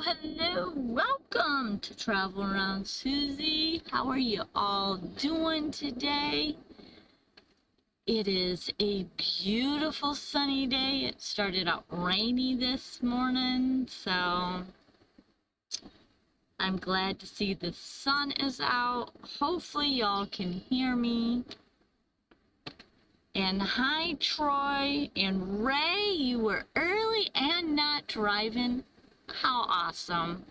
Hello, welcome to Travel Around Suzy. How are you all doing today? It is a beautiful sunny day. It started out rainy this morning, so I'm glad to see the sun is out. Hopefully y'all can hear me. And hi, Troy and Ray, you were early and not driving. How awesome.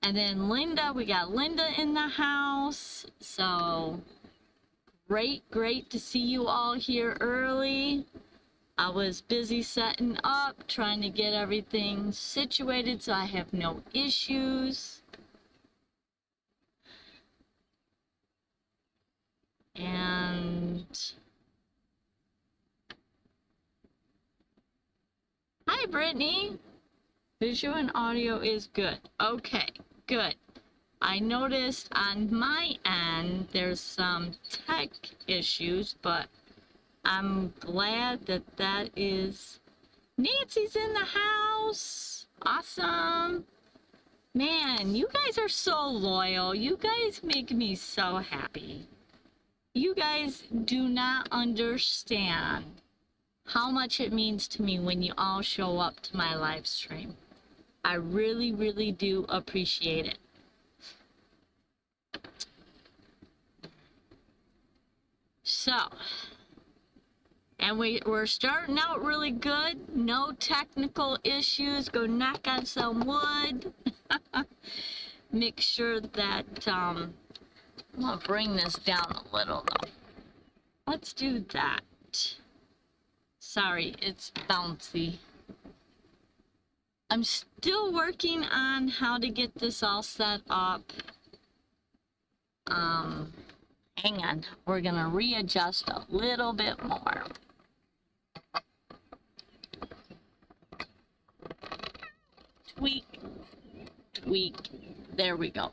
And then Linda, we got Linda in the house. So great to see you all here early. I was busy setting up, trying to get everything situated so I have no issues. And hi, Brittany. Visual and audio is good. Okay, good. I noticed on my end there's some tech issues, but I'm glad that is... Nancy's in the house. Awesome. Man, you guys are so loyal. You guys make me so happy. You guys do not understand how much it means to me when you all show up to my live stream. I really do appreciate it. So, and we're starting out really good. No technical issues. Go knock on some wood. Make sure that, I'm gonna bring this down a little though. Let's do that. Sorry, it's bouncy. I'm still working on how to get this all set up. Hang on, we're gonna readjust a little bit more. Tweak, there we go.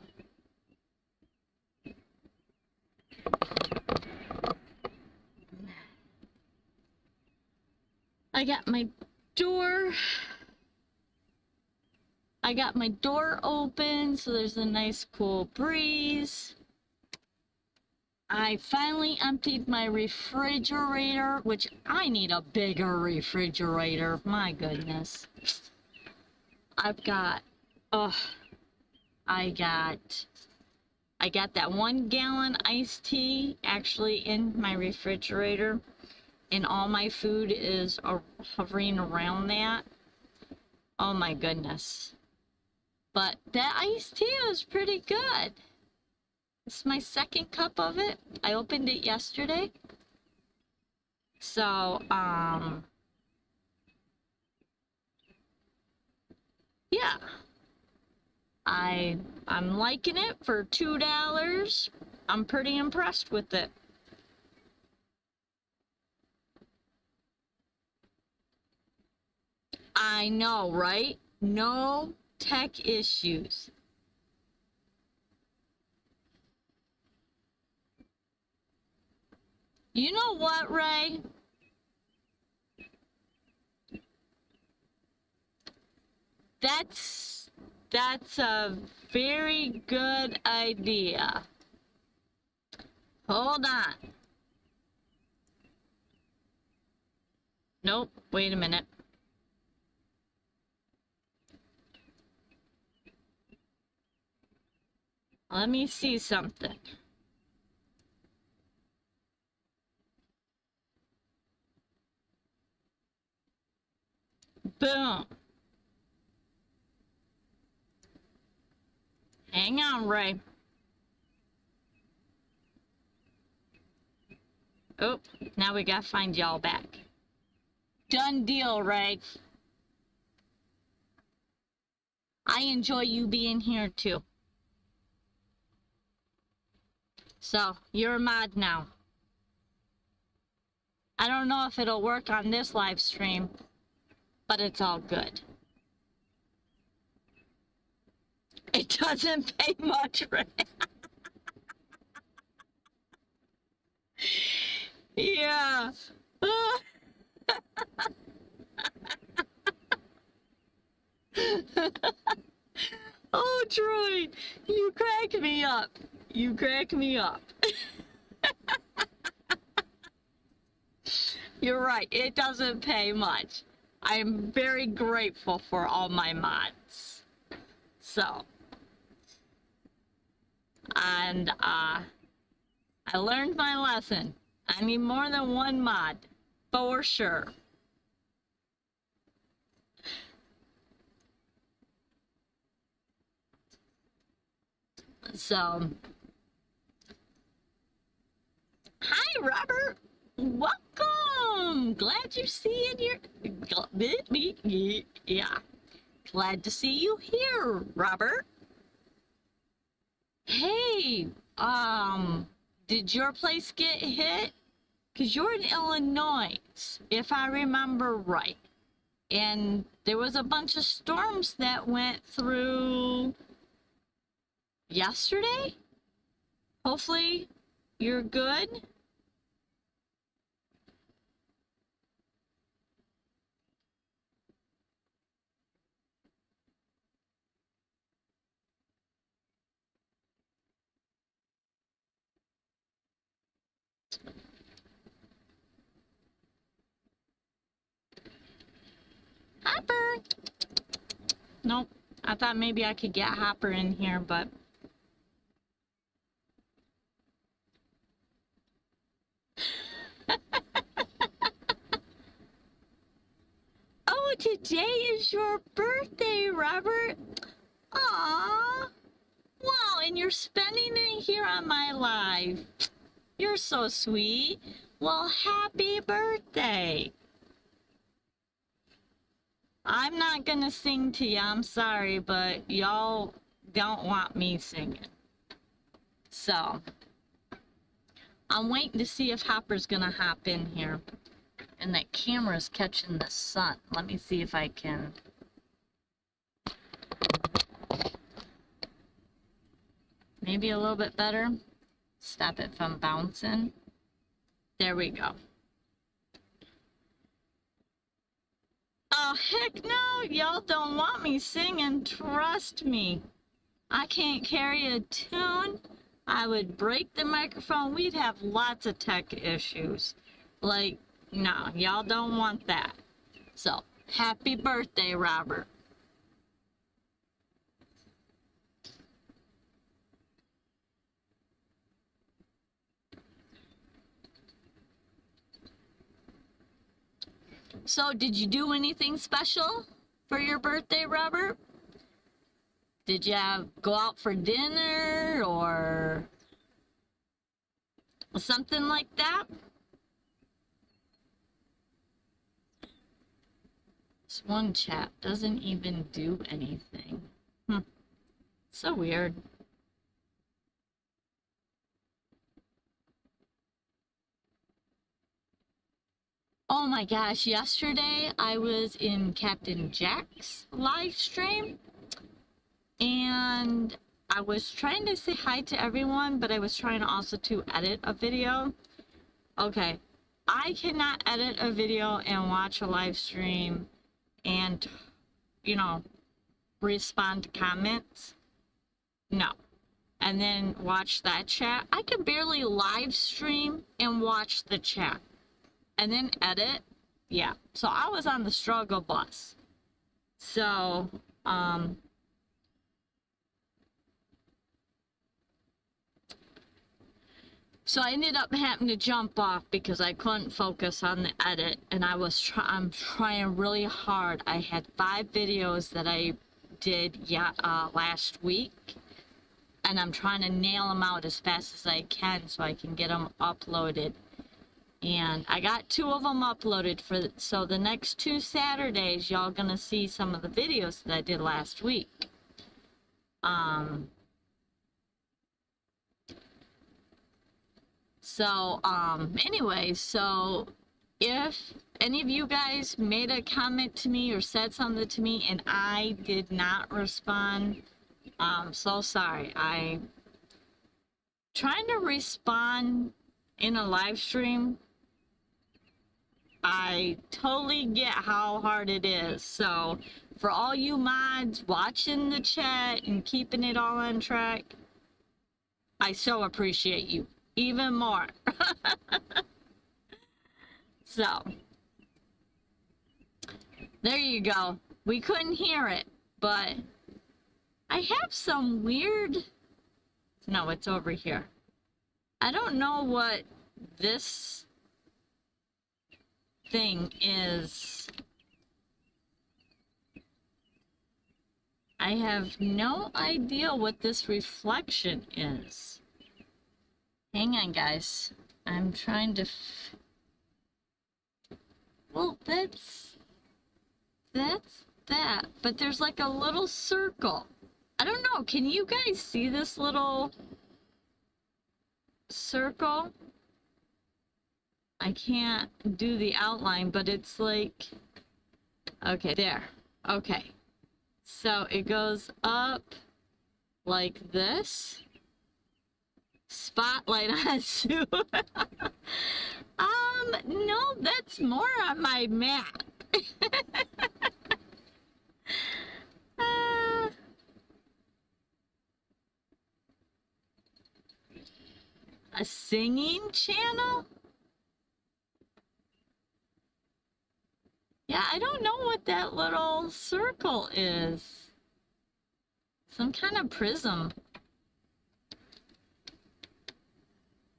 I got my door open, so there's a nice cool breeze. I finally emptied my refrigerator, which I need a bigger refrigerator. My goodness. I got that 1 gallon iced tea actually in my refrigerator, and all my food is hovering around that. Oh my goodness. But that iced tea was pretty good. It's my second cup of it. I opened it yesterday. So, yeah. I'm liking it for $2. I'm pretty impressed with it. I know, right? No tech issues. You know what, Ray? That's a very good idea. Hold on. Nope, wait a minute. Let me see something. Boom. Hang on, Ray. Oh, now we gotta find y'all back. Done deal, Ray. I enjoy you being here too. So, you're a mod now. I don't know if it'll work on this live stream, but it's all good. It doesn't pay much, right? Yeah. Oh, Troy, you crack me up. You crack me up. You're right, it doesn't pay much. I'm very grateful for all my mods. So, and I learned my lesson. I need more than one mod, for sure. So, hi, Robert. Welcome. Glad you're seeing your. Yeah. Glad to see you here, Robert. Hey, did your place get hit? Because you're in Illinois, if I remember right. And there was a bunch of storms that went through yesterday. Hopefully you're good. Hopper! Nope. I thought maybe I could get Hopper in here, but... Oh, today is your birthday, Robert! Aww! Wow, and you're spending it here on my live. You're so sweet. Well, happy birthday! I'm not gonna sing to you, I'm sorry, but y'all don't want me singing. So, I'm waiting to see if Hopper's gonna hop in here. And that camera's catching the sun. Let me see if I can. Maybe a little bit better. Stop it from bouncing. There we go. Oh, heck no! Y'all don't want me singing, trust me. I can't carry a tune. I would break the microphone. We'd have lots of tech issues. Like, no, y'all don't want that. So, happy birthday, Robert. So, did you do anything special for your birthday, Robert? Did you go out for dinner or something like that? This one chat doesn't even do anything. So weird. Oh my gosh, yesterday I was in Captain Jack's live stream and I was trying to say hi to everyone, but I was trying also to edit a video. Okay, I cannot edit a video and watch a live stream and, you know, respond to comments. No. And then watch that chat. I could barely live stream and watch the chat. And then edit. Yeah. So I was on the struggle bus. So, so I ended up having to jump off because I couldn't focus on the edit, and I'm trying really hard. I had 5 videos that I did last week, and I'm trying to nail them out as fast as I can so I can get them uploaded. And I got 2 of them uploaded so the next 2 Saturdays y'all gonna see some of the videos that I did last week. Anyway, so if any of you guys made a comment to me or said something to me and I did not respond, I'm so sorry. I'm trying to respond in a live stream. I totally get how hard it is. So for all you mods watching the chat and keeping it all on track, I so appreciate you even more. So, there you go. We couldn't hear it, but I have some weird... No, it's over here. I don't know what this thing is. I have no idea what this reflection is. Hang on, guys. I'm trying to... Well, that's that. But there's like a little circle. I don't know. Can you guys see this little circle? I can't do the outline, but it's like... Okay, there. Okay. So it goes up like this. Spotlight on Sue. No, that's more on my map. A singing channel? Yeah, I don't know what that little circle is. Some kind of prism.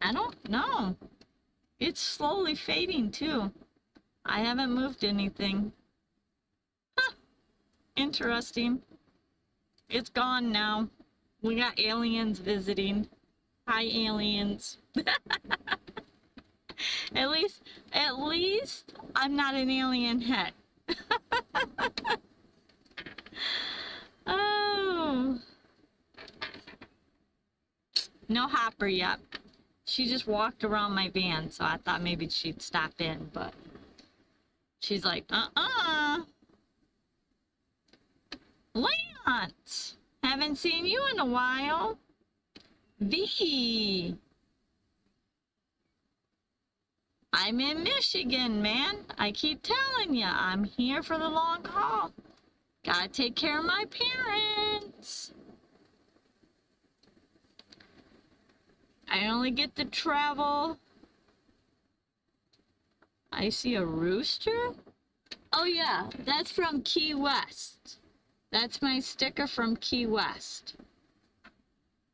I don't know. It's slowly fading too. I haven't moved anything. Huh. Interesting. It's gone now. We got aliens visiting. Hi, aliens. At least I'm not an alien head. Oh. No Hopper yet. She just walked around my van, so I thought maybe she'd stop in, but she's like, Lance, haven't seen you in a while. V. I'm in Michigan, man. I keep telling ya, I'm here for the long haul. Gotta take care of my parents. I only get to travel. I see a rooster? Oh yeah, that's from Key West. That's my sticker from Key West.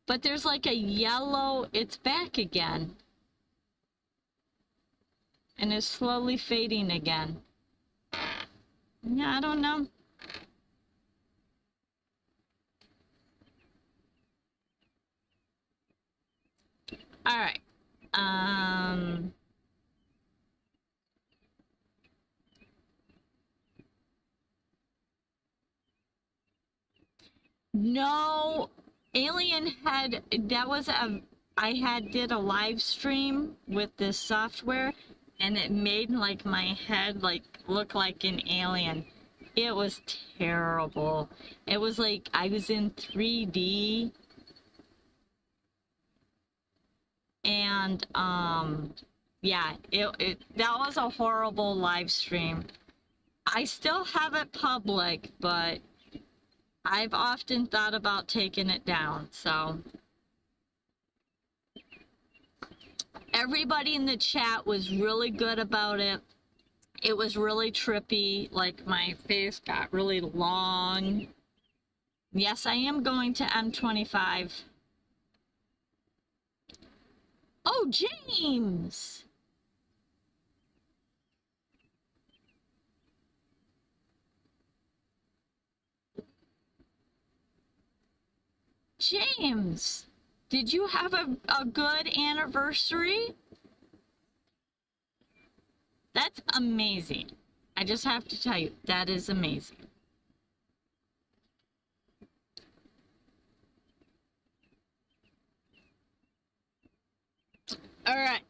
But there's like a yellow, it's back again. And it's slowly fading again. Yeah, I don't know. All right. No, Alien had, that was I did a live stream with this software and it made like my head like look like an alien. It was terrible. It was like I was in 3D. And yeah, that was a horrible live stream. I still have it public, but I've often thought about taking it down. So everybody in the chat was really good about it. It was really trippy, like my face got really long. Yes, I am going to M25. Oh, James! James, did you have a good anniversary? That's amazing. I just have to tell you, that is amazing. All right.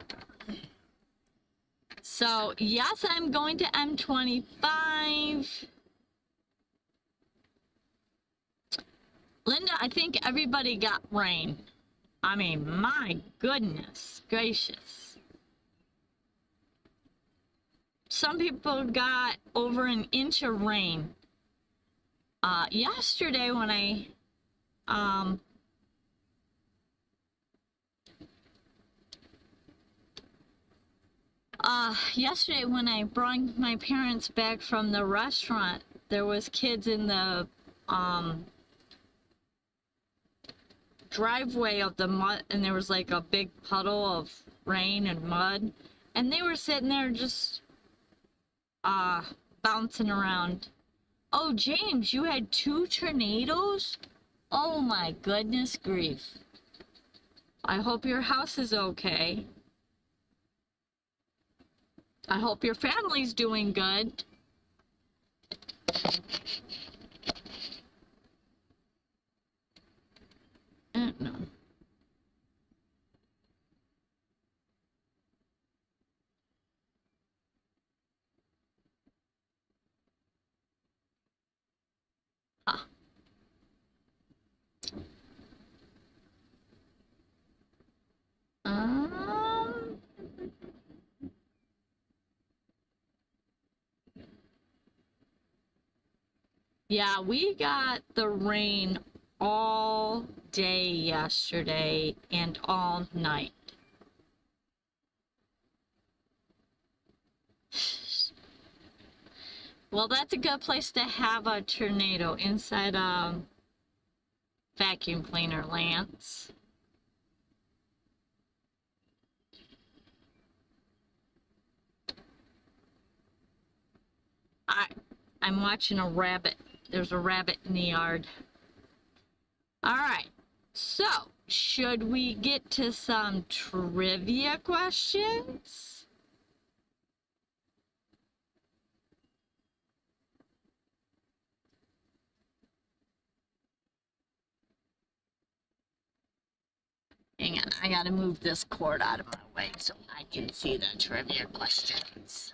So, yes, I'm going to M25. Linda, I think everybody got rain. I mean, my goodness gracious. Some people got over an inch of rain. Yesterday when I yesterday when I brought my parents back from the restaurant, there was kids in the driveway of the mud, and there was like a big puddle of rain and mud, and they were sitting there just bouncing around. Oh, James, you had 2 tornadoes? Oh my goodness grief. I hope your house is okay. I hope your family's doing good. No. Huh. Yeah, we got the rain all day yesterday and all night. Well, that's a good place to have a tornado, inside a vacuum cleaner, Lance. I'm watching a rabbit. There's a rabbit in the yard. Alright, so should we get to some trivia questions? Hang on, I gotta move this cord out of my way so I can see the trivia questions.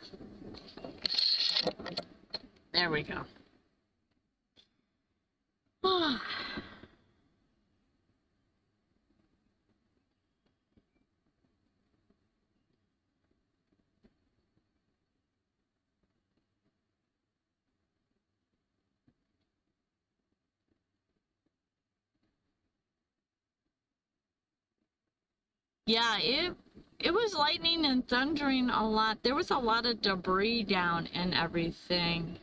There we go. Yeah, it was lightning and thundering a lot. There was a lot of debris down and everything.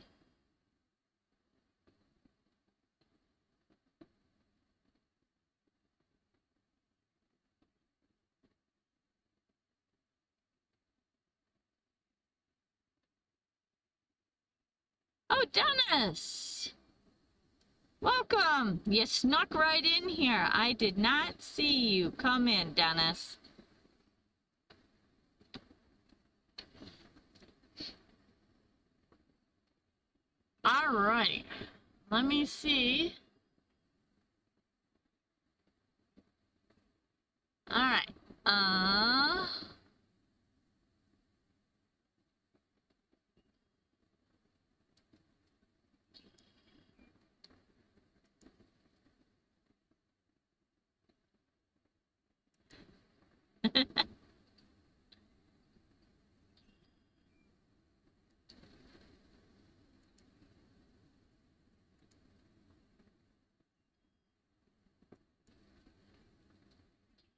Oh, Dennis! Welcome! You snuck right in here. I did not see you. Come in, Dennis. Alright. Let me see. Alright.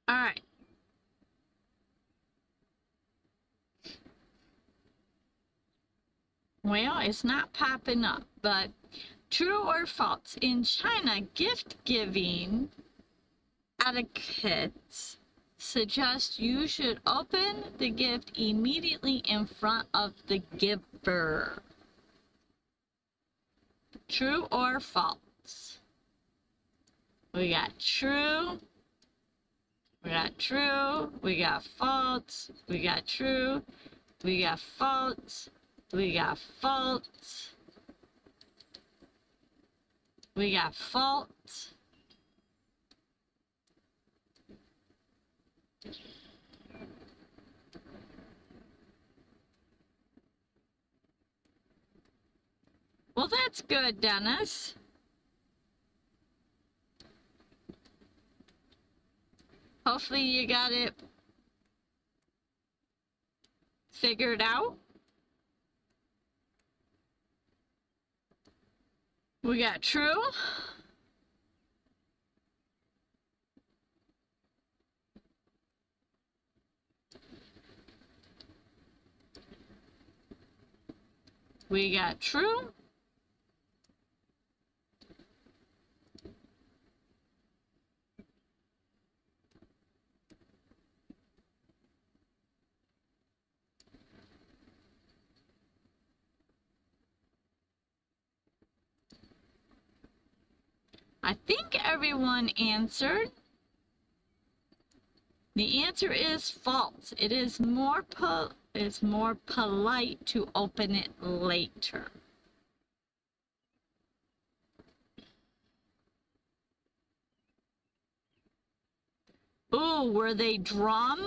Alright. Well, it's not popping up, but true or false? In China, gift giving etiquettes suggest you should open the gift immediately in front of the giver. True or false? We got true. We got true. We got false. We got true. We got false. We got false. We got false. Well, that's good, Dennis. Hopefully you got it figured out. We got true. We got true. I think everyone answered. The answer is false. It is more polite to open it later. Ooh, were they drum?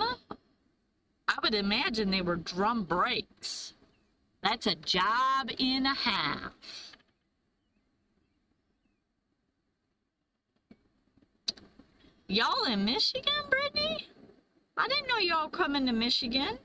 I would imagine they were drum brakes. That's a job and a half. Y'all in Michigan, Brittany? I didn't know y'all coming to Michigan.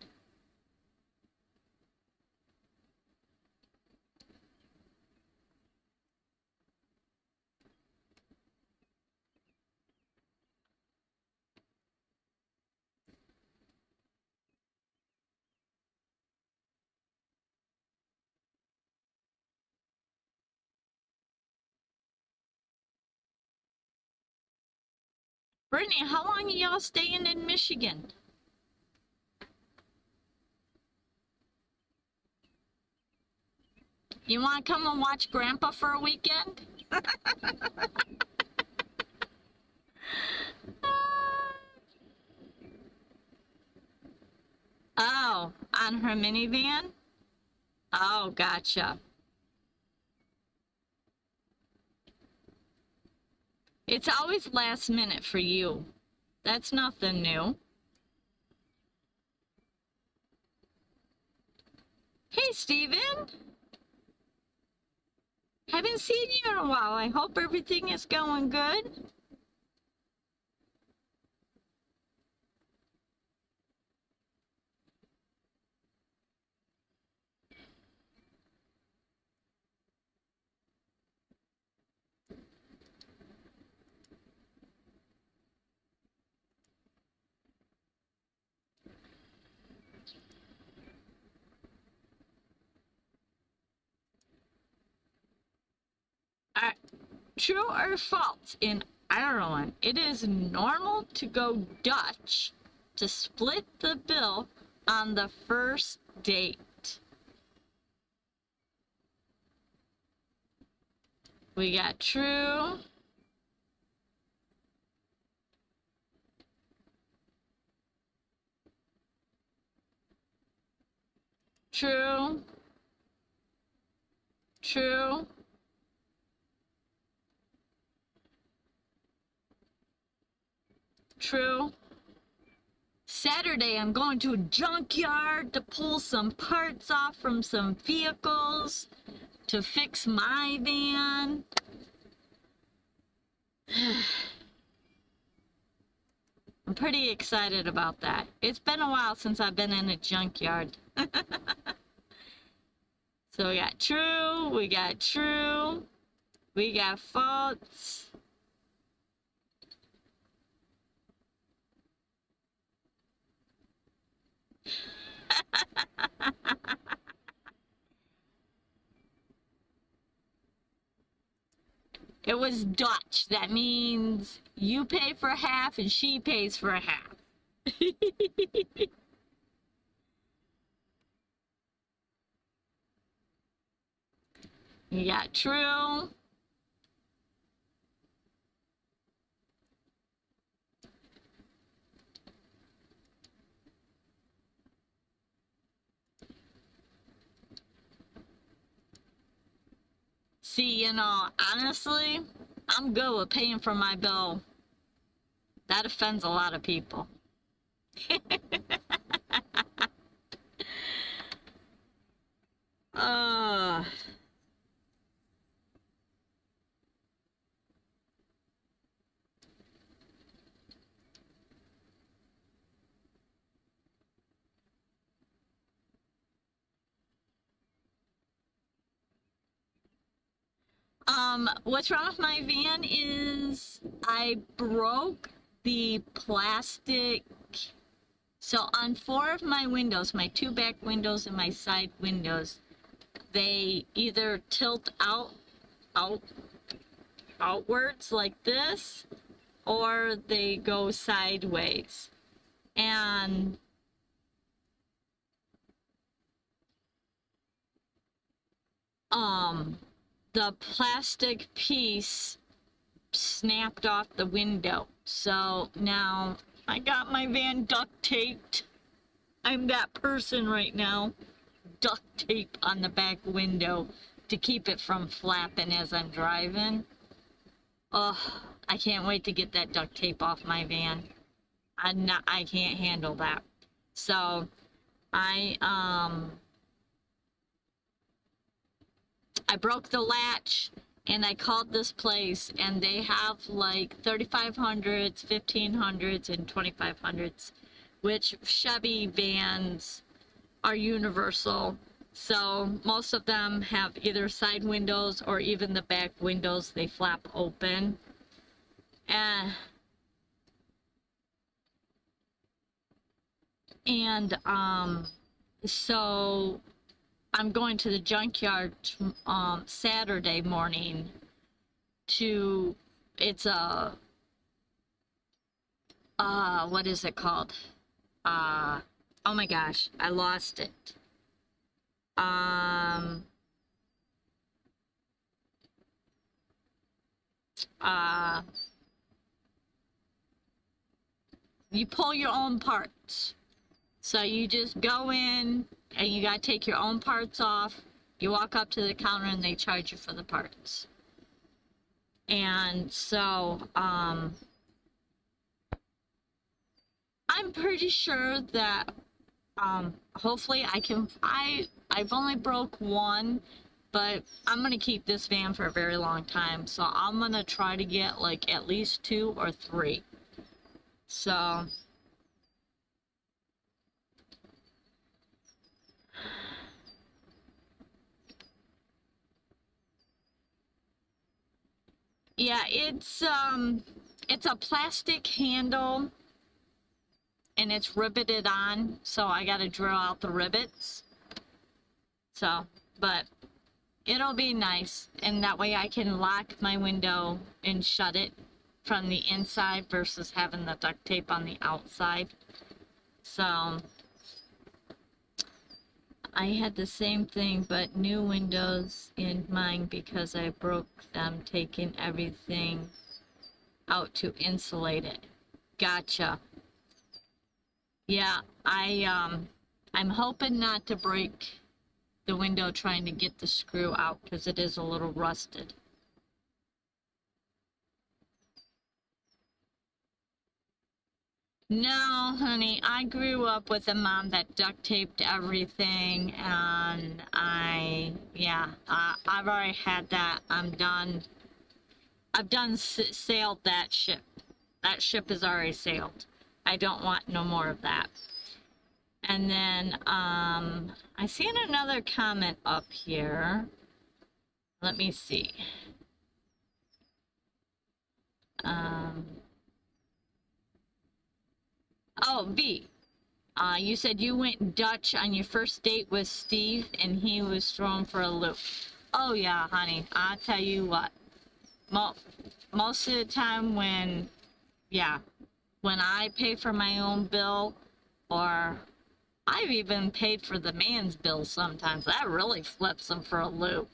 Brittany, how long are y'all staying in Michigan? You want to come and watch Grandpa for a weekend? Oh, on her minivan? Oh, gotcha. It's always last minute for you. That's nothing new. Hey, Steven. Haven't seen you in a while. I hope everything is going good. True or false? In Ireland, it is normal to go Dutch to split the bill on the first date. We got true. True. True. True. Saturday, I'm going to a junkyard to pull some parts off from some vehicles to fix my van. I'm pretty excited about that. It's been a while since I've been in a junkyard. So we got true, we got true, we got false. It was Dutch. That means you pay for half and she pays for half. You got true. See, you know, honestly, I'm good with paying for my bill. That offends a lot of people. uh What's wrong with my van is I broke the plastic. So on 4 of my windows, my 2 back windows and my side windows, they either tilt out, outwards like this, or they go sideways. And the plastic piece snapped off the window. So now I got my van duct taped. I'm that person right now. Duct tape on the back window to keep it from flapping as I'm driving. Oh, I can't wait to get that duct tape off my van. I can't handle that. So I broke the latch and I called this place, and they have like 3500s, 1500s, and 2500s, which Chevy vans are universal. So most of them have either side windows or even the back windows, they flap open. And so I'm going to the junkyard Saturday morning to, it's a, what is it called? Oh my gosh, I lost it. You pull your own parts. So you just go in and you gotta take your own parts off. You walk up to the counter and they charge you for the parts. And so, I'm pretty sure that, hopefully I've only broke one, but I'm gonna keep this van for a very long time. So I'm gonna try to get like at least 2 or 3. So yeah, it's a plastic handle and it's riveted on, so I gotta drill out the rivets. So, but it'll be nice, and that way I can lock my window and shut it from the inside versus having the duct tape on the outside. So I had the same thing, but new windows in mine because I broke them, taking everything out to insulate it. Gotcha. Yeah, I'm hoping not to break the window trying to get the screw out because it is a little rusted. No, honey, I grew up with a mom that duct taped everything, and I've already had that. I'm done. I've done sailed that ship. That ship is already sailed. I don't want no more of that. And then, I seen another comment up here. Let me see. Oh, V. You said you went Dutch on your first date with Steve and he was thrown for a loop. Oh yeah, honey, I'll tell you what. Most of the time when I pay for my own bill, or I've even paid for the man's bill sometimes, that really flips him for a loop.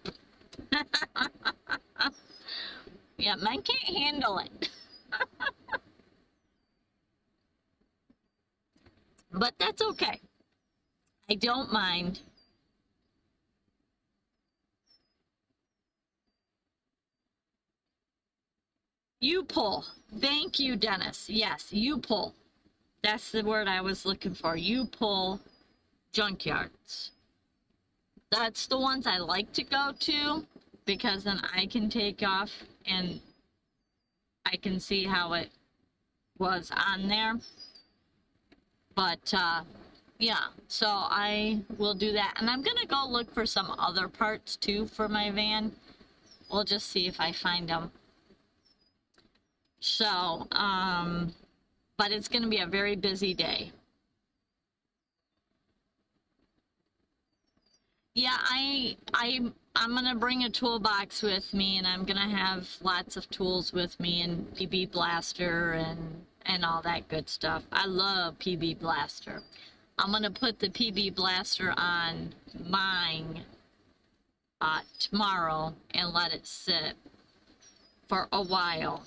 Yeah, men can't handle it. But that's okay. I don't mind. You pull. Thank you, Dennis. Yes, you pull. That's the word I was looking for. You pull junkyards. That's the ones I like to go to because then I can take off and I can see how it was on there. But yeah, so I will do that. And I'm gonna go look for some other parts too for my van. we'll just see if I find them. So, but it's going to be a very busy day. Yeah, I'm gonna bring a toolbox with me, and I'm gonna have lots of tools with me, and PB Blaster and all that good stuff. I love PB Blaster. I'm gonna put the PB Blaster on mine tomorrow and let it sit for a while,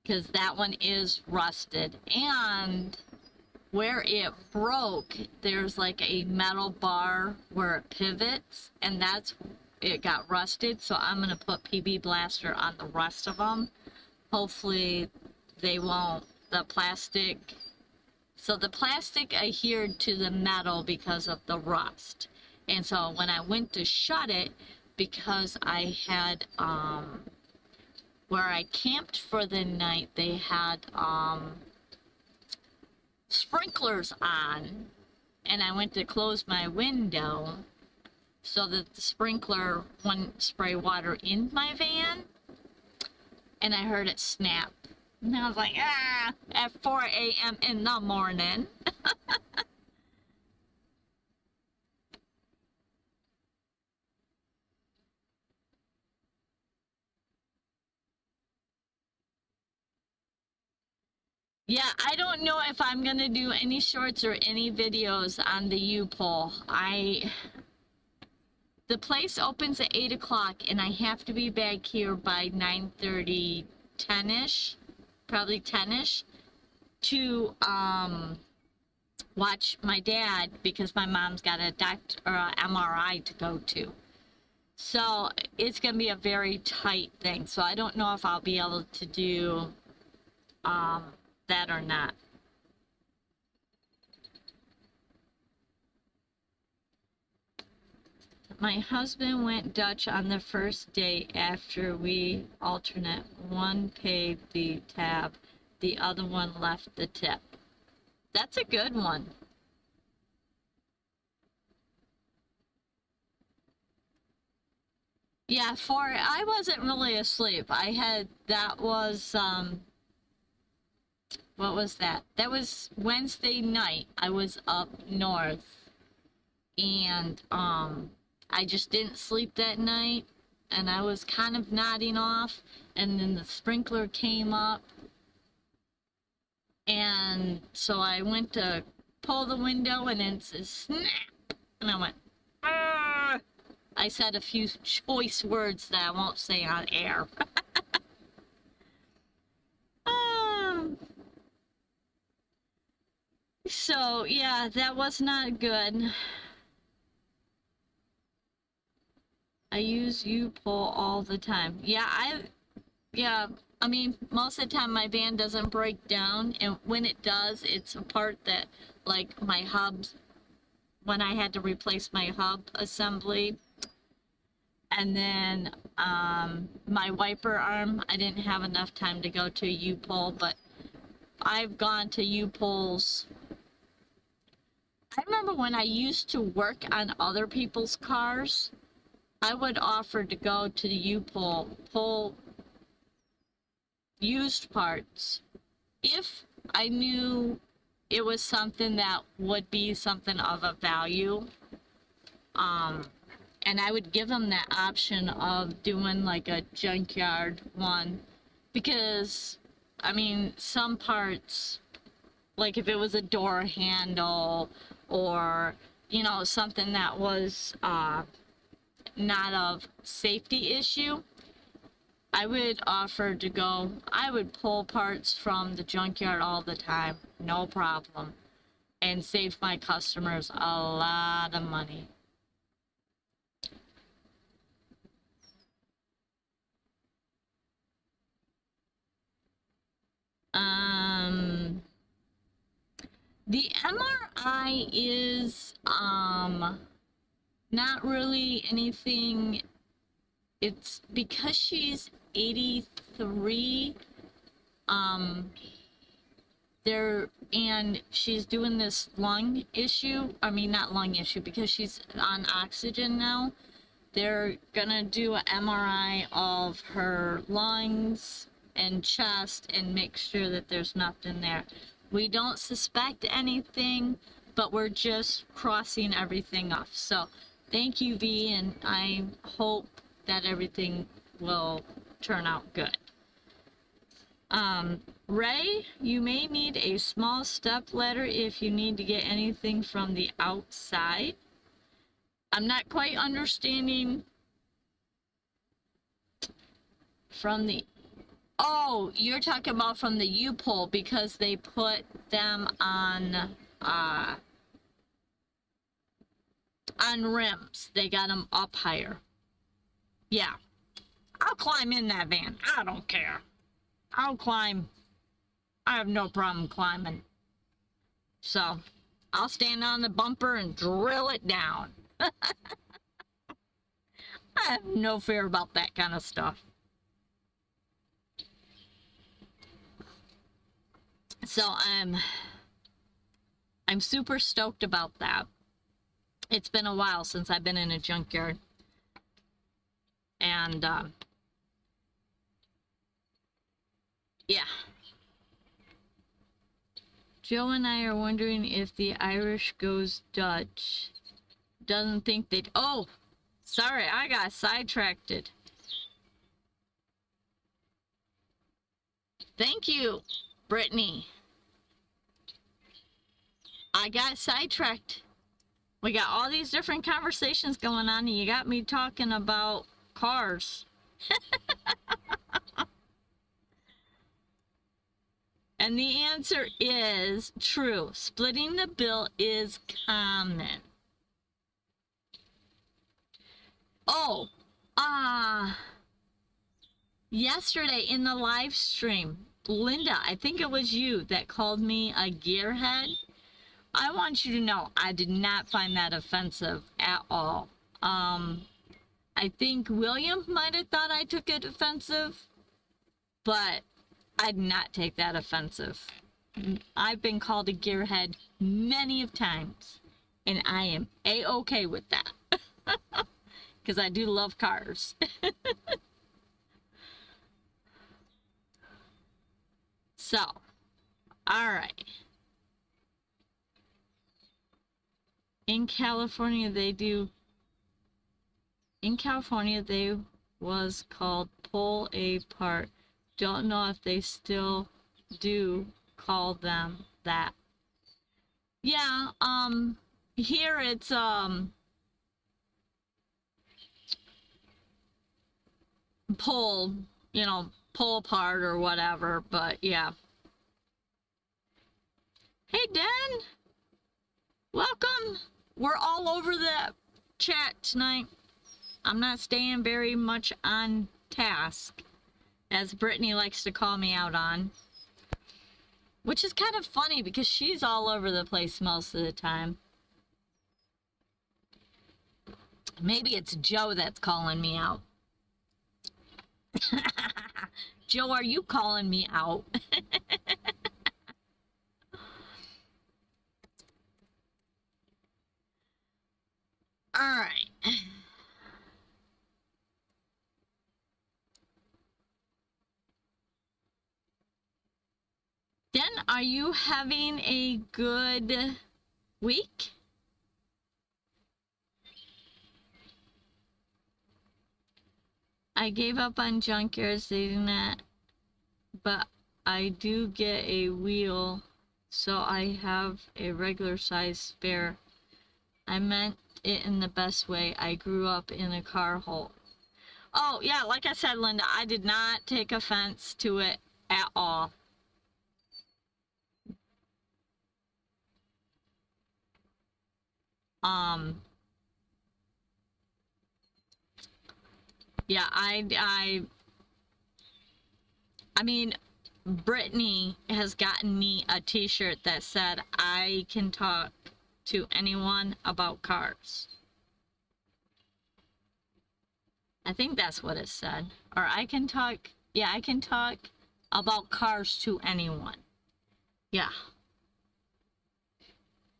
because that one is rusted, and where it broke, there's like a metal bar where it pivots, and it got rusted. So I'm gonna put PB Blaster on the rest of them. Hopefully they won't, the plastic, so the plastic adhered to the metal because of the rust. And so when I went to shut it, because I had where I camped for the night, they had sprinklers on, and I went to close my window so that the sprinkler wouldn't spray water in my van, and I heard it snap, and I was like, at 4 a.m. in the morning. Yeah, I don't know if I'm gonna do any shorts or any videos on the U-Pole. The place opens at 8 o'clock, and I have to be back here by 9:30, 10-ish, probably 10-ish, to watch my dad, because my mom's got a doctor or a MRI to go to. So it's gonna be a very tight thing. So I don't know if I'll be able to do that or not. My husband went Dutch on the first date after we alternate. One paid the tab, the other one left the tip. That's a good one. Yeah, I wasn't really asleep. That was, what was that? That was Wednesday night. I was up north, and I just didn't sleep that night, and I was kind of nodding off, and then the sprinkler came up, and so I went to pull the window, and it says snap, and I went, "Arr!" I said a few choice words that I won't say on air. So yeah, that was not good. I use U-Pole all the time. Yeah, I mean, most of the time my van doesn't break down, and when it does, it's a part that, like my hubs, when I had to replace my hub assembly, and then my wiper arm, I didn't have enough time to go to a U-Pole, but I've gone to U-Poles. I remember when I used to work on other people's cars, I would offer to go to the U-Pole, pull used parts, if I knew it was something that would be something of a value. And I would give them that option of doing like a junkyard one, because I mean, some parts, like if it was a door handle or, you know, something that was not of safety issue, I would offer to go. I would pull parts from the junkyard all the time, no problem, and save my customers a lot of money. The MRI is not really anything. It's because she's 83, and she's doing this lung issue. I mean, not lung issue, because she's on oxygen now. they're gonna do an MRI of her lungs and chest and make sure that there's nothing there. We don't suspect anything, but we're just crossing everything off. So thank you, V, and I hope that everything will turn out good. Ray, you may need a small step ladder if you need to get anything from the outside. I'm not quite understanding from the... Oh, you're talking about from the U-pole because they put them on rims. They got them up higher. Yeah. I'll climb in that van. I don't care. I'll climb. I have no problem climbing. So, I'll stand on the bumper and drill it down. I have no fear about that kind of stuff. So, I'm super stoked about that. It's been a while since I've been in a junkyard. And, yeah. Joe and I are wondering if the Irish goes Dutch. Doesn't think they'd... Oh! Sorry, I got sidetracked. Thank you, Brittany. I got sidetracked. We got all these different conversations going on, and you got me talking about cars. And the answer is true. Splitting the bill is common. Oh, yesterday in the live stream, Linda, I think it was you that called me a gearhead. I want you to know I did not find that offensive at all. I think William might have thought I took it offensive, but I did not take that offensive. I've been called a gearhead many of times, and I am A-okay with that. Because I do love cars. So, alright. In California, they was called pull apart. Don't know if they still do call them that. Yeah, here it's, pull, you know, pull apart or whatever, but yeah. Hey, Den! Welcome! We're all over the chat tonight. I'm not staying very much on task, as Brittany likes to call me out on. Which is kind of funny because she's all over the place most of the time. Maybe it's Joe that's calling me out. Joe, are you calling me out? Alright. Den, are you having a good week? I gave up on junkyards, they did not, but I do get a wheel, so I have a regular size spare. I meant it in the best way. I grew up in a car hole. Oh, yeah, like I said, Linda, I did not take offense to it at all. Yeah, I mean, Brittany has gotten me a t-shirt that said, I can talk to anyone about cars. I think that's what it said. Or I can talk, yeah, I can talk about cars to anyone. Yeah.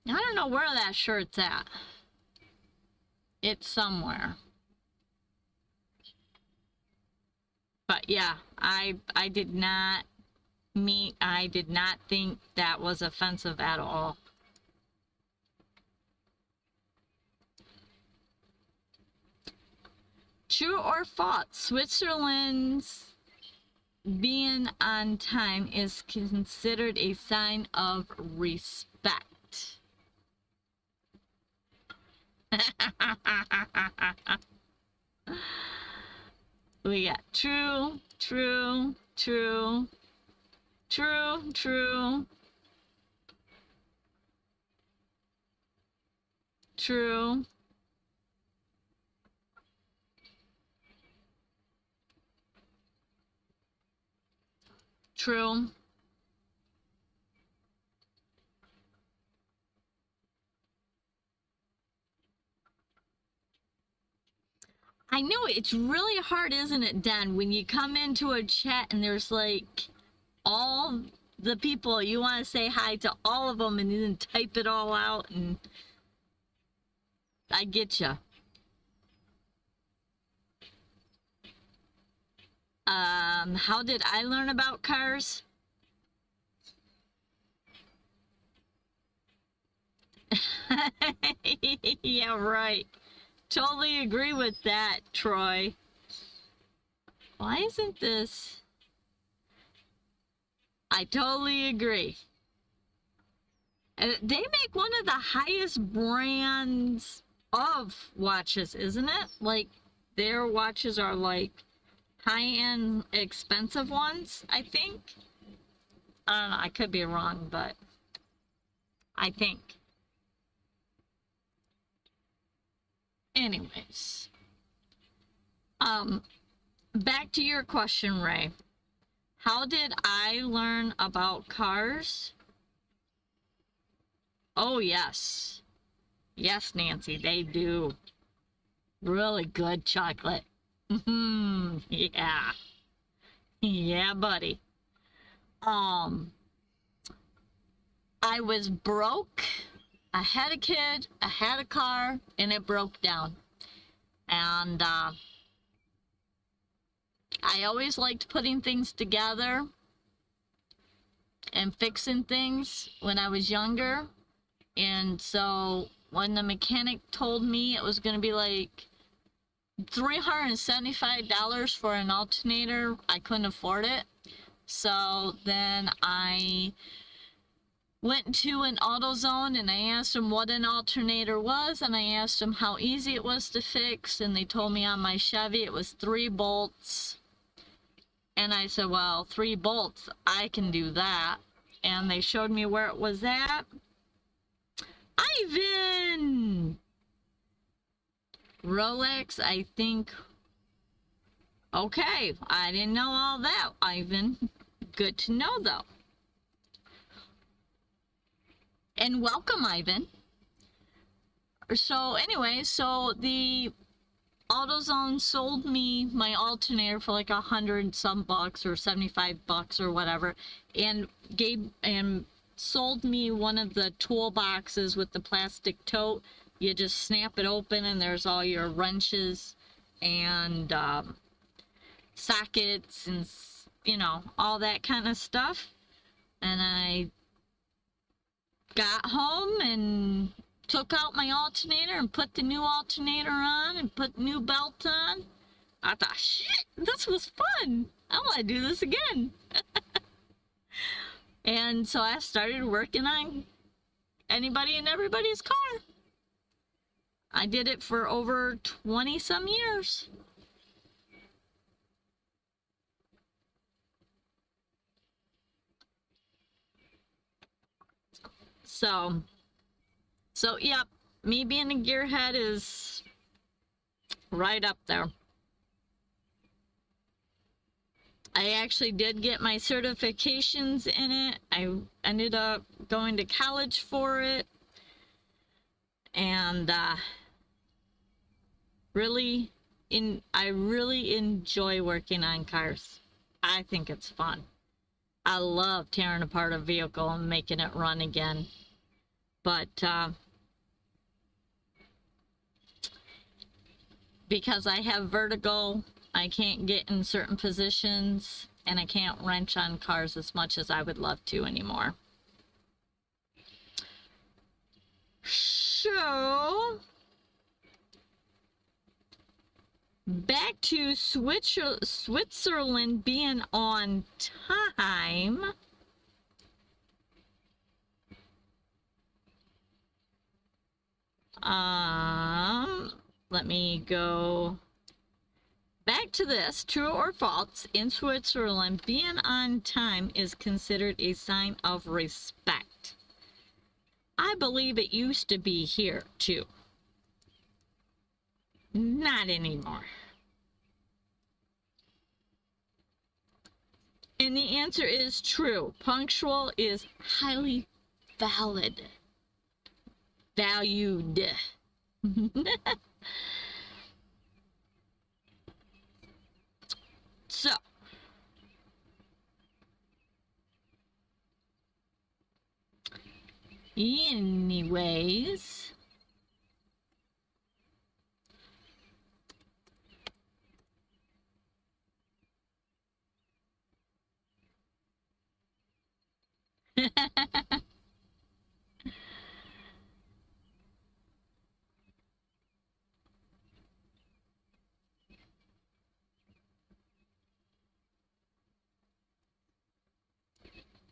I don't know where that shirt's at. It's somewhere. But yeah, I did not I did not think that was offensive at all. True or false? Switzerland's being on time is considered a sign of respect. We got true, true, true, true, true, true, true. I know it's really hard, isn't it, Dan, when you come into a chat and there's like all the people, you want to say hi to all of them and then type it all out, and I get you. How did I learn about cars? Yeah, right. Totally agree with that, Troy. Why isn't this? I totally agree. They make one of the highest brands of watches, isn't it? Like, their watches are like high-end, expensive ones, I think. I don't know, I could be wrong, but I think. Anyways. Back to your question, Ray. How did I learn about cars? Oh, yes. Yes, Nancy, they do. Really good chocolate. Yeah. Yeah, buddy. I was broke. I had a kid, I had a car, and it broke down. And I always liked putting things together and fixing things when I was younger. And so when the mechanic told me it was going to be like $375 for an alternator, I couldn't afford it. So then I went to an AutoZone and I asked them what an alternator was, and I asked them how easy it was to fix, and they told me on my Chevy it was 3 bolts. And I said, well, 3 bolts, I can do that. And they showed me where it was at. Ivan! Rolex, I think. Okay, I didn't know all that, Ivan. Good to know, though. And welcome, Ivan. So anyway, so the AutoZone sold me my alternator for like $100 bucks or $75 or whatever, and sold me one of the toolboxes with the plastic tote. You just snap it open and there's all your wrenches and sockets and, you know, all that kind of stuff. And I got home and took out my alternator and put the new alternator on and put new belt on. I thought, shit, this was fun. I want to do this again. And so I started working on anybody and everybody's car. I did it for over 20 some years. So yep, me being a gearhead is right up there. I actually did get my certifications in it. I ended up going to college for it. And I really enjoy working on cars. I think it's fun. I love tearing apart a vehicle and making it run again. But because I have vertigo I can't get in certain positions, and I can't wrench on cars as much as I would love to anymore. So, back to Switzerland being on time. Let me go back to this. True or false? In Switzerland, being on time is considered a sign of respect. I believe it used to be here too. Not anymore. And the answer is true. Punctual is highly valued. So, anyways,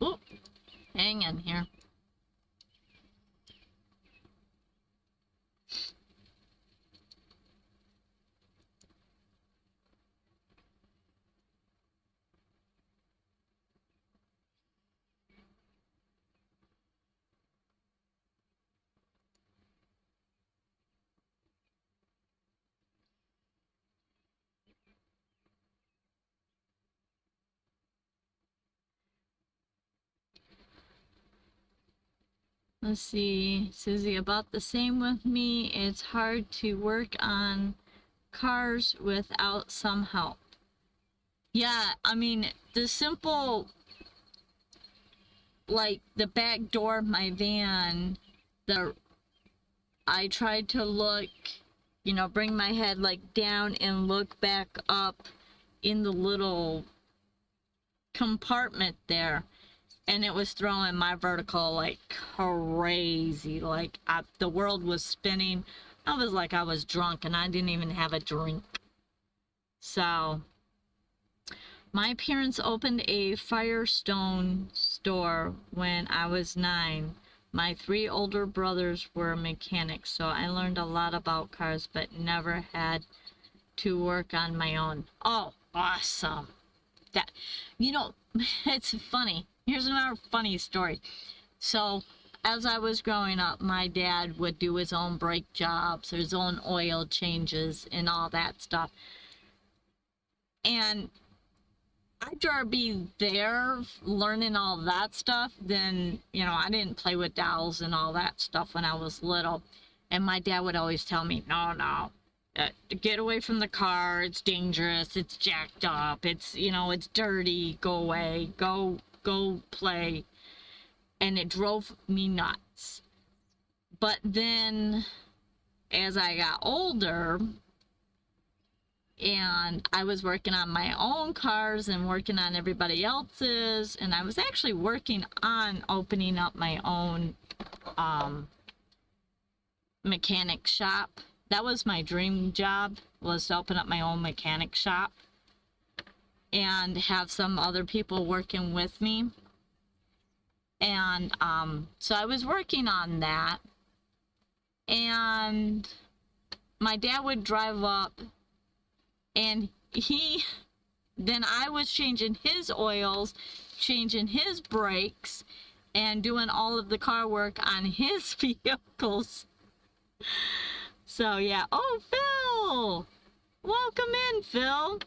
oh, hang on here. Let's see, Suzy, about the same with me. It's hard to work on cars without some help. Yeah, I mean, the simple, like the back door of my van, I tried to look, you know, bring my head like down and look back up in the little compartment there, and it was throwing my vertical like crazy. Like the world was spinning. I was like I was drunk, and I didn't even have a drink. So my parents opened a Firestone store when I was 9. My 3 older brothers were mechanics, so I learned a lot about cars, but never had to work on my own. Oh, awesome. That, you know, it's funny. Here's another funny story. So, as I was growing up, my dad would do his own brake jobs, his own oil changes, and all that stuff. And I'd rather be there learning all that stuff than, you know, I didn't play with dolls and all that stuff when I was little. And my dad would always tell me, no, get away from the car. It's dangerous. It's jacked up. It's, you know, it's dirty. Go away. Go play. And it drove me nuts. But then as I got older and I was working on my own cars and working on everybody else's, and I was actually working on opening up my own mechanic shop. That was my dream job, was to open up my own mechanic shop and have some other people working with me. And so I was working on that, and my dad would drive up, and then I was changing his oils, changing his brakes, and doing all of the car work on his vehicles. So yeah. Oh, Phil! Welcome in, Phil.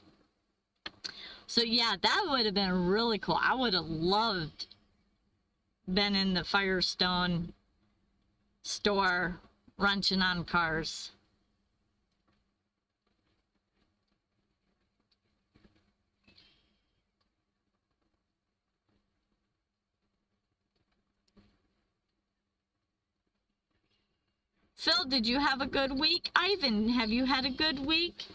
So yeah, that would have been really cool. I would have loved been in the Firestone store wrenching on cars. Phil, did you have a good week? Ivan, have you had a good week?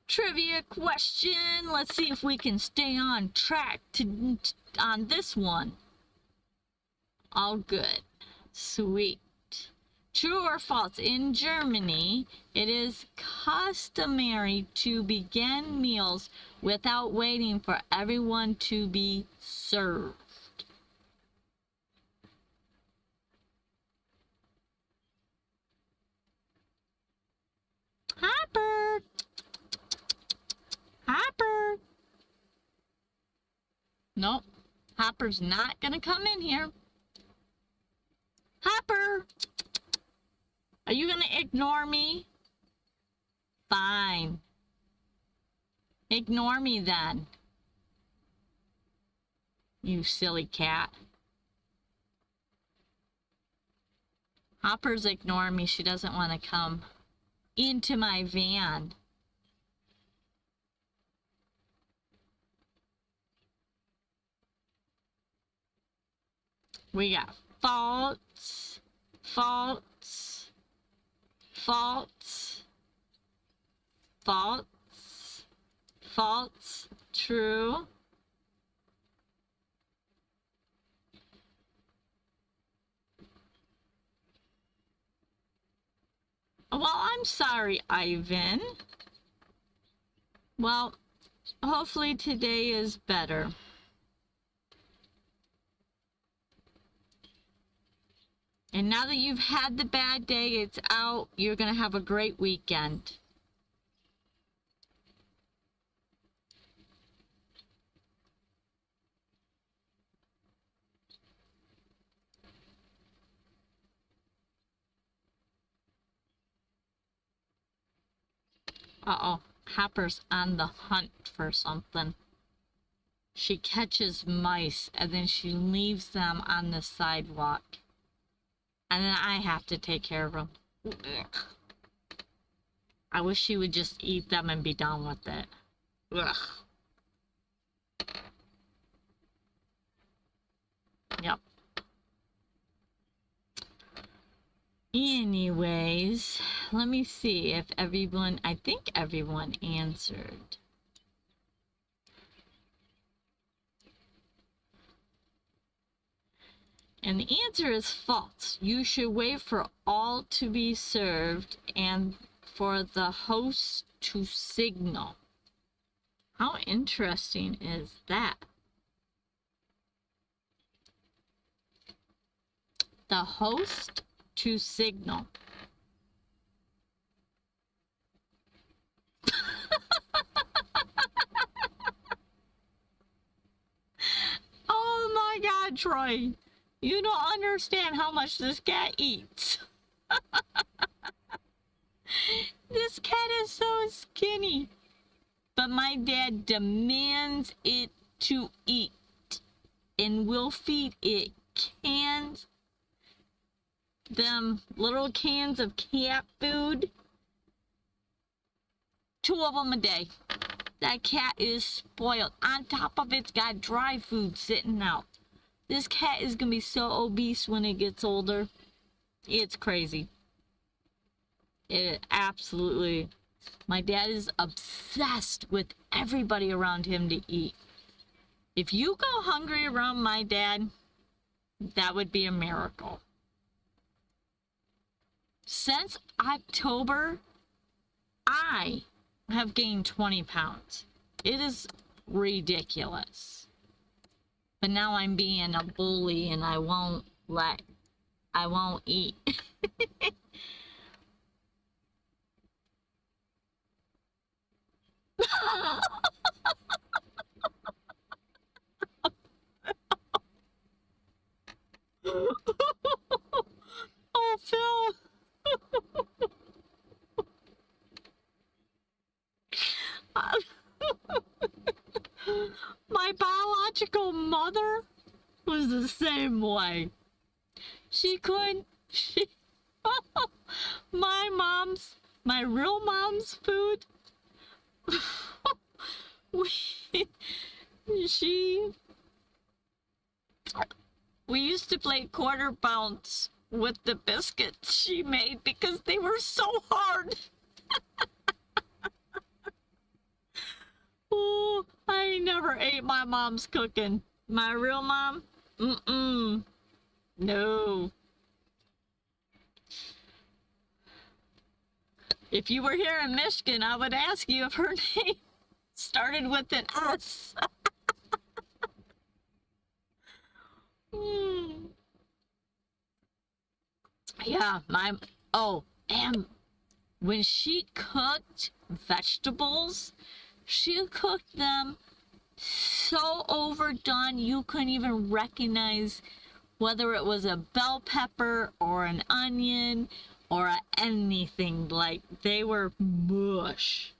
trivia question. Let's see if we can stay on track on this one. All good. Sweet. True or false? In Germany, it is customary to begin meals without waiting for everyone to be served. Hopper! Hopper! Nope. Hopper's not gonna come in here. Hopper! Are you gonna ignore me? Fine. Ignore me then. You silly cat. Hopper's ignoring me. She doesn't want to come into my van. We got false, false, false, false, false, true. Well, I'm sorry, Ivan. Well, hopefully today is better. And now that you've had the bad day, it's out, you're going to have a great weekend. Uh-oh, Hopper's on the hunt for something. She catches mice and then she leaves them on the sidewalk. And then I have to take care of them. Ugh. I wish she would just eat them and be done with it. Ugh. Yep. Anyways, let me see if everyone, I think everyone answered. And the answer is false. You should wait for all to be served and for the host to signal. How interesting is that? The host to signal. Oh my God, Troy. You don't understand how much this cat eats. This cat is so skinny. But my dad demands it to eat. And we'll feed it cans. Them little cans of cat food. 2 of them a day. That cat is spoiled. On top of it's got dry food sitting out. This cat is going to be so obese when it gets older. It's crazy. It absolutely... My dad is obsessed with everybody around him to eat. If you go hungry around my dad, that would be a miracle. Since October, I have gained 20 pounds. It is ridiculous. But now I'm being a bully and I won't eat. Oh, Phil. My biological mother was the same way. My real mom's food, we used to play quarter pounds with the biscuits she made because they were so hard. Brittany never ate my mom's cooking. My real mom? Mm-mm. No. If you were here in Michigan, I would ask you if her name started with an S. Yeah, and when she cooked vegetables, she cooked them so overdone you couldn't even recognize whether it was a bell pepper or an onion or anything. Like, they were mush.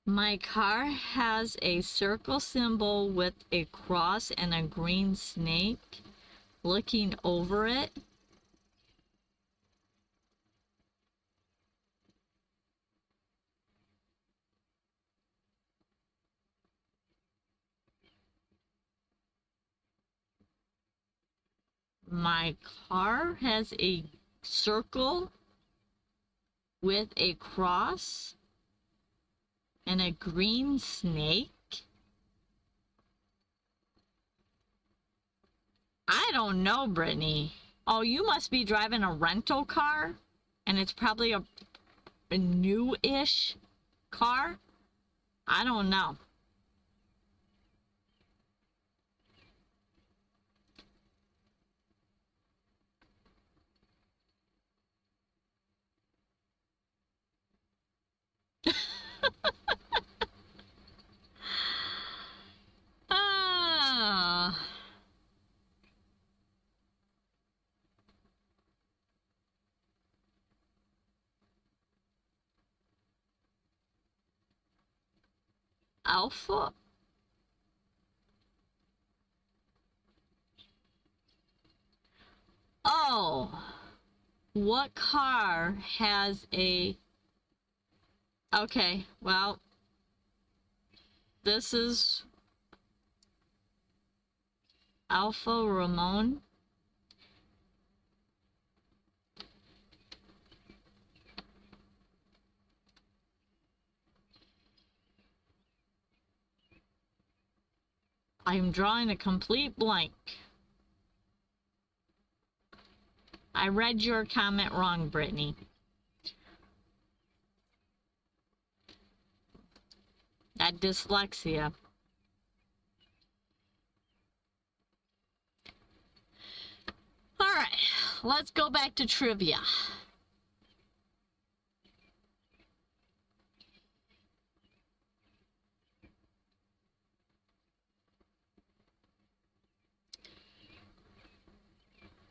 My car has a circle symbol with a cross and a green snake looking over it. My car has a circle with a cross and a green snake. I don't know, Brittany. Oh, you must be driving a rental car, and it's probably a new-ish car. I don't know. Ah. Alpha? Oh. What car has a... Okay, well, this is Alpha Ramon. I'm drawing a complete blank. I read your comment wrong, Brittany. That dyslexia. Alright, let's go back to trivia.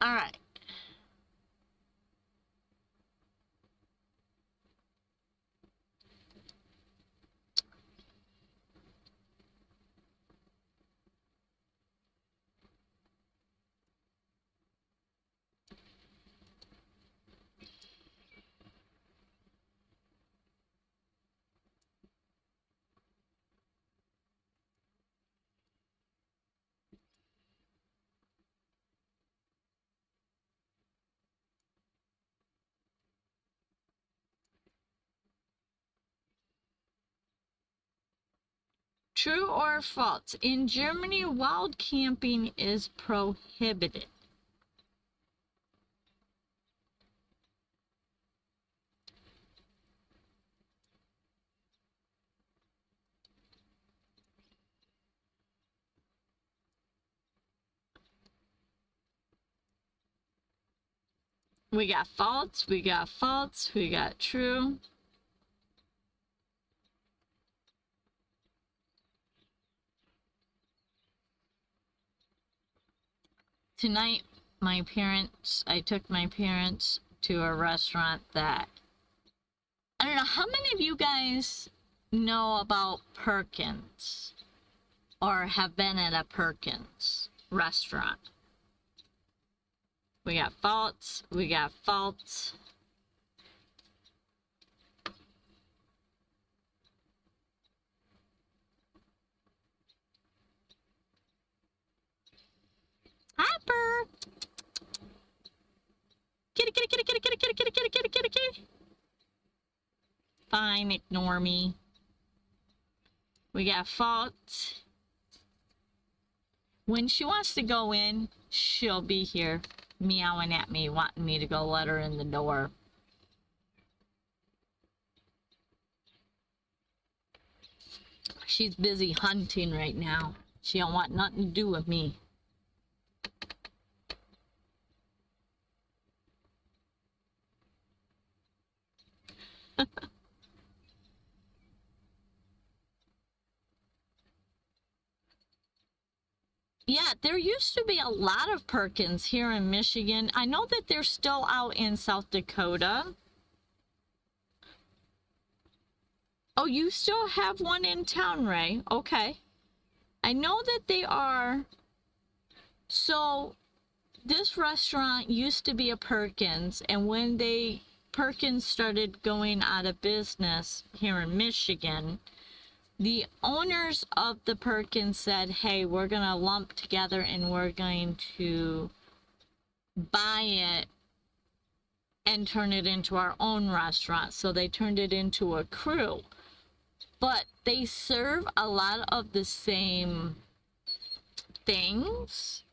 Alright. True or false? In Germany, wild camping is prohibited. We got false, we got false, we got true. Tonight, I took my parents to a restaurant that, I don't know, how many of you guys know about Perkins or have been at a Perkins restaurant? We got false, we got false. Hopper! Kitty, kitty, kitty, kitty, kitty, kitty, Fine, ignore me. We got fault. When she wants to go in, she'll be here meowing at me, wanting me to go let her in the door. She's busy hunting right now. She don't want nothing to do with me. Yeah, there used to be a lot of Perkins here in Michigan. I know that they're still out in South Dakota. Oh, you still have one in town, Ray? Okay. I know that they are. So, this restaurant used to be a Perkins, and when Perkins started going out of business here in Michigan, the owners of the Perkins said, hey, we're going to lump together and we're going to buy it and turn it into our own restaurant. So they turned it into a crew. But they serve a lot of the same things.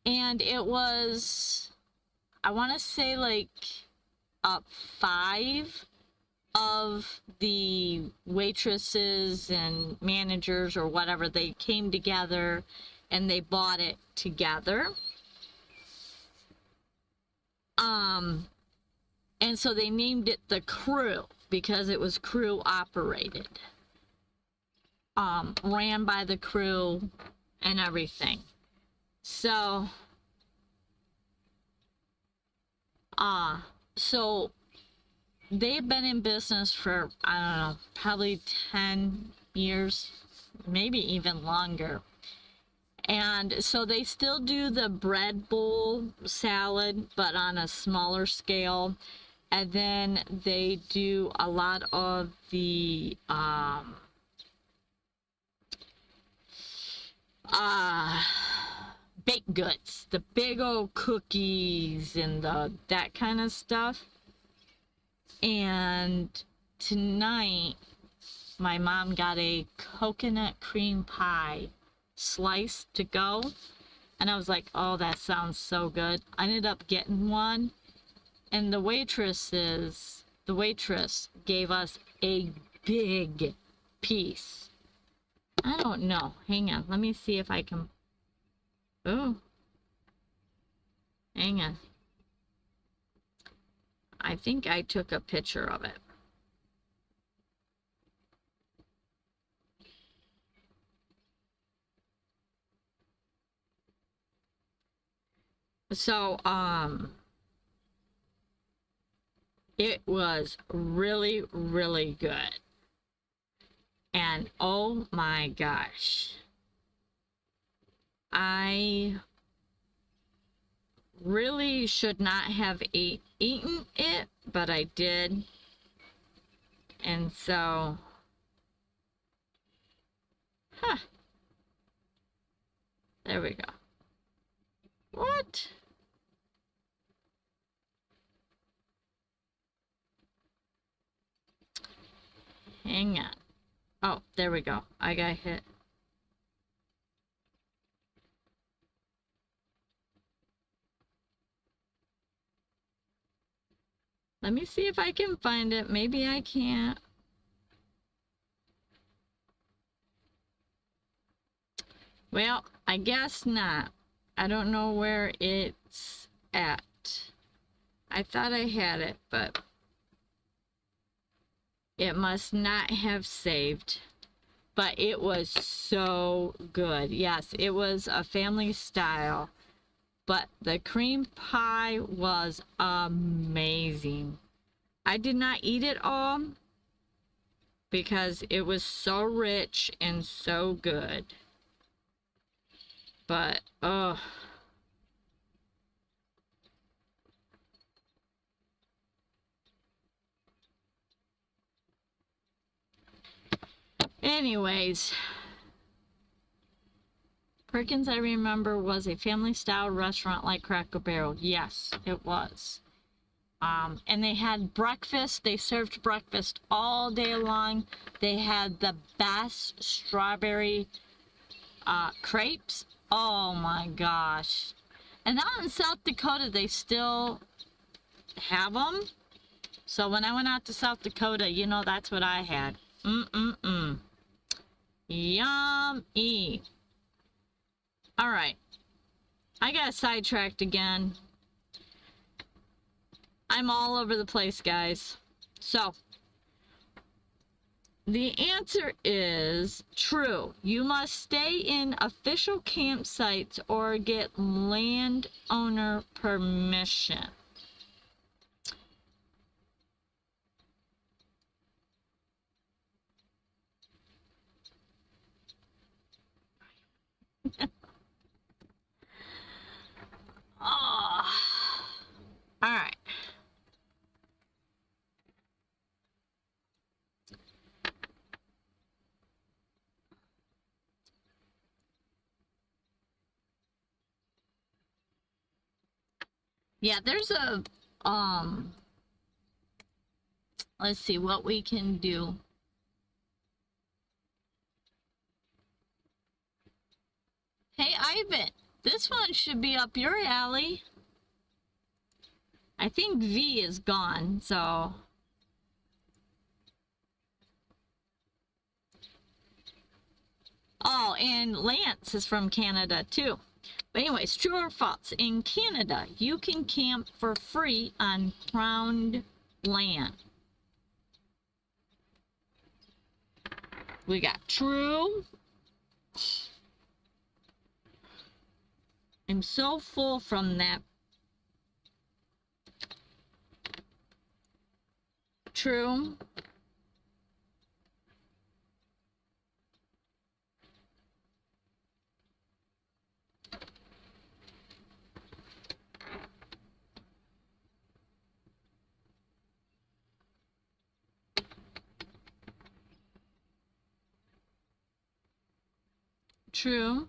And it was, I want to say like 5 of the waitresses and managers or whatever, they came together and they bought it together. And so they named it the Crew because it was crew operated. Ran by the crew and everything. So, so they've been in business for, I don't know, probably 10 years, maybe even longer. And so they still do the bread bowl salad, but on a smaller scale. And then they do a lot of the baked goods, the big old cookies and that kind of stuff. And tonight, my mom got a coconut cream pie slice to go. And I was like, oh, that sounds so good. I ended up getting one. And the waitress gave us a big piece. I don't know. Hang on. Let me see if I can. Oh. Hang on. I think I took a picture of it. So, it was really, really good. And oh my gosh. I really should not have eaten it, but I did. And so, there we go. What? Hang on. Oh, there we go. I got hit. Let me see if I can find it. Maybe I can't. Well, I guess not. I don't know where it's at. I thought I had it, but it must not have saved. But it was so good. Yes, it was a family style. But the cream pie was amazing. I did not eat it all because it was so rich and so good. But, oh. Anyways, Perkins, I remember, was a family-style restaurant like Cracker Barrel. Yes, it was. And they had breakfast. They served breakfast all day long. They had the best strawberry crepes. Oh my gosh. And out in South Dakota, they still have them. So when I went out to South Dakota, you know, that's what I had. Yummy. All right. I got sidetracked again. I'm all over the place, guys. So, the answer is true. You must stay in official campsites or get landowner permission. Oh. All right. Yeah, there's a, let's see what we can do. Hey, Ivan, this one should be up your alley. I think V is gone, so. Oh, and Lance is from Canada too. But anyways, true or false? In Canada, you can camp for free on crowned land. We got true. I'm so full from that. True. True.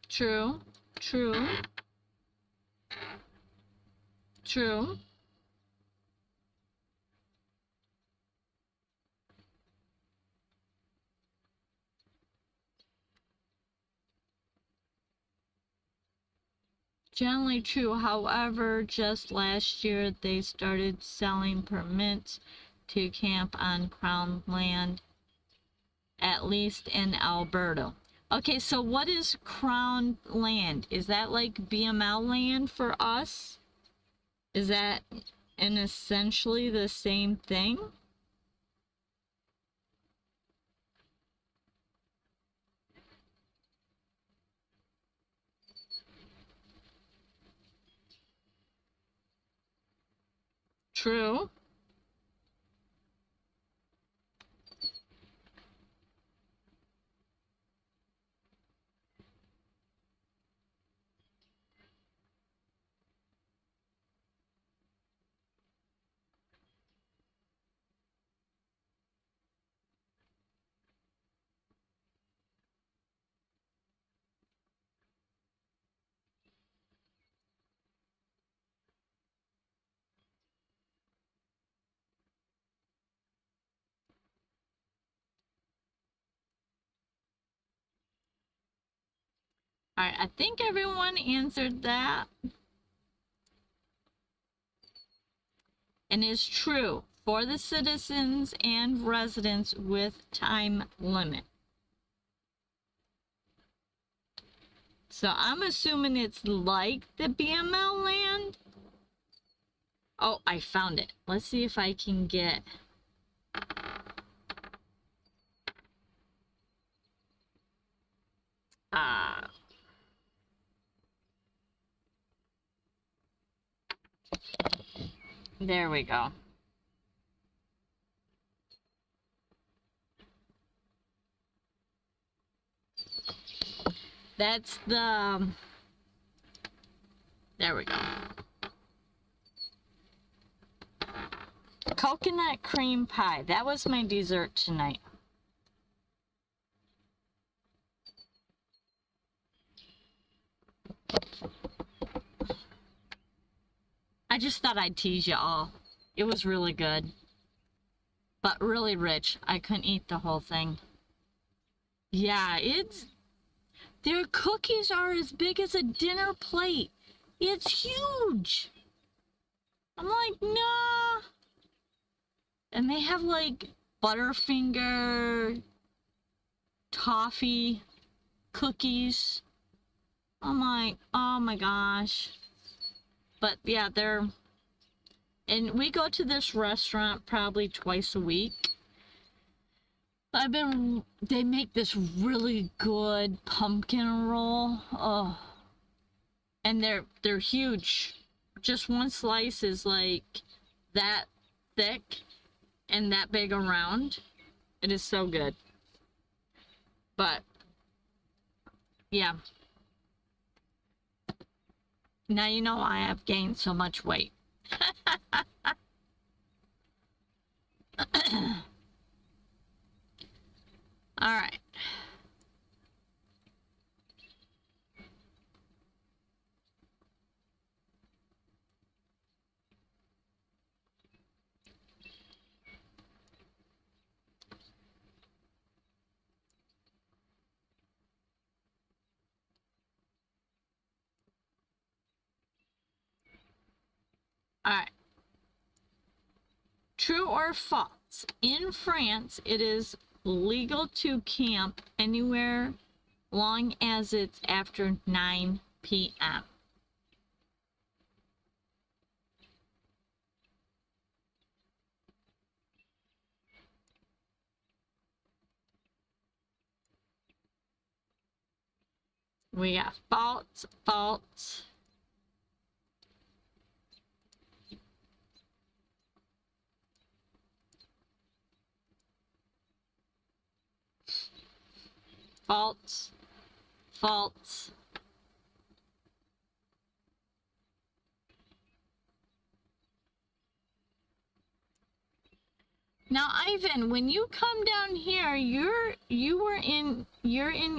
True. True. True. Generally true. However, just last year they started selling permits to camp on crown land, at least in Alberta. Okay, so what is crown land? Is that like BML land for us? Is that in essentially the same thing? True. All right, I think everyone answered that. And is true for the citizens and residents with time limit. So I'm assuming it's like the BML land. Oh, I found it. Let's see if I can get... there we go. That's the... there we go. Coconut cream pie. That was my dessert tonight. just thought I'd tease you all. It was really good. But really rich. I couldn't eat the whole thing. Yeah, their cookies are as big as a dinner plate. It's huge. I'm like, nah. And they have like Butterfinger toffee cookies. I'm like, oh my gosh. But yeah, and we go to this restaurant probably twice a week. They make this really good pumpkin roll. Oh. And they're huge. Just one slice is like that thick and that big around. It is so good. But yeah. Now you know why I've gained so much weight. All right. All right. True or false? In France, it is legal to camp anywhere long as it's after 9 p.m. We got false, false. False, false. Now, Ivan, when you come down here, you're in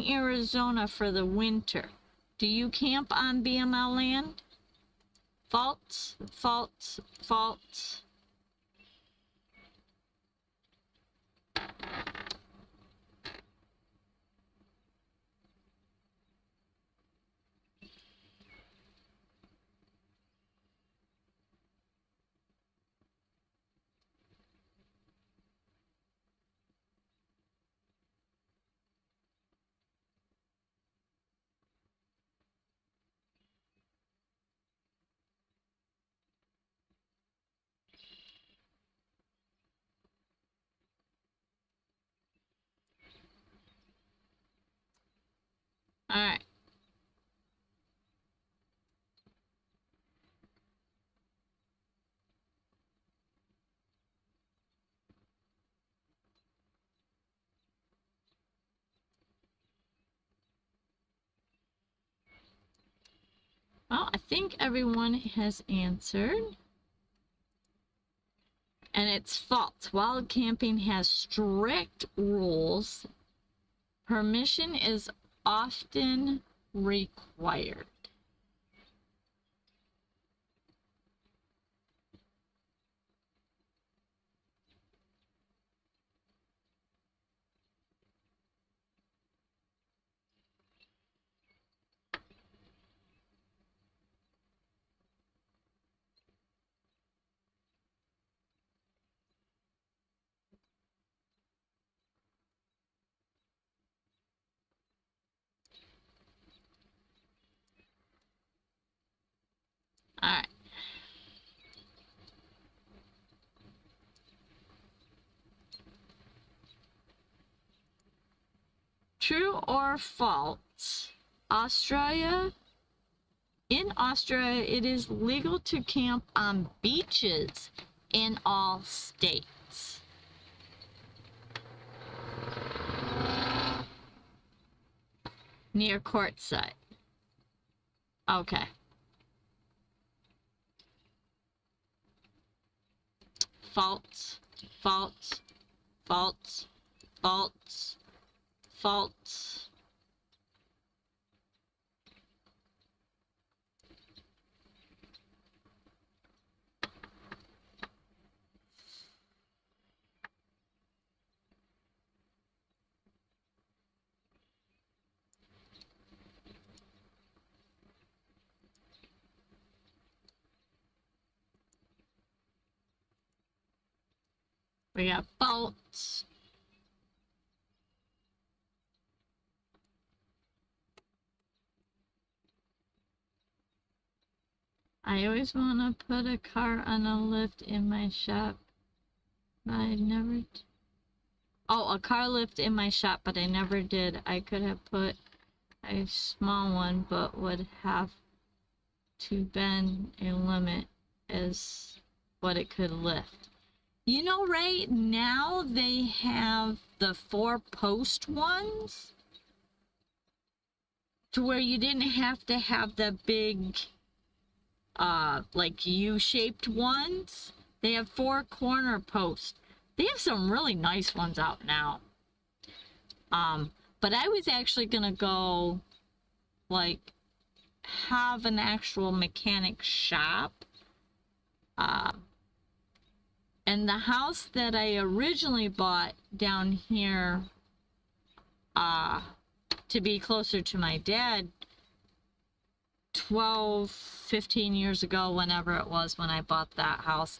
Arizona for the winter. Do you camp on BML land? False, false, false. All right. Well, I think everyone has answered. And it's false. Wild camping has strict rules. Permission is often required. All right. True or false? In Australia, it is legal to camp on beaches in all states. Near Quartzsite. Okay. False, false, false, false, false. We got bolts. I always want to put a car on a lift in my shop, but I never... Oh, a car lift in my shop, but I never did. I could have put a small one, but would have to bend a limit as what it could lift. You know, right now they have the 4-post ones to where you didn't have to have the big like U-shaped ones. They have 4-corner posts. They have some really nice ones out now. But I was actually gonna go like have an actual mechanic shop. And the house that I originally bought down here to be closer to my dad 15 years ago, whenever it was when I bought that house,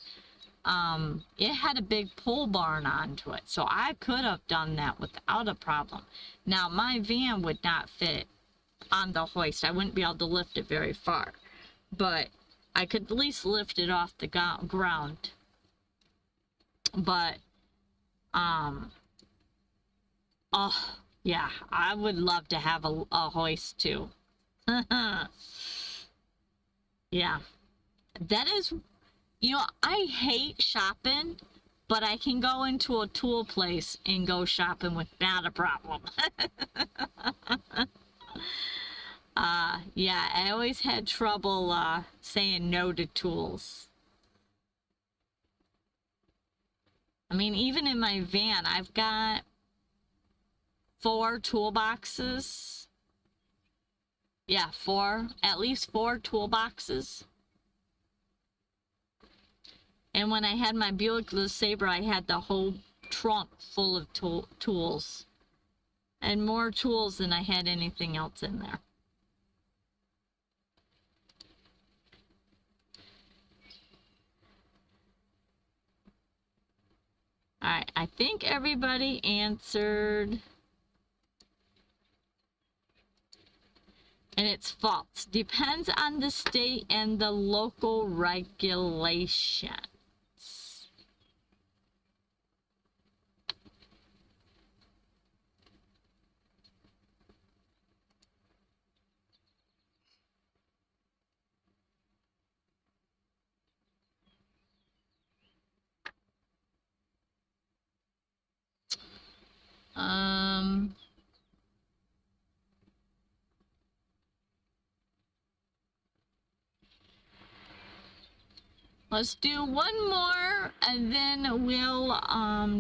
it had a big pole barn onto it, so I could have done that without a problem. Now my van would not fit on the hoist. I wouldn't be able to lift it very far, but I could at least lift it off the ground. But oh yeah, I would love to have a hoist too. Yeah, that is, you know, I hate shopping, but I can go into a tool place and go shopping without a problem. Yeah, I always had trouble saying no to tools. I mean, even in my van, I've got 4 toolboxes. Yeah, at least 4 toolboxes. And when I had my Buick LeSabre, I had the whole trunk full of tools. And more tools than I had anything else in there. Alright, I think everybody answered. And it's false. Depends on the state and the local regulations. Let's do one more and then we'll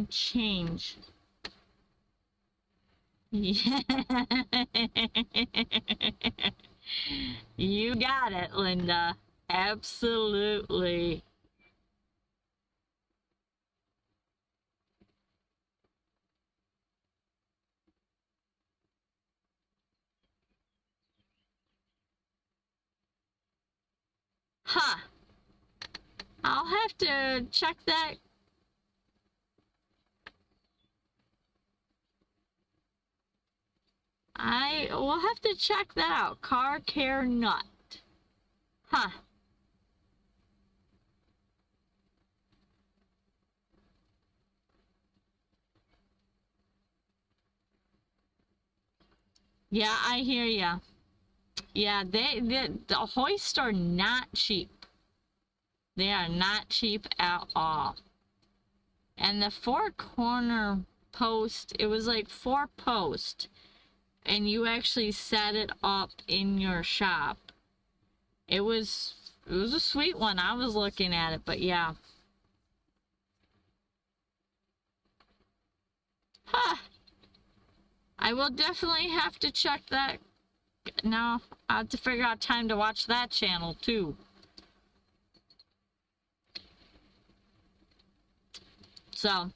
change. Yeah. You got it, Linda. Absolutely. Huh. I'll have to check that. I will have to check that out. Car care nut. Huh. Yeah, I hear ya. Yeah, the hoists are not cheap. They are not cheap at all. And the 4-corner post, it was like 4 posts. And you actually set it up in your shop. It was a sweet one. I was looking at it, but yeah. Huh. I will definitely have to check that. Now, I have to figure out time to watch that channel too. So,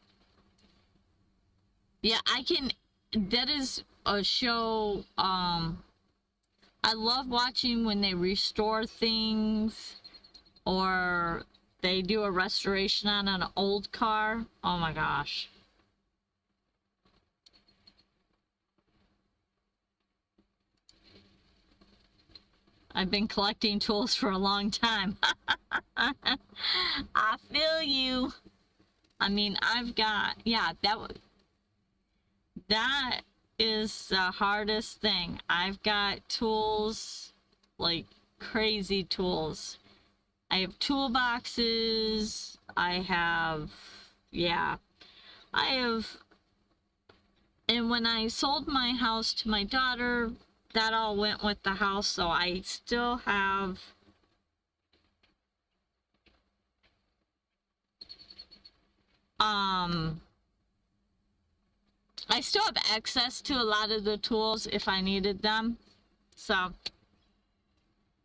yeah, that is a show, I love watching when they restore things or they do a restoration on an old car. Oh my gosh. I've been collecting tools for a long time. I feel you. I mean, I've got, yeah, that is the hardest thing. I've got tools, like crazy tools. I have toolboxes. I have, yeah, I have, and when I sold my house to my daughter, that all went with the house, so I still have I still have access to a lot of the tools if I needed them. So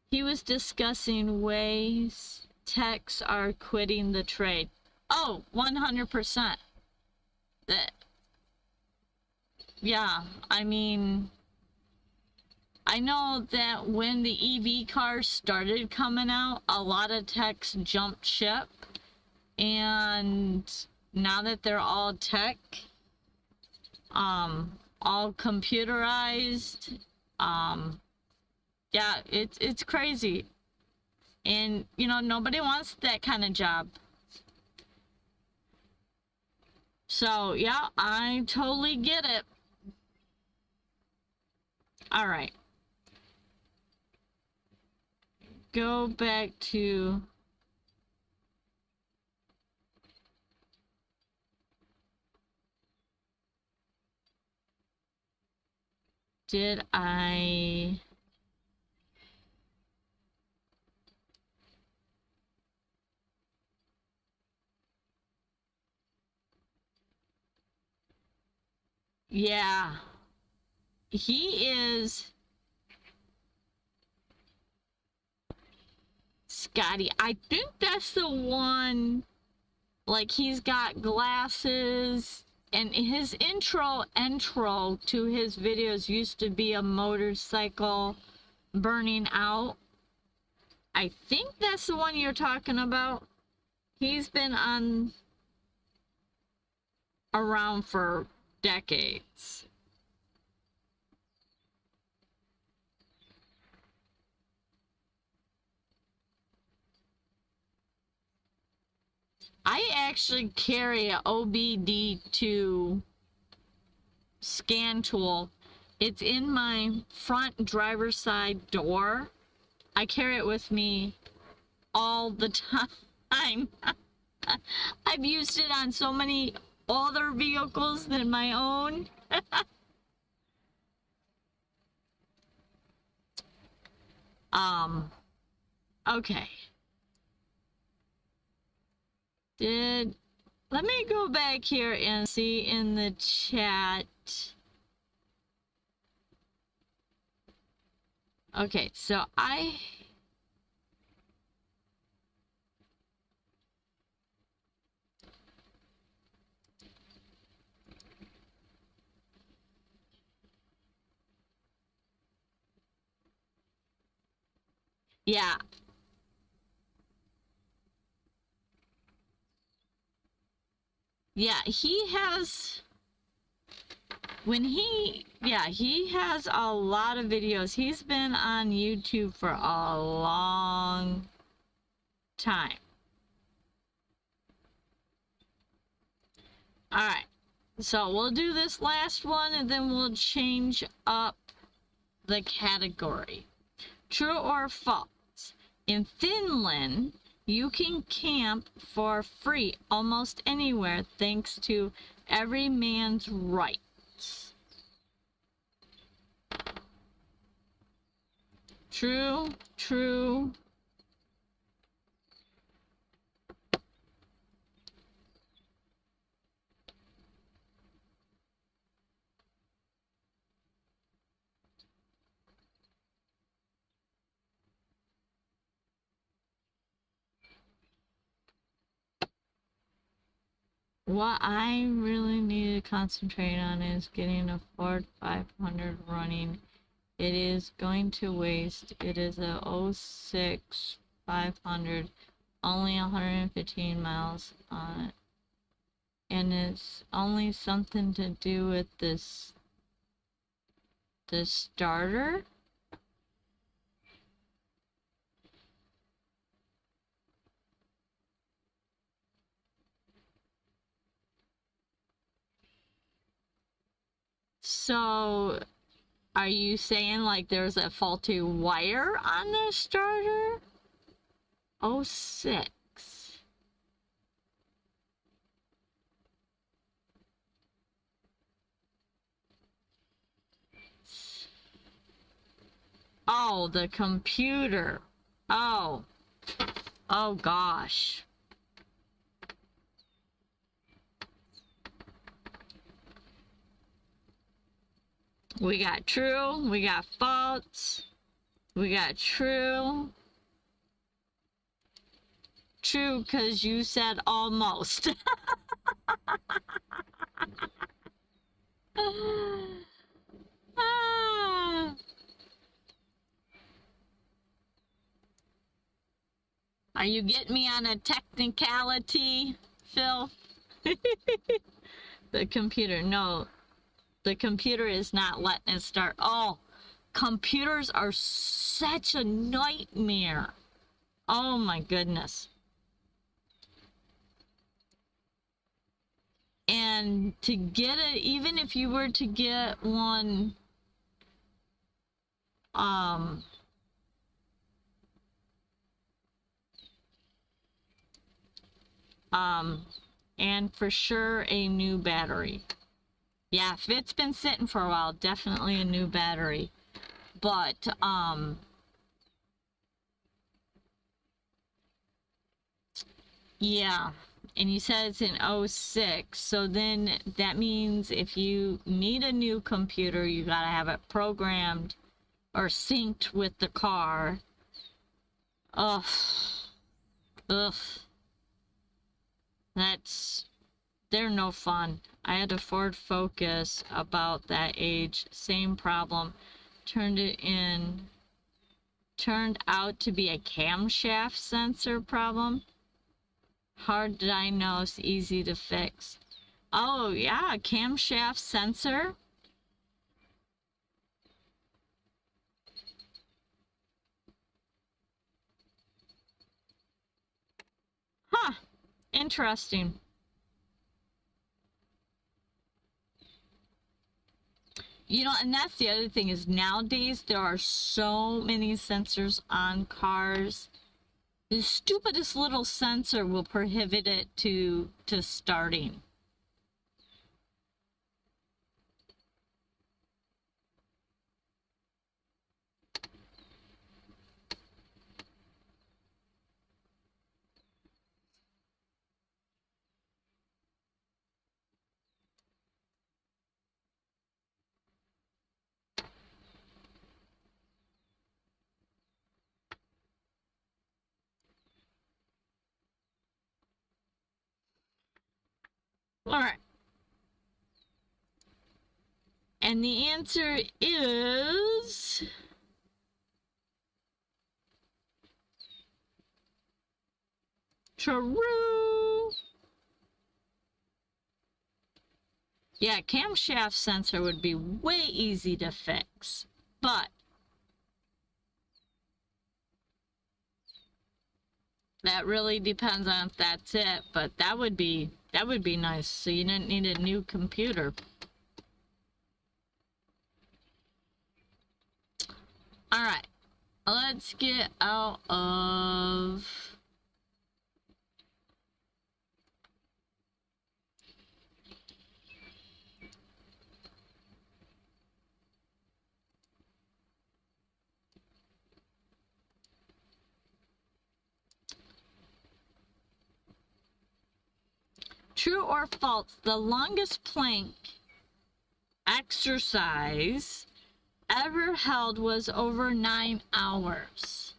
he was discussing ways techs are quitting the trade. Oh, 100%. That, yeah, I mean, I know that when the EV cars started coming out, a lot of techs jumped ship. And now that they're all tech, all computerized, yeah, it's crazy. And, you know, nobody wants that kind of job. So, yeah, I totally get it. All right. Go back to... Did I... Yeah. He is... Scotty. I think that's the one... Like, he's got glasses... And his intro to his videos used to be a motorcycle burning out. I think that's the one you're talking about. He's been on around for decades. I actually carry a OBD2 scan tool. It's in my front driver's side door. I carry it with me all the time. I've used it on so many other vehicles than my own. Okay. Let me go back here and see in the chat. Okay, so yeah. Yeah, he has, he has a lot of videos. He's been on YouTube for a long time. Alright, so we'll do this last one and then we'll change up the category. True or false? In Finland, you can camp for free almost anywhere thanks to every man's rights. True, true. What I really need to concentrate on is getting a Ford 500 running. It is going to waste. It is a 06 500 only 115 miles on it. And it's only something to do with this starter. So, are you saying like there's a faulty wire on the starter? 06. Oh, the computer. Oh. Oh gosh. We got true, we got false, we got true. True, because you said almost. Ah. Are you getting me on a technicality, Phil? The computer, no. The computer is not letting it start. Oh, computers are such a nightmare. Oh my goodness. And to get it, even if you were to get one, and for sure a new battery. Yeah, if it's been sitting for a while, definitely a new battery. But, yeah. And you said it's in 06, so then that means if you need a new computer, you gotta have it programmed or synced with the car. Ugh. Ugh. They're no fun. I had a Ford Focus about that age, same problem. Turned out to be a camshaft sensor problem. Hard to diagnose, easy to fix. Oh yeah, camshaft sensor. Huh, interesting. You know, and that's the other thing is nowadays there are so many sensors on cars. The stupidest little sensor will prohibit it to starting. All right. And the answer is true. Yeah, camshaft sensor would be way easy to fix, but that really depends on if that's it. But that would be nice. So you didn't need a new computer. All right, let's get out of. True or false, the longest plank exercise ever held was over 9 hours.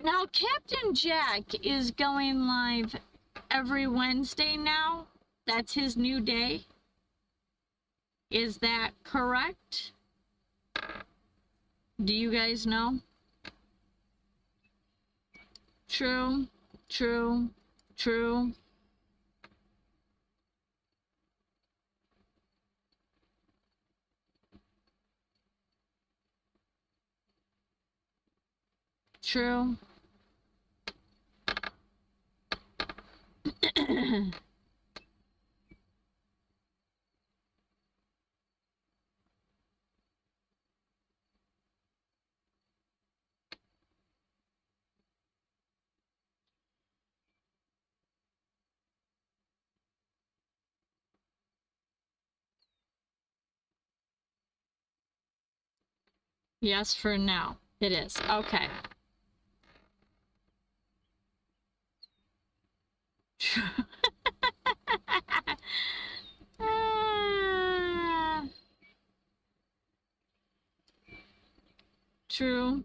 Now, Captain Jack is going live every Wednesday now, That's his new day? Is that correct? Do you guys know? True, true, true. True. Yes, for now. It is. Okay. True.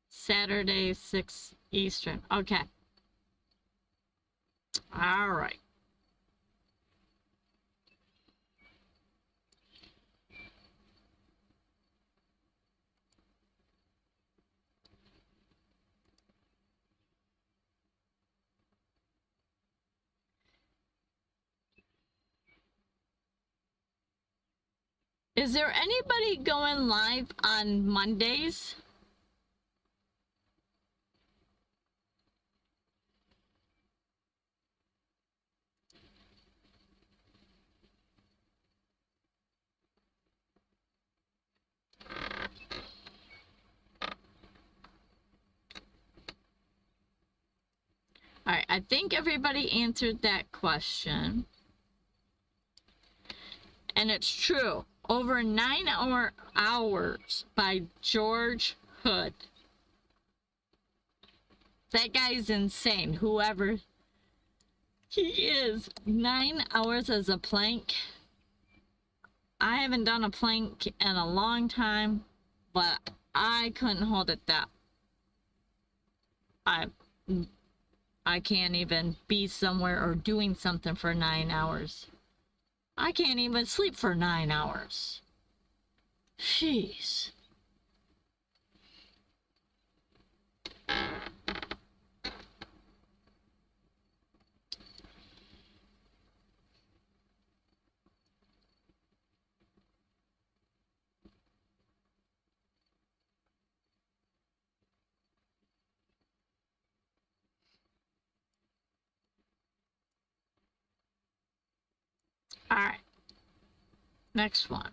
Saturday, 6 Eastern. Okay. All right. Is there anybody going live on Mondays? All right, I think everybody answered that question. And it's true. Over 9 hours by George Hood. That guy's insane. Whoever he is. 9 hours as a plank. I haven't done a plank in a long time, but I couldn't hold it that. I can't even be somewhere or doing something for 9 hours. I can't even sleep for 9 hours. Jeez. All right. Next one.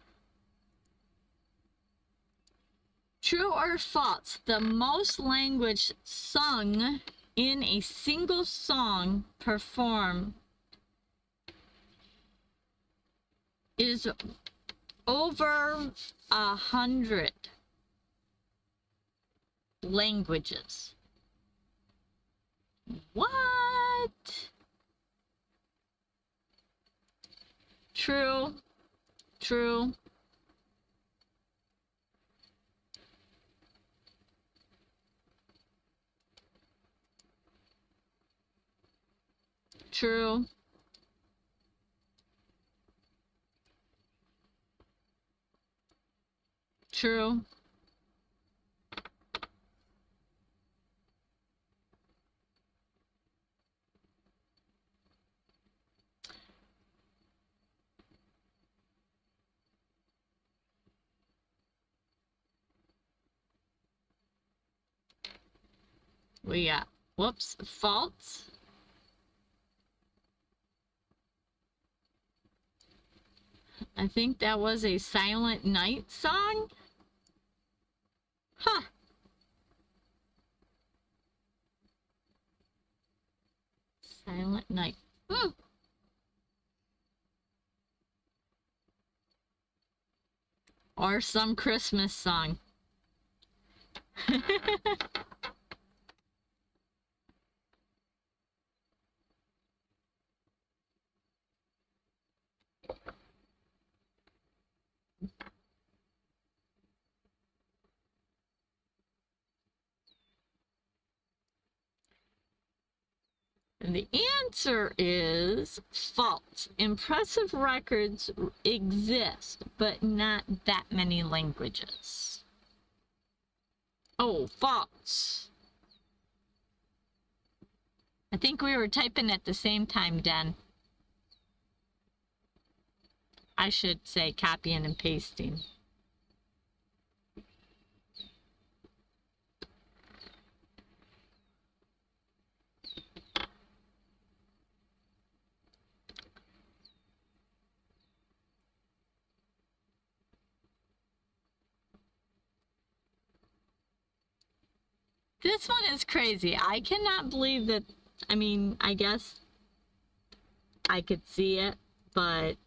True or false? The most language sung in a single song performed is over 100 languages. What? True. True. True. True. We got, whoops, false. I think that was a Silent Night song. Huh. Silent Night. Or some Christmas song. And the answer is false. Impressive records exist, but not that many languages. Oh, false. I think we were typing at the same time, Den. I should say copying and pasting. This one is crazy. I cannot believe that. I mean, I guess I could see it, but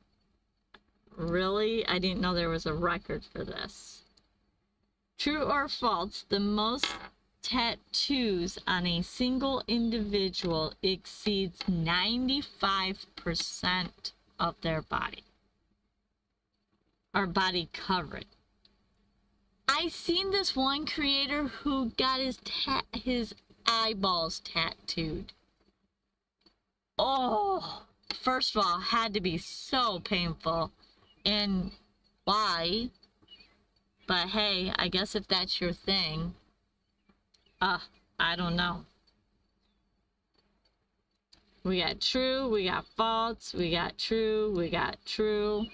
really, I didn't know there was a record for this. True or false, the most tattoos on a single individual exceeds 95% of their body. Or body coverage. I seen this one creator who got his eyeballs tattooed. Oh, first of all, had to be so painful. And why? But hey, I guess if that's your thing, I don't know. We got true, we got false, we got true, we got true.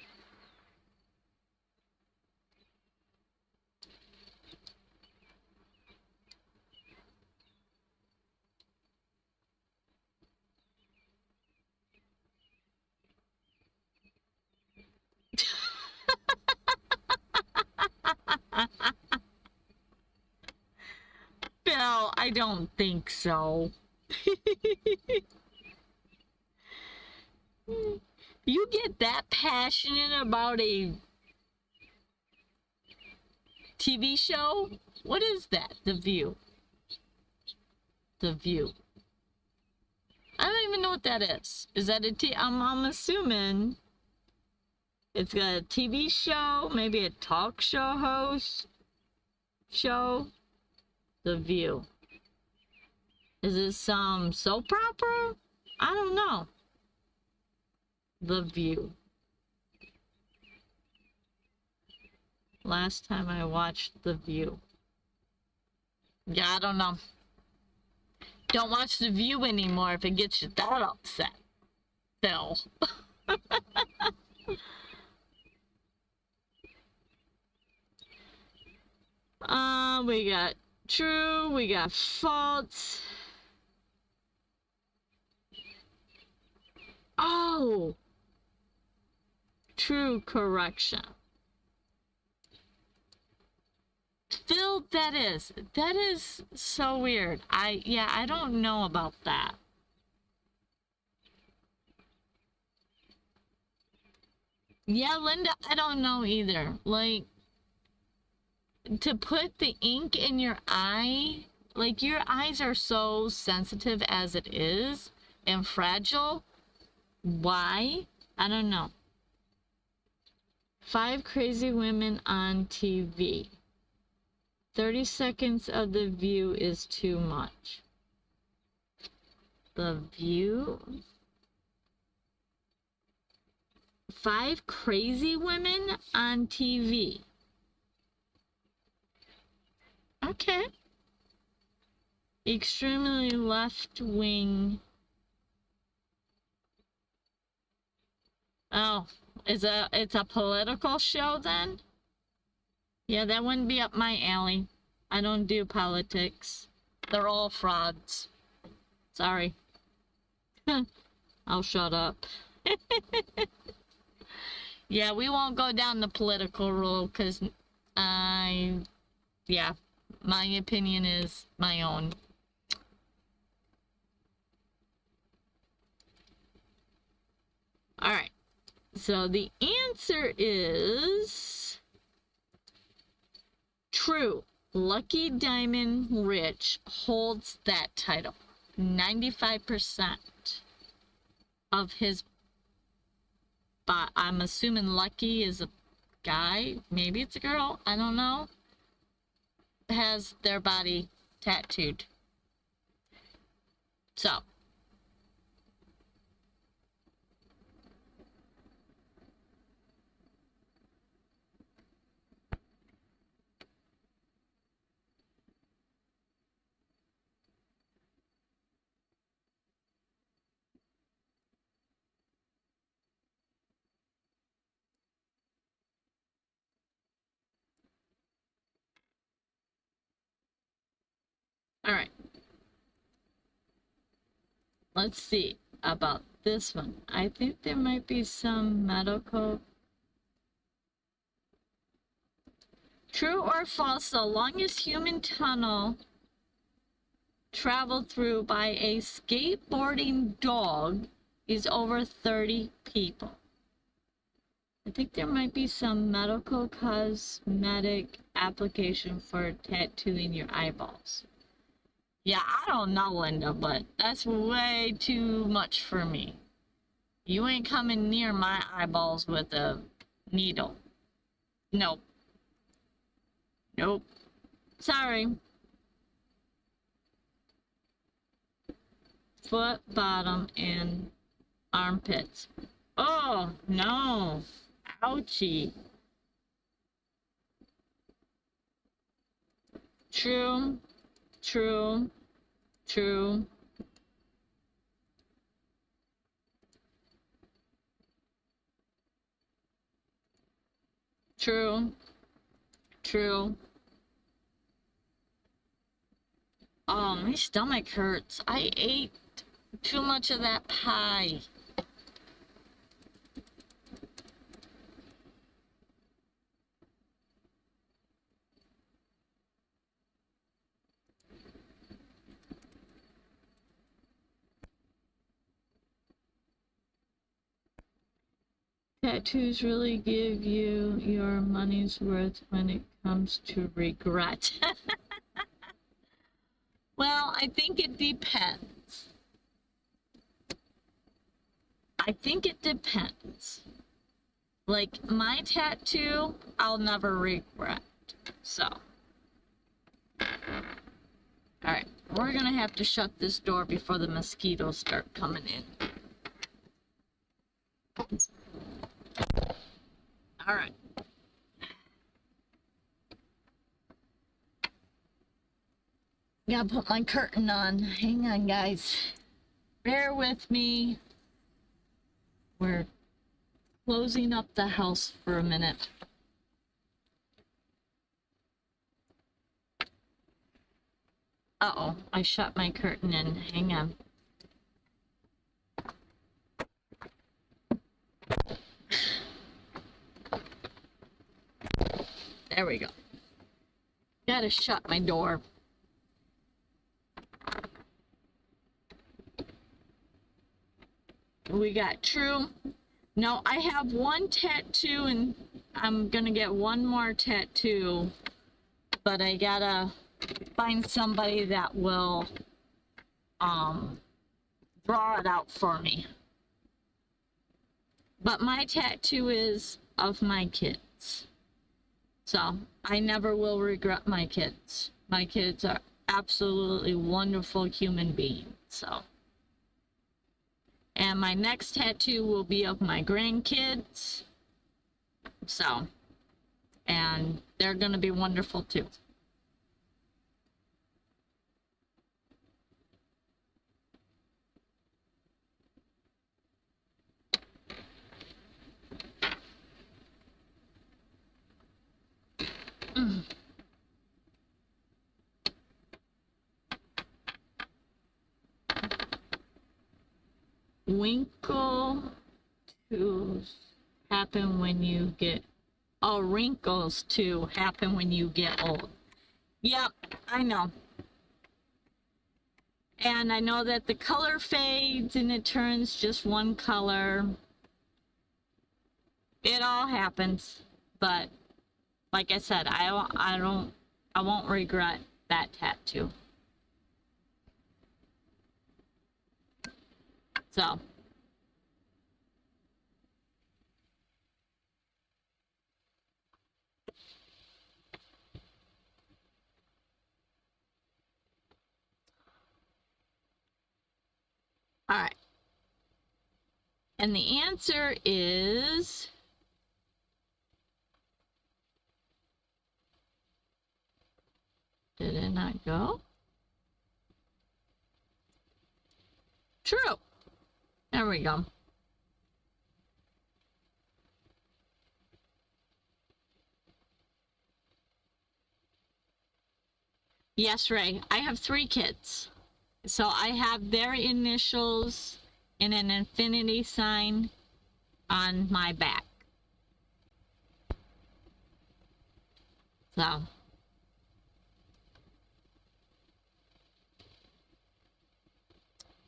Bill, I don't think so. You get that passionate about a TV show? What is that? The View. The View. I don't even know what that is. Is that I'm assuming it's got a TV show, maybe a talk show host show. The View. Is it some soap opera? I don't know. The View. Last time I watched The View. Yeah, I don't know. Don't watch The View anymore if it gets you that upset, Phil. We got true, we got false. Oh! True correction. Phil, that is so weird. I don't know about that. Yeah, Linda, I don't know either. Like, to put the ink in your eye, like, your eyes are so sensitive as it is and fragile. Why? I don't know. 5 crazy women on TV. 30 seconds of The View is too much. The View? 5 crazy women on TV. Okay. Extremely left-wing. Oh, it's a political show then? Yeah, that wouldn't be up my alley. I don't do politics. They're all frauds. Sorry. I'll shut up. Yeah, we won't go down the political road because yeah, my opinion is my own. All right. So the answer is true. Lucky Diamond Rich holds that title. 95% of his, but I'm assuming Lucky is a guy, maybe it's a girl, I don't know, has their body tattooed. So, Alright. Let's see about this one. I think there might be some medical. True or false, the longest human tunnel traveled through by a skateboarding dog is over 30 people. I think there might be some medical cosmetic application for tattooing your eyeballs. Yeah, I don't know, Linda, but that's way too much for me. You ain't coming near my eyeballs with a needle. Nope. Nope. Sorry. Foot, bottom, and armpits. Oh, no. Ouchie. True. True. True. True. True. Oh, my stomach hurts. I ate too much of that pie. Tattoos really give you your money's worth when it comes to regret. Well, I think it depends. I think it depends. Like, my tattoo, I'll never regret. So. Alright, we're gonna have to shut this door before the mosquitoes start coming in. Alright. Gotta put my curtain on. Hang on, guys. Bear with me. We're closing up the house for a minute. Uh-oh, I shut my curtain in. Hang on. There we go. Gotta shut my door. We got True. No, I have one tattoo and I'm gonna get one more tattoo, but I gotta find somebody that will draw it out for me. But my tattoo is of my kids. So I never will regret my kids. My kids are absolutely wonderful human beings. So. And my next tattoo will be of my grandkids. So, and they're gonna be wonderful too. Winkle to happen when you get, oh, wrinkles to happen when you get old. Yep, I know. And I know that the color fades and it turns just one color. It all happens, but like I said, I won't regret that tattoo. So. All right. And the answer is did it not go? True. There we go. Yes, Ray. I have 3 kids. So I have their initials in an infinity sign on my back.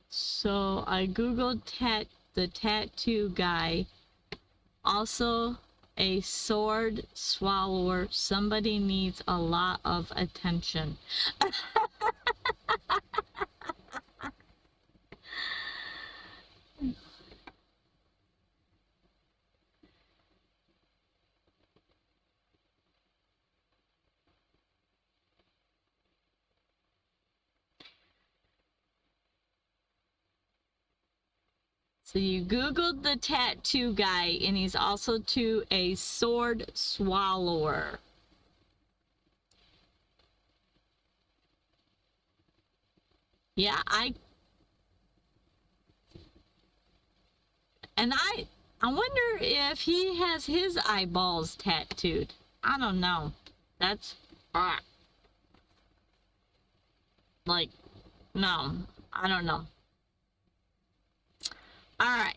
So I googled the tattoo guy. Also a sword swallower. Somebody needs a lot of attention. So you googled the tattoo guy, and he's also a sword swallower. Yeah, I wonder if he has his eyeballs tattooed. I don't know. That's like, no, I don't know. All right.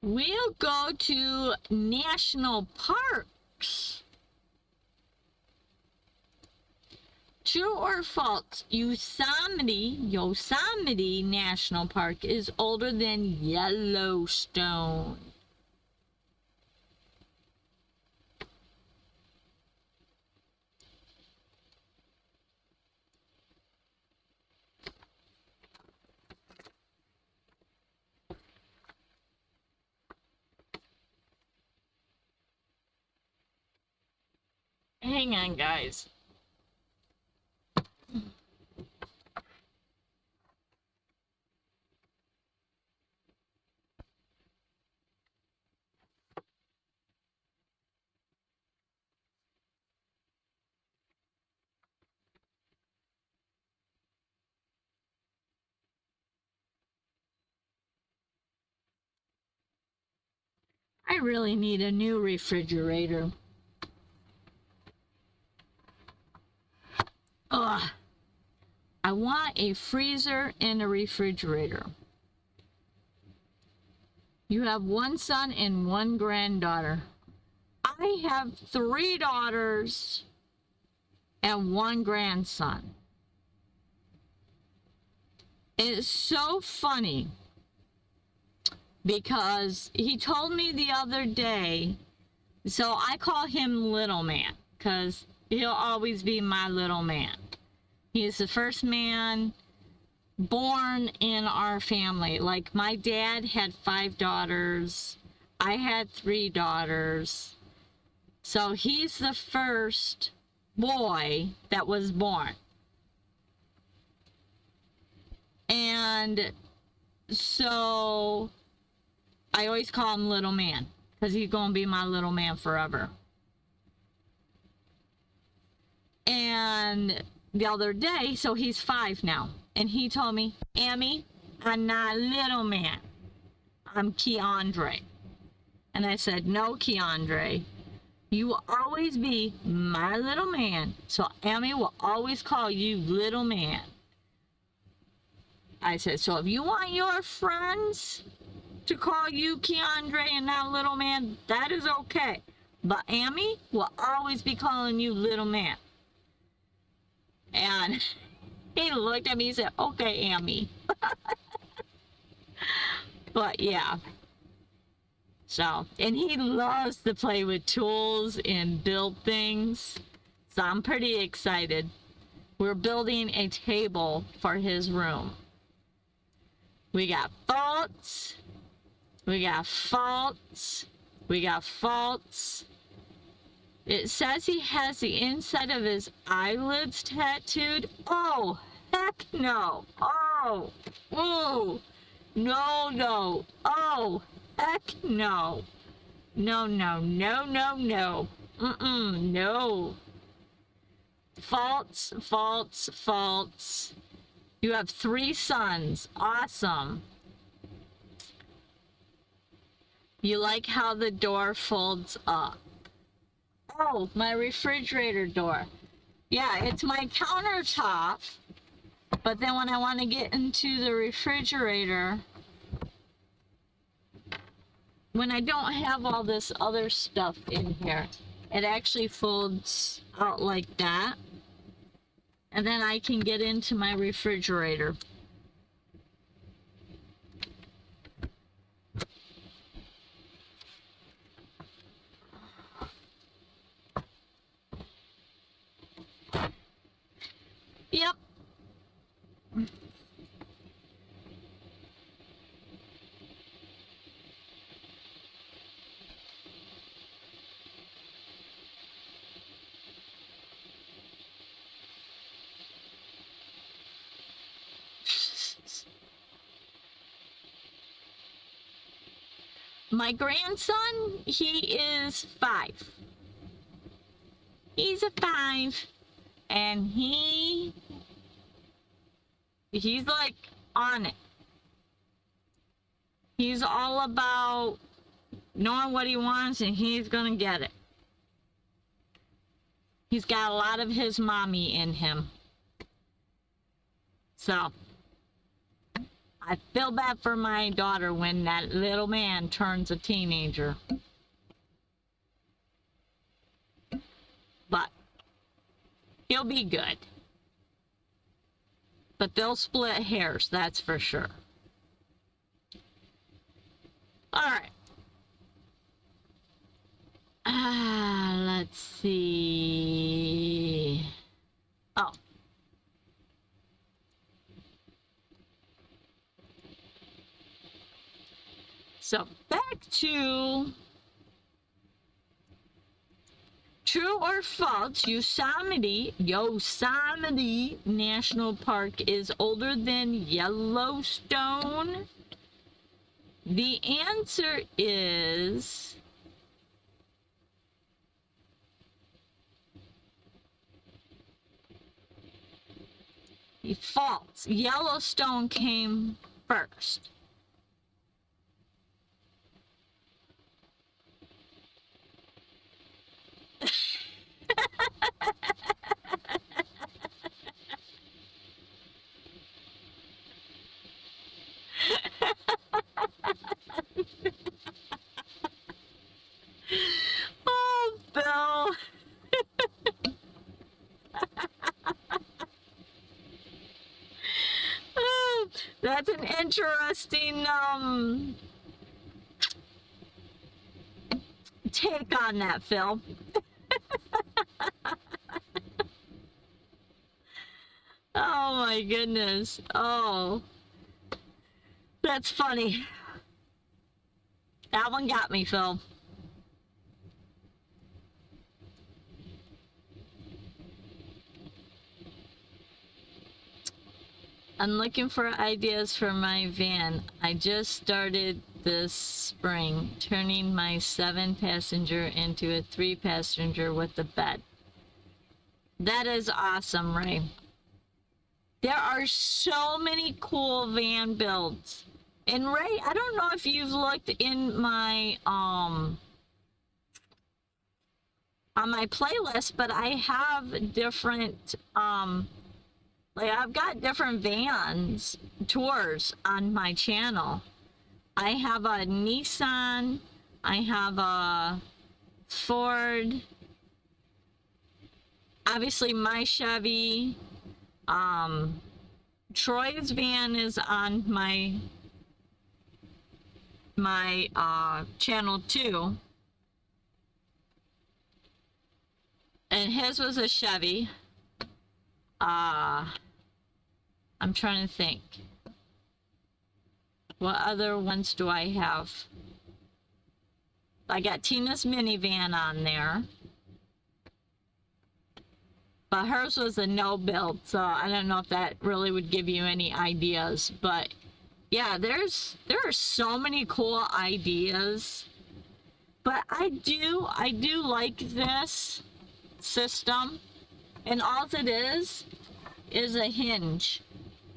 We'll go to national parks. True or false? Yosemite National Park is older than Yellowstone. Hang on, guys. I really need a new refrigerator. Ugh. I want a freezer and a refrigerator. You have 1 son and 1 granddaughter. I have 3 daughters and 1 grandson. It's so funny because he told me the other day, so I call him Little Man because he'll always be my little man. He's the first man born in our family. Like, my dad had 5 daughters, I had 3 daughters, so he's the first boy that was born. And so I always call him Little Man because he's gonna be my little man forever. And the other day, so he's 5 now, and he told me, Amy, I'm not Little Man, I'm Keandre. And I said, no, Keandre, you will always be my little man, so Amy will always call you Little Man. I said, so if you want your friends to call you Keandre and not Little Man, that is okay. But Amy will always be calling you Little Man. And he looked at me and said, okay, Amy. But yeah. So, and he loves to play with tools and build things. So I'm pretty excited. We're building a table for his room. We got faults. We got faults. We got faults. It says he has the inside of his eyelids tattooed. Oh, heck no. Oh, whoa. No, no. Oh, heck no. No, no, no, no, no. No. Faults, faults, faults. You have 3 sons. Awesome. You like how the door folds up. Oh, my refrigerator door. Yeah, it's my countertop. But then when I want to get into the refrigerator, when I don't have all this other stuff in here, it actually folds out like that. And then I can get into my refrigerator. Yep. My grandson, he is 5. He's a 5, and he's like on it. He's all about knowing what he wants, and he's gonna get it. He's got a lot of his mommy in him. So I feel bad for my daughter when that little man turns a teenager. But he'll be good. But they'll split hairs, that's for sure. Alright. Let's see. Oh. So back to true or false, Yosemite National Park is older than Yellowstone. The answer is false. Yellowstone came first. Oh, Bill. Oh, that's an interesting take on that, Phil. Oh my goodness. Oh, that's funny. That one got me, Phil. I'm looking for ideas for my van. I just started this spring, turning my 7-passenger into a 3-passenger with a bed. That is awesome, Ray. There are so many cool van builds. And Ray, I don't know if you've looked in my on my playlist, but I have different like I've got different vans tours on my channel. I have a Nissan, I have a Ford, obviously my Chevy. Troy's van is on my channel too, and his was a Chevy. I'm trying to think, what other ones do I have? I got Tina's minivan on there, but hers was a no build, so I don't know if that really would give you any ideas. But yeah, there are so many cool ideas. But I do like this system, and all it is a hinge.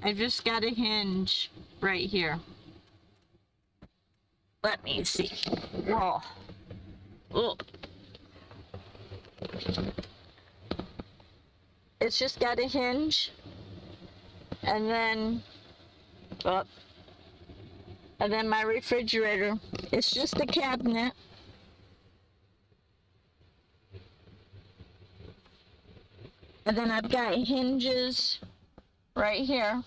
I just got a hinge right here. Let me see. Whoa. Oh. It's just got a hinge. And then, oh, and then my refrigerator. It's just a cabinet. And then I've got hinges right here.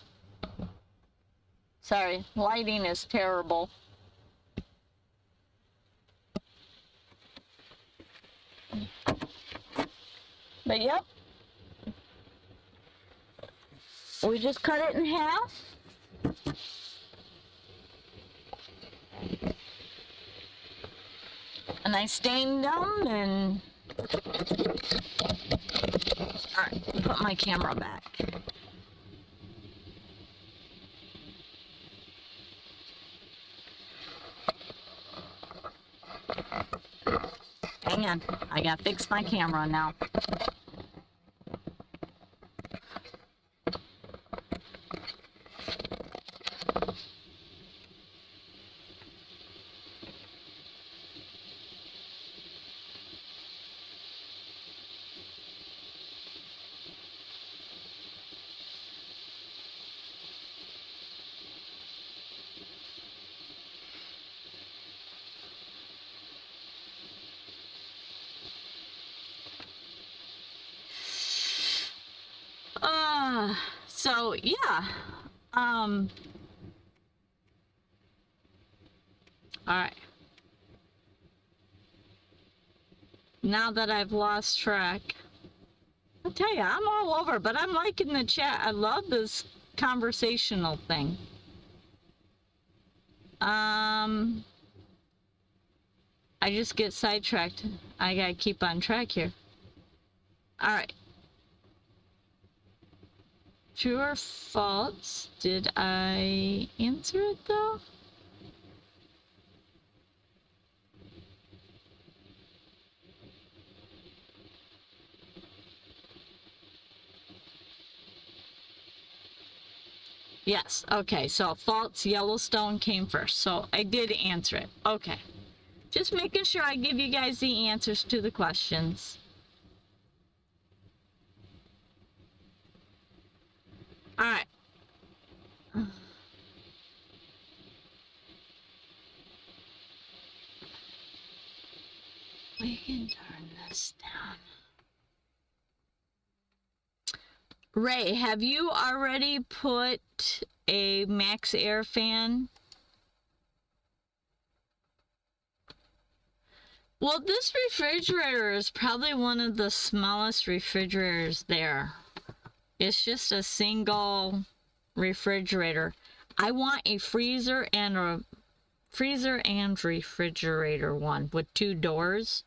Sorry, lighting is terrible. But yep. We just cut it in half. And I stained them and... Alright, put my camera back. Hang on, I gotta fix my camera now. So yeah, all right. Now that I've lost track, I'll tell you, I'm all over, but I'm liking the chat. I love this conversational thing. I just get sidetracked. I gotta keep on track here. All right. True or false? Did I answer it though? Yes, okay, so false, Yellowstone came first. So I did answer it. Okay. Just making sure I give you guys the answers to the questions. All right. We can turn this down. Ray, have you already put a max air fan? Well, this refrigerator is probably one of the smallest refrigerators there. It's just a single refrigerator. I want a freezer and refrigerator one with 2 doors.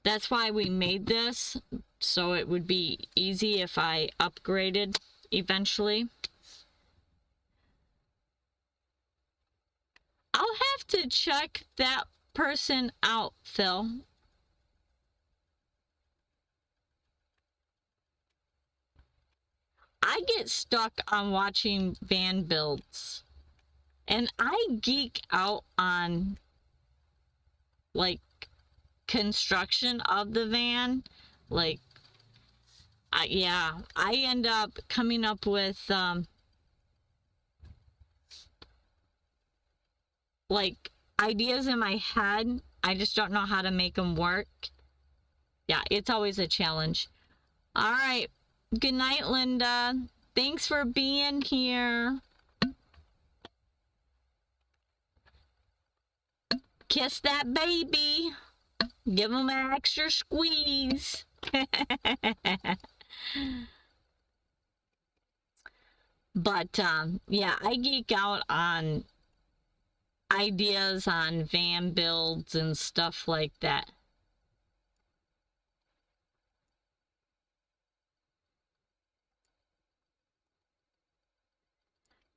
That's why we made this, so it would be easy if I upgraded eventually. I'll have to check that person out, Phil. I get stuck on watching van builds, and I geek out on like construction of the van. Like, yeah, I end up coming up with like ideas in my head. I just don't know how to make them work. Yeah, it's always a challenge. All right. Good night, Linda. Thanks for being here. Kiss that baby. Give him an extra squeeze. But, yeah, I geek out on ideas on van builds and stuff like that.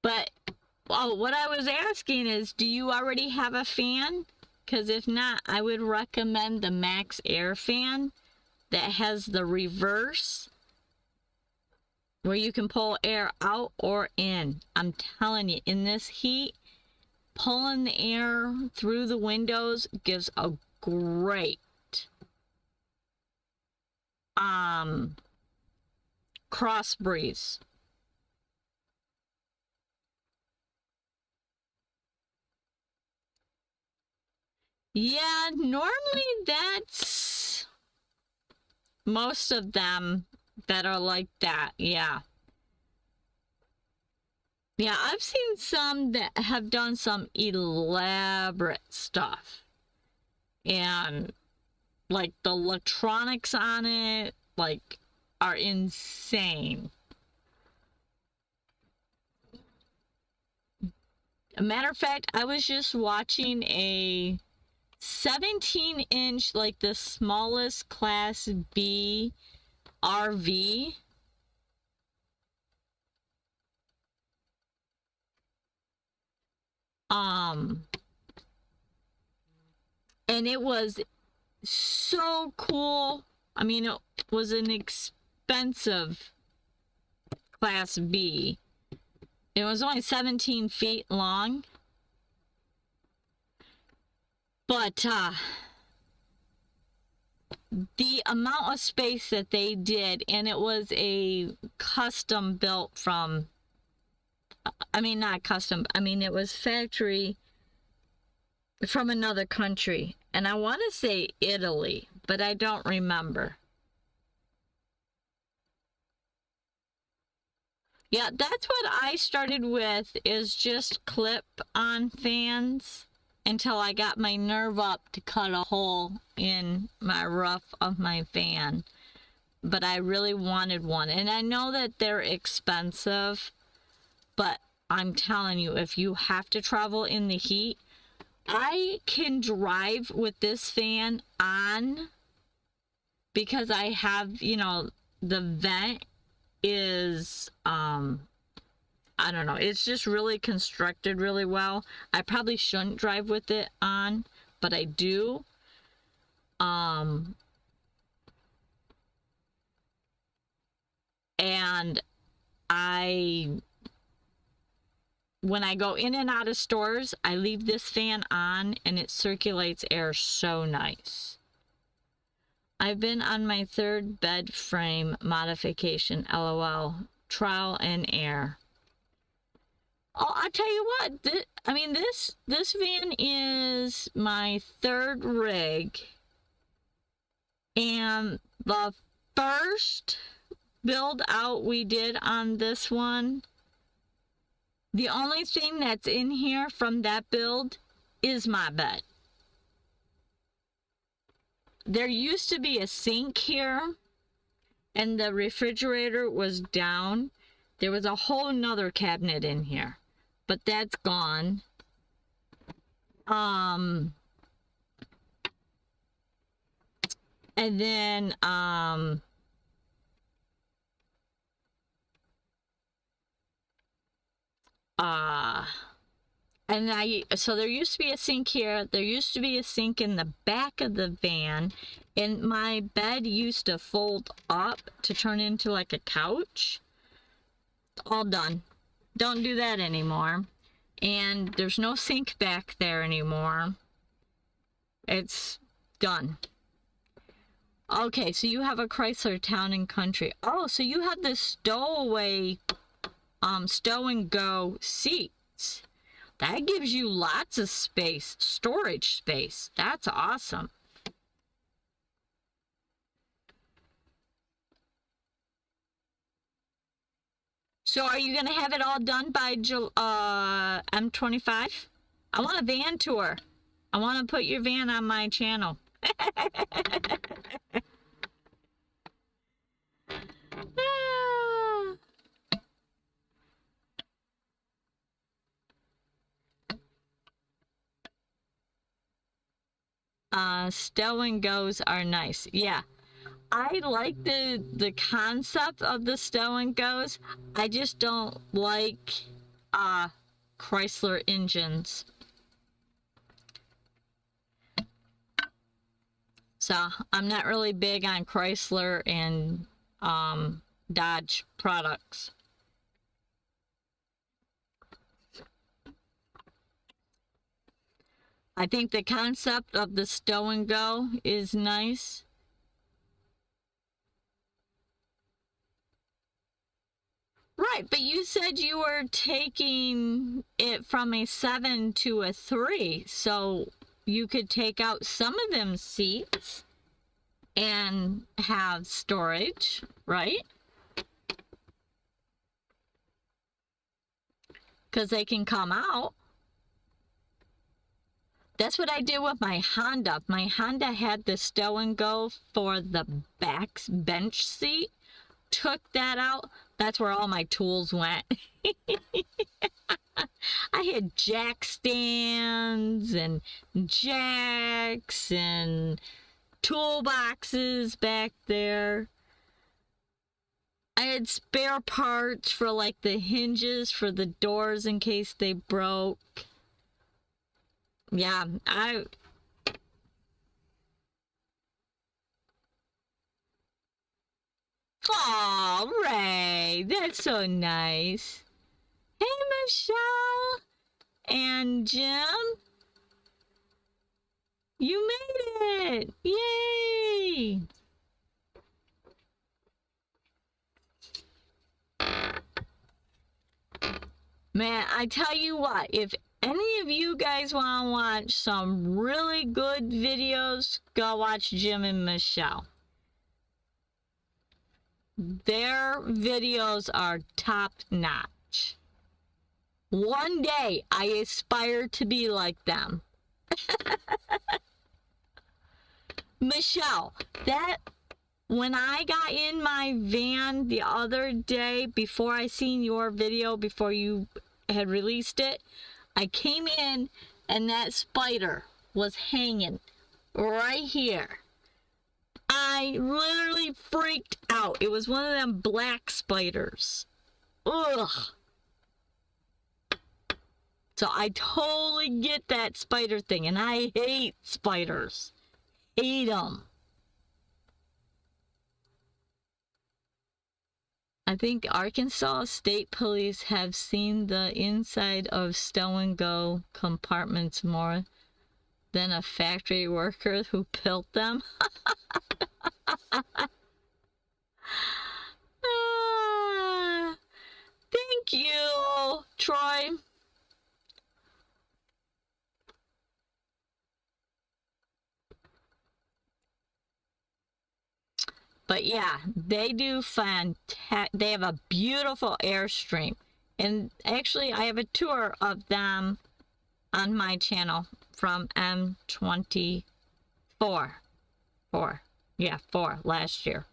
But, oh, what I was asking is, do you already have a fan? Because if not, I would recommend the Max Air fan that has the reverse. where you can pull air out or in. I'm telling you, in this heat, pulling the air through the windows gives a great cross breeze. Yeah, normally that's most of them that are like that. Yeah. Yeah, I've seen some that have done some elaborate stuff. And like the electronics on it, like, are insane. A matter of fact, I was just watching a 17-inch, like the smallest class B RV. And it was so cool. I mean, it was an expensive class B. It was only 17 feet long. But the amount of space that they did, and it was a custom built from, I mean, not custom, I mean, it was factory from another country. And I want to say Italy, but I don't remember. Yeah, that's what I started with, is just clip-on fans until I got my nerve up to cut a hole in my roof of my fan. But I really wanted one. And I know that they're expensive, but I'm telling you, if you have to travel in the heat, I can drive with this fan on because I have, you know, the vent is, I don't know, it's just really constructed really well. I probably shouldn't drive with it on, but I do. And when I go in and out of stores, I leave this fan on and it circulates air so nice. I've been on my third bed frame modification, LOL. Trial and error. Oh, I'll tell you what, this van is my third rig. And the first build out we did on this one, the only thing that's in here from that build is my bed. There used to be a sink here, and the refrigerator was down. There was a whole nother cabinet in here, but that's gone. And then, so there used to be a sink here. There used to be a sink in the back of the van, and my bed used to fold up to turn into like a couch. All done. Don't do that anymore. And there's no sink back there anymore. It's done. Okay, so you have a Chrysler Town and Country. Oh, so you have the stowaway, stow and go seats. That gives you lots of space, storage space. That's awesome. So are you going to have it all done by M25? I want a van tour. I want to put your van on my channel. Stow and goes are nice. Yeah. I like the concept of the stow and goes. I just don't like Chrysler engines. So I'm not really big on Chrysler and Dodge products. I think the concept of the stow and go is nice. Right, but you said you were taking it from a 7 to a 3, so you could take out some of them seats and have storage, right? Because they can come out. That's what I did with my Honda. My Honda had the stow and go for the back bench seat. Took that out. That's where all my tools went. I had jack stands and jacks and toolboxes back there. I had spare parts for like the hinges for the doors in case they broke. Yeah, Oh, Ray, that's so nice. Hey, Michelle and Jim, you made it! Yay! Man, I tell you what, if any of you guys want to watch some really good videos, go watch Jim and Michelle. Their videos are top notch. One day, I aspire to be like them. Michelle, when I got in my van the other day, before I seen your video, before you had released it, I came in and that spider was hanging right here. I literally freaked out. It was one of them black spiders. Ugh. So I totally get that spider thing, and I hate spiders. Hate them. I think Arkansas State Police have seen the inside of stow and go compartments more than a factory worker who built them. Thank you, Troy. But yeah, they do they have a beautiful Airstream. And actually, I have a tour of them on my channel from M24. 4 last year.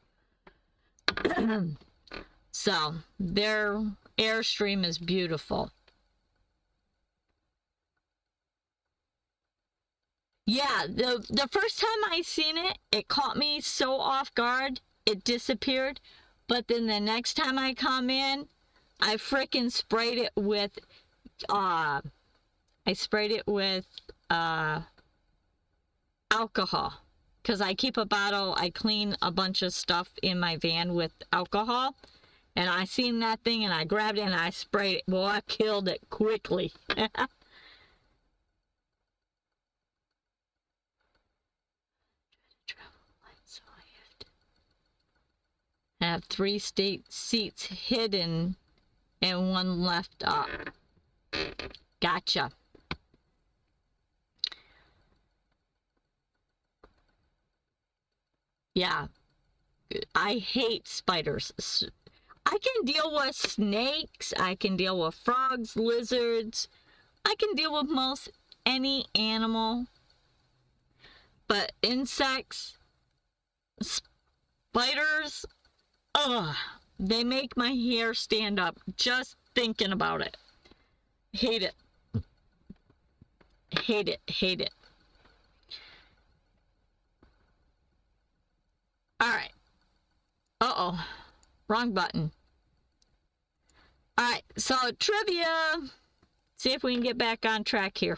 So, their Airstream is beautiful. Yeah, the first time I seen it, it caught me so off guard, it disappeared. But then the next time I come in, I frickin' sprayed it with, alcohol. Because I keep a bottle, I clean a bunch of stuff in my van with alcohol. And I seen that thing and I grabbed it and I sprayed it. Boy, I killed it quickly. I have 3 state seats hidden and 1 left up. Gotcha. Yeah, I hate spiders. I can deal with snakes, I can deal with frogs, lizards, I can deal with most any animal. But insects, spiders, ugh, they make my hair stand up just thinking about it. Hate it. Hate it, hate it. Alright. Uh-oh. Wrong button. Alright, so trivia. See if we can get back on track here.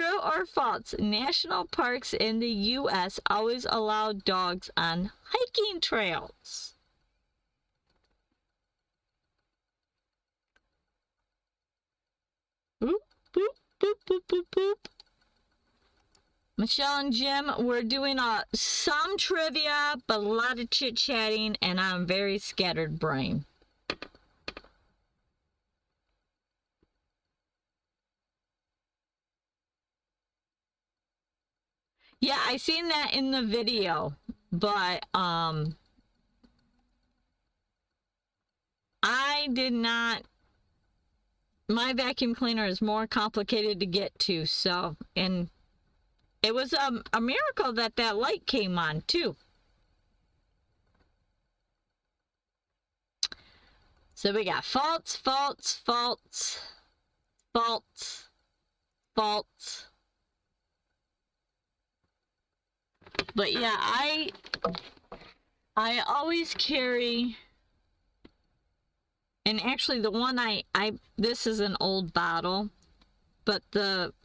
True or false? National parks in the U.S. always allow dogs on hiking trails. Boop, boop, boop, boop, boop, boop. Michelle and Jim, we're doing some trivia, but a lot of chit-chatting, and I'm very scattered brain. Yeah, I seen that in the video, but I did not. My vacuum cleaner is more complicated to get to, so, and it was a miracle that that light came on too. So we got false, false, false, false, false. But yeah, I always carry, and actually the one this is an old bottle, but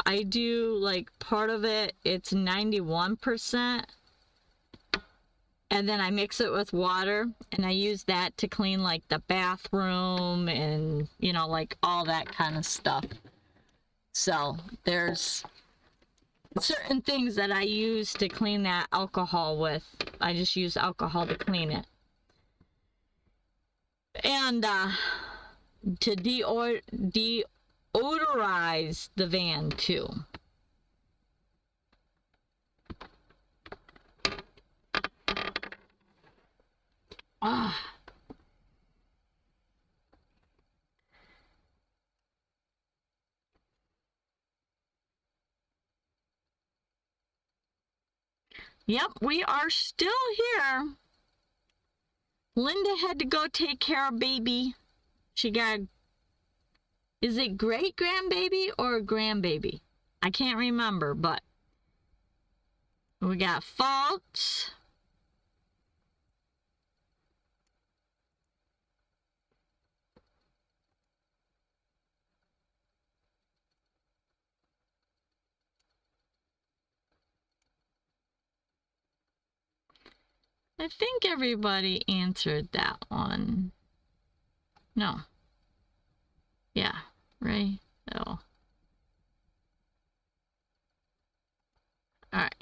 I do like part of it, it's 91%, and then I mix it with water, and I use that to clean like the bathroom and, you know, like all that kind of stuff. So there's certain things that I use to clean that alcohol with. I just use alcohol to clean it. And to deodorize the van too. Ah. Yep, we are still here. Linda had to go take care of baby. She got, is it great grandbaby or grandbaby? I can't remember, but we got false. I think everybody answered that one. No. Yeah, right? Oh. Alright.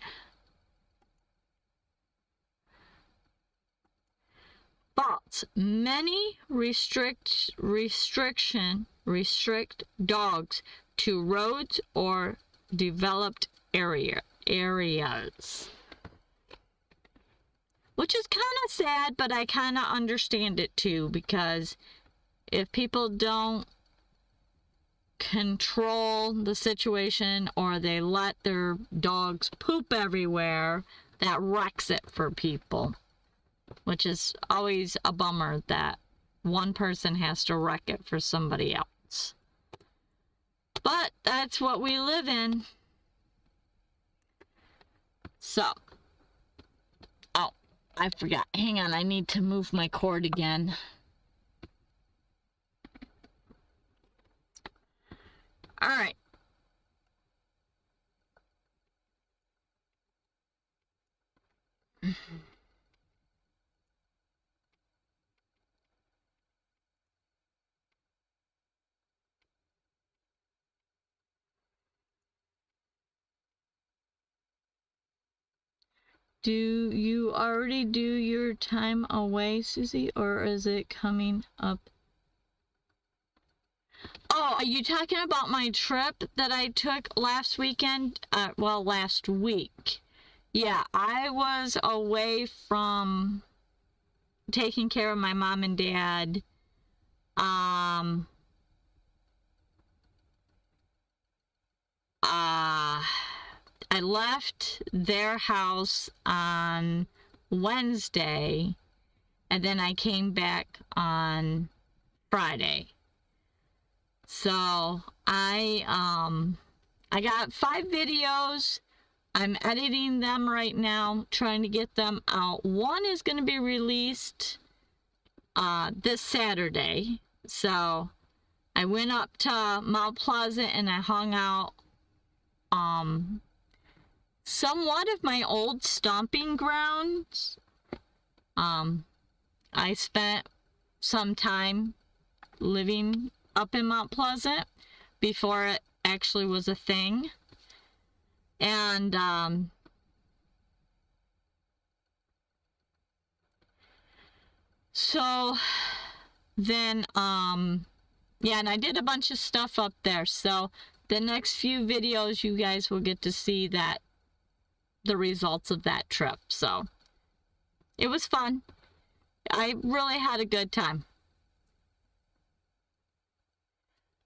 False. Many restrict dogs to roads or developed areas. Which is kind of sad, but I kind of understand it too, because if people don't control the situation or they let their dogs poop everywhere, that wrecks it for people. Which is always a bummer that one person has to wreck it for somebody else. But that's what we live in. So, oh, I forgot. Hang on, I need to move my cord again. All right. Do you already do your time away, Susie, or is it coming up? Oh, are you talking about my trip that I took last weekend? Well, last week. Yeah, I was away from taking care of my mom and dad. I left their house on Wednesday, and then I came back on Friday. So I got 5 videos. I'm editing them right now, trying to get them out. One is going to be released this Saturday. So I went up to Mount Pleasant and I hung out somewhat of my old stomping grounds. I spent some time living up in Mount Pleasant before it actually was a thing. And so then yeah, and I did a bunch of stuff up there. So the next few videos you guys will get to see that the results of that trip. So it was fun. I really had a good time.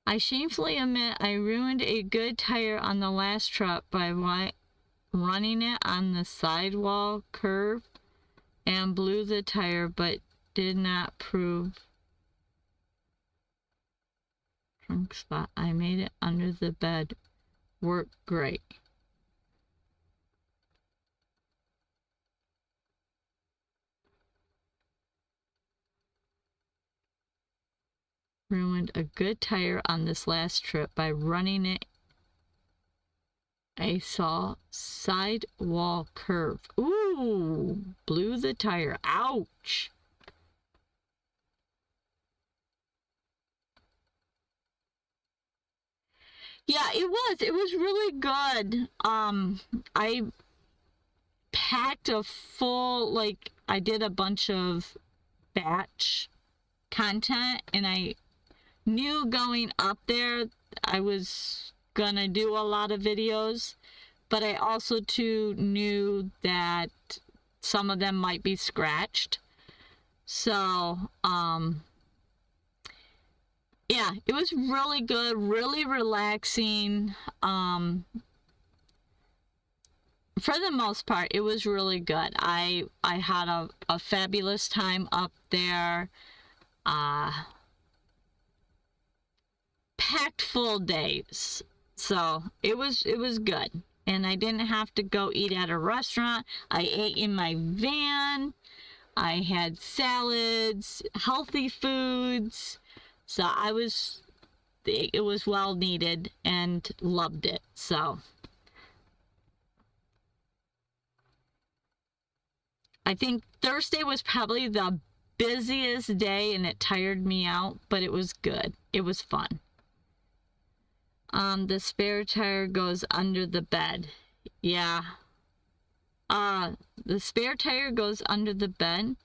I shamefully admit I ruined a good tire on the last trip by running it on the sidewall curve and blew the tire, but did not prove trunk spot. I made it under the bed. Worked great. Ruined a good tire on this last trip by running it a sidewall curve. Ooh, blew the tire. Ouch. Yeah, it was. It was really good. I packed a full, like, I did a bunch of batch content, and I knew going up there I was gonna do a lot of videos, but I also too knew that some of them might be scratched. So yeah, it was really good, really relaxing. For the most part, it was really good. I had a fabulous time up there. Packed full days. So it was good. And I didn't have to go eat at a restaurant. I ate in my van. I had salads, healthy foods. So it was well needed and loved it. So I think Thursday was probably the busiest day and it tired me out, but it was good. It was fun. The spare tire goes under the bed. Yeah. The spare tire goes under the bed.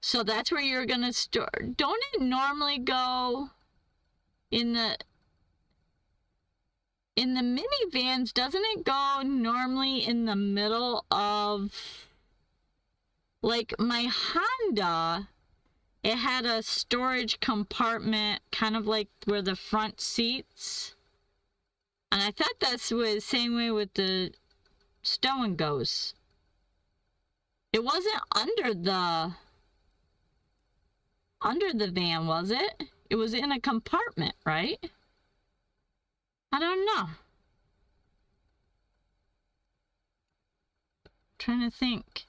So that's where you're gonna store. Don't it normally go in the minivans? Doesn't it go normally in the middle of, like, my Honda? It had a storage compartment, kind of like where the front seats. And I thought that's the same way with the Stone goes. It wasn't under the van, was it? It was in a compartment, right? I don't know. Trying to think.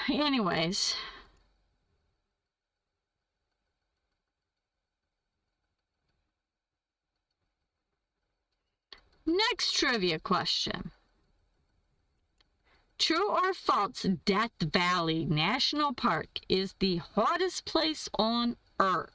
Anyways. Next trivia question. True or false, Death Valley National Park is the hottest place on Earth?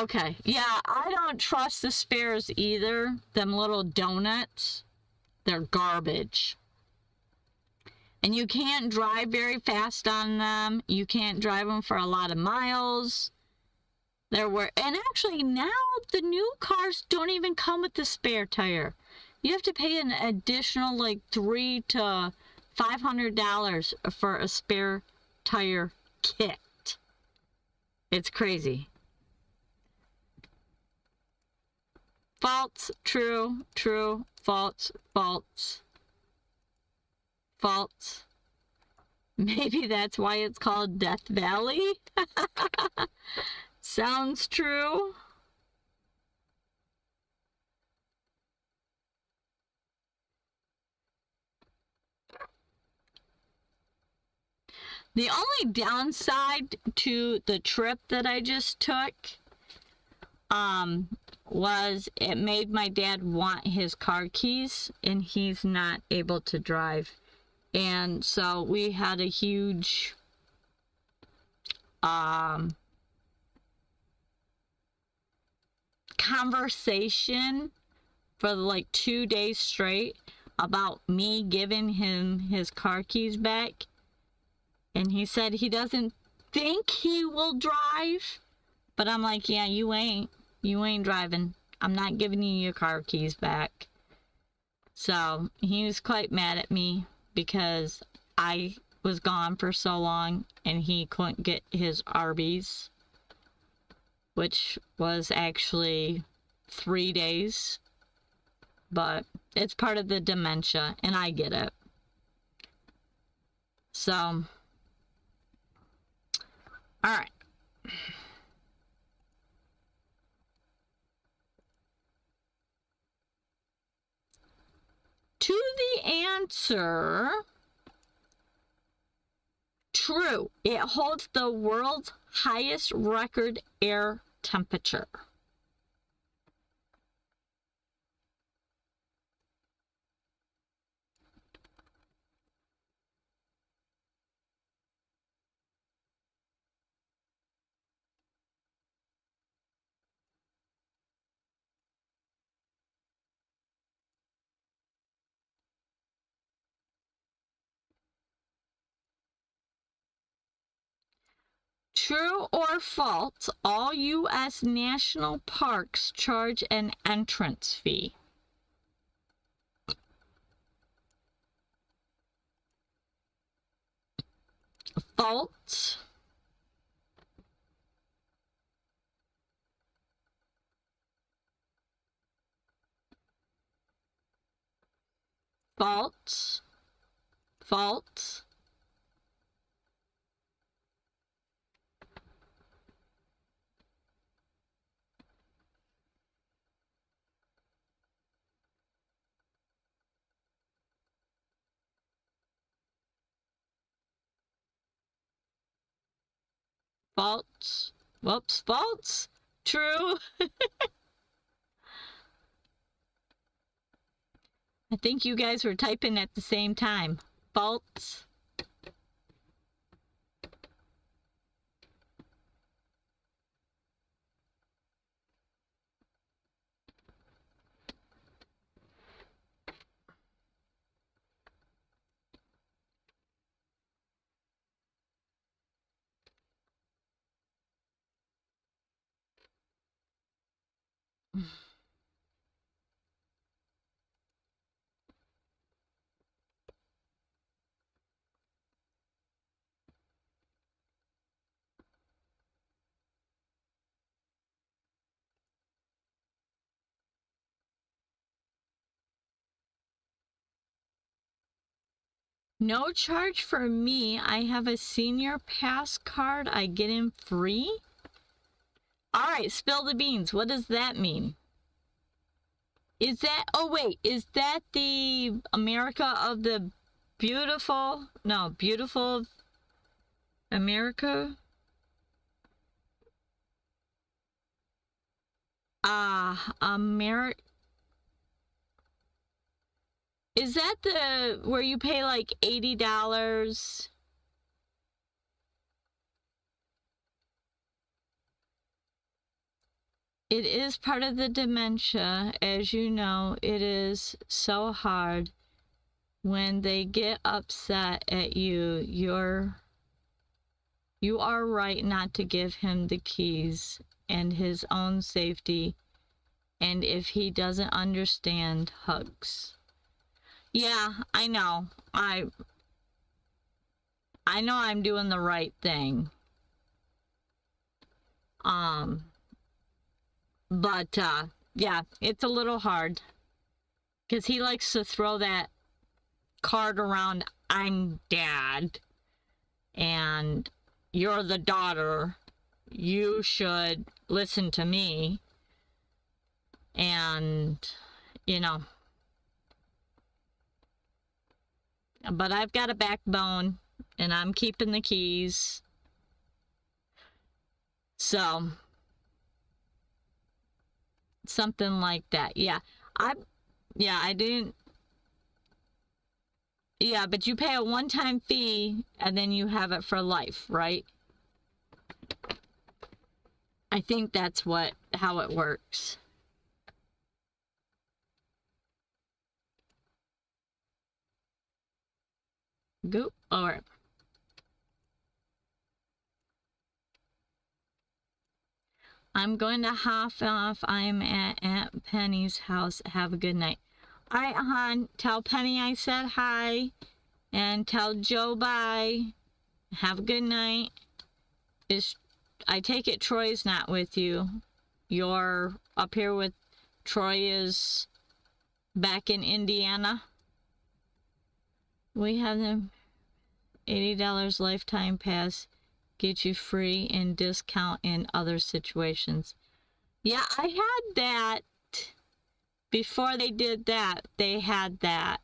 Okay, yeah, I don't trust the spares either. Them little donuts, they're garbage. And you can't drive very fast on them. You can't drive them for a lot of miles. And actually now the new cars don't even come with the spare tire. You have to pay an additional like $300 to $500 for a spare tire kit. It's crazy. False, true, false, false. Maybe that's why it's called Death Valley. Sounds true. The only downside to the trip that I just took was it made my dad want his car keys, and he's not able to drive. And so we had a huge conversation for like 2 days straight about me giving him his car keys back. And he said he doesn't think he will drive. But I'm like, yeah, you ain't driving. I'm not giving you your car keys back. So he was quite mad at me because I was gone for so long and he couldn't get his Arby's, which was actually 3 days. But it's part of the dementia, and I get it. So, all right. To the answer, true. It holds the world's highest record air temperature. True or false, all U.S. national parks charge an entrance fee. False. False. False. False. Whoops, false. True. I think you guys were typing at the same time. False. No charge for me. I have a senior pass card. I get in free. All right, spill the beans. What does that mean? Is that, oh wait, is that the America of the beautiful? No, beautiful America? Is that the where you pay like $80? It is part of the dementia. As you know, it is so hard when they get upset at you. You are right not to give him the keys and his own safety. And if he doesn't understand, hugs. Yeah, I know. I know I'm doing the right thing. But yeah, it's a little hard. Because he likes to throw that card around, I'm dad. and you're the daughter, you should listen to me. And, you know, but I've got a backbone and I'm keeping the keys. So, something like that. Yeah. I didn't. Yeah, but you pay a one-time fee and then you have it for life, right? I think that's how it works. Go, or I'm going to hop off. I'm at Aunt Penny's house. Have a good night. All right, hon. Tell Penny I said hi, and tell Joe bye. Have a good night. I take it Troy's not with you. You're up here with Troy is back in Indiana. We have them $80 lifetime pass. Get you free and discount in other situations. Yeah, I had that. Before they did that, they had that.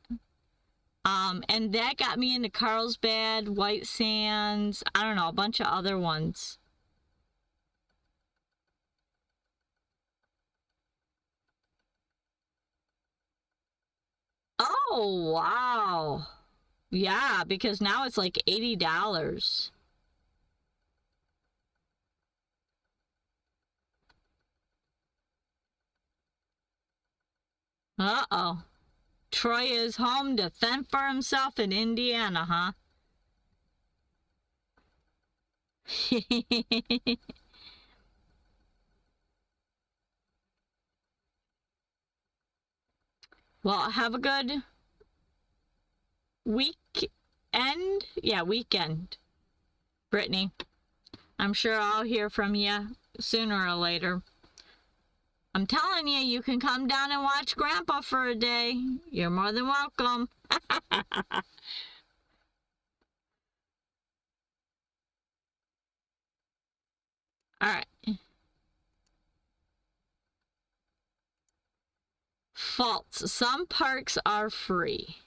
And that got me into Carlsbad, White Sands, I don't know, a bunch of other ones. Oh, wow. Yeah, because now it's like $80. Uh-oh. Troy is home to fend for himself in Indiana, huh? Well, have a good weekend. Yeah, weekend, Brittany. I'm sure I'll hear from you sooner or later. I'm telling you, you can come down and watch Grandpa for a day. You're more than welcome. All right. False. Some parks are free.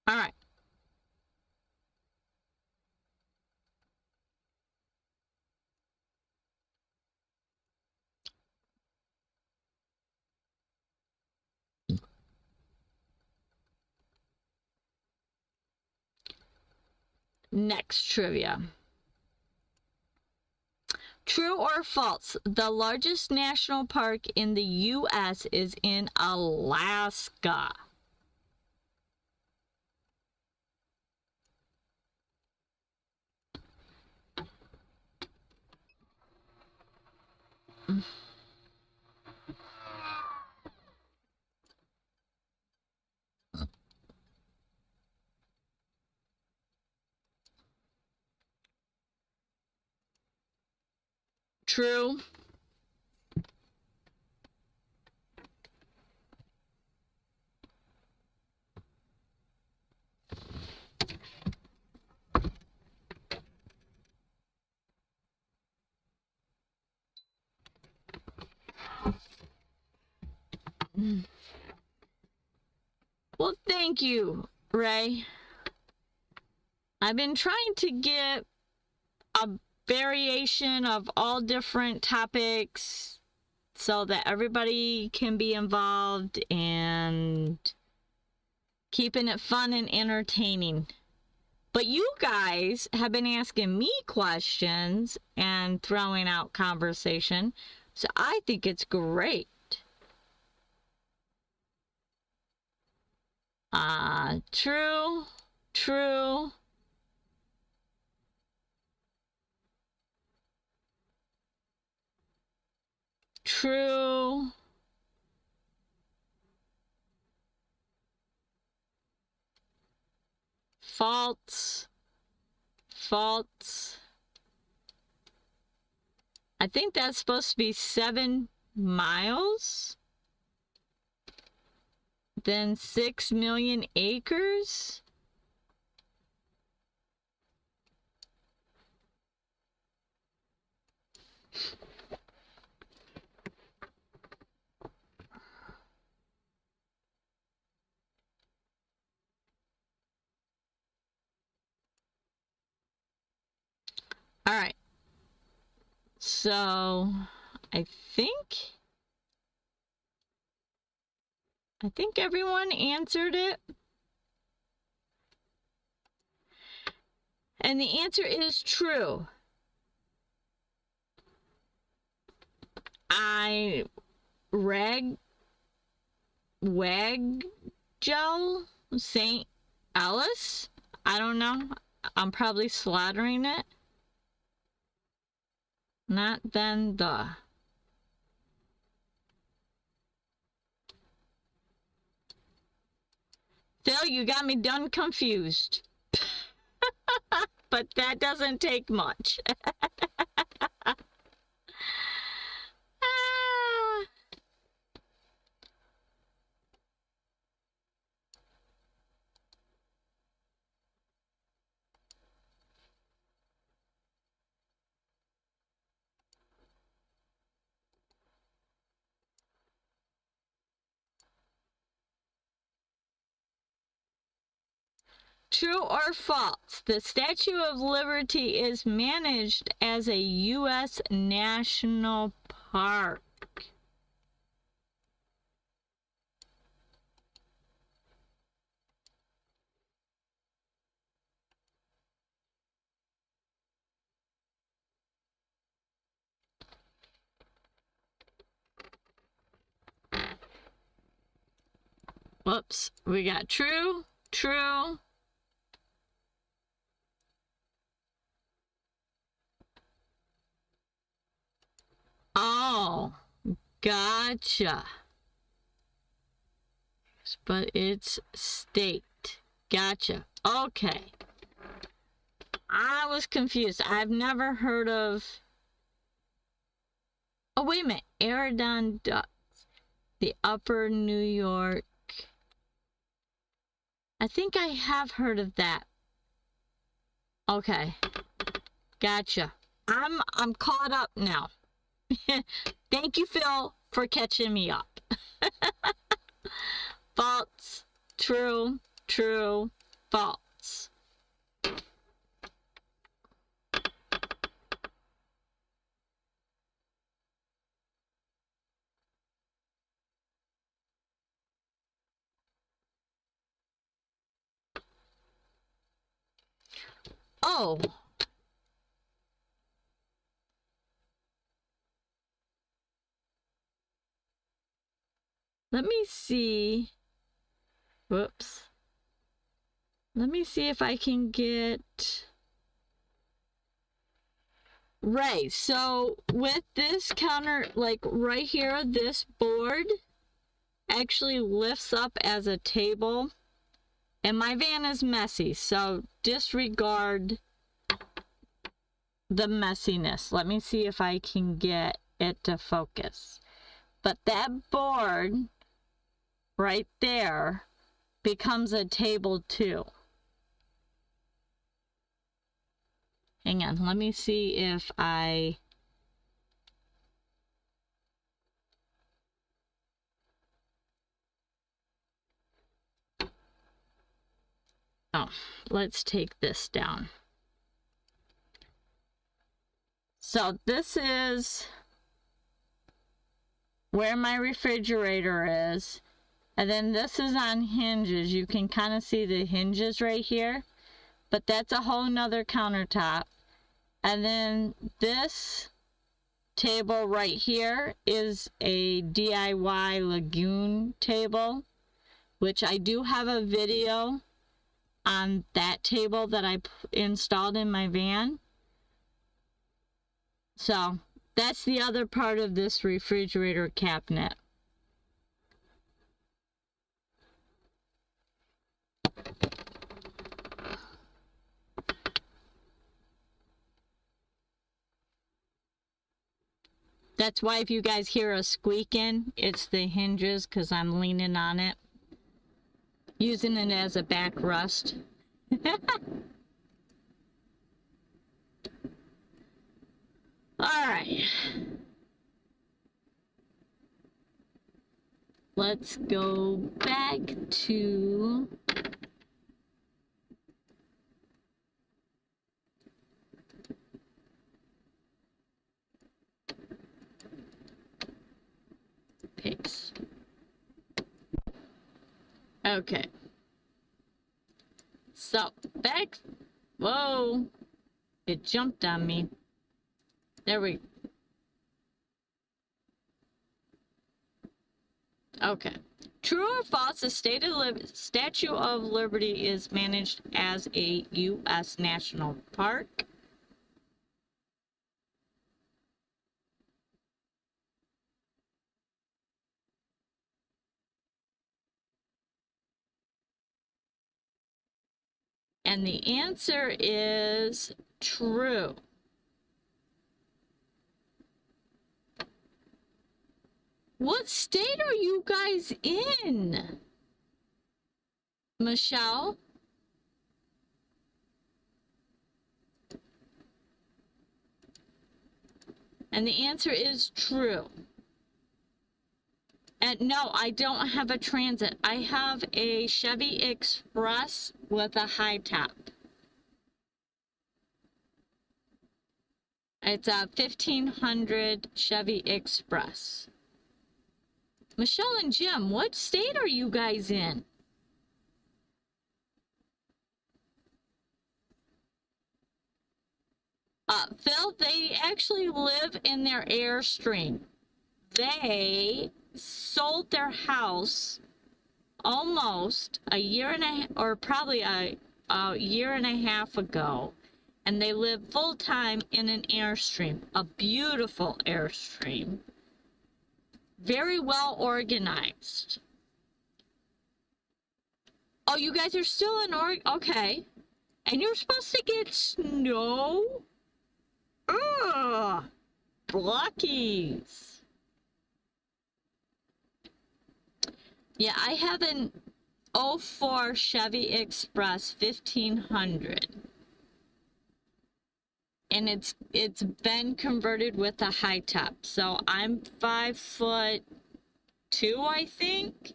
All right. Next trivia. True or false? The largest national park in the U.S. is in Alaska. True. Well, thank you, Ray. I've been trying to get a variation of all different topics so that everybody can be involved and keeping it fun and entertaining. But you guys have been asking me questions and throwing out conversation, so I think it's great. True, true. True. faults. I think that's supposed to be 7 miles. Then 6 million acres. All right. So I think everyone answered it. And the answer is true. Waggel St. Alice? I don't know. I'm probably slaughtering it. Not then the. Phil, you got me done confused. But that doesn't take much. True or false? The Statue of Liberty is managed as a U.S. national park. Whoops, we got true, true. Oh, gotcha. But it's state. Gotcha. Okay. I was confused. I've never heard of... Oh, wait a minute. Aerodon ducks. The Upper New York. I think I have heard of that. Okay. Gotcha. I'm caught up now. Thank you, Phil, for catching me up. False, true, true, false. Oh. Let me see. Whoops. Let me see if I can get... Right, so with this counter, like right here, this board actually lifts up as a table. And my van is messy, so disregard the messiness. Let me see if I can get it to focus. But that board right there becomes a table too. Hang on, let me see if I... Oh, let's take this down. So this is where my refrigerator is. And then this is on hinges. You can kind of see the hinges right here. But that's a whole nother countertop. And then this table right here is a DIY lagoon table, which I do have a video on that table that I installed in my van. So that's the other part of this refrigerator cabinet. That's why if you guys hear a squeaking, it's the hinges because I'm leaning on it. Using it as a backrest. Alright. Let's go back to paste. Okay. So, back. Whoa. It jumped on me. There we go. Okay. True or false, the Statue of Liberty is managed as a U.S. national park? And the answer is true. What state are you guys in? Michelle? And the answer is true. And no, I don't have a Transit. I have a Chevy Express with a high top. It's a 1500 Chevy Express. Michelle and Jim, what state are you guys in? Phil, they actually live in their Airstream. They sold their house almost a year and a, or probably a year and a half ago, and they live full-time in an Airstream, a beautiful Airstream, very well organized. Oh, you guys are still in Oregon? Okay. And you're supposed to get snow? Ugh, Blockies. Yeah, I have an 04 Chevy Express 1500. And it's been converted with a high top. So I'm 5'2", I think,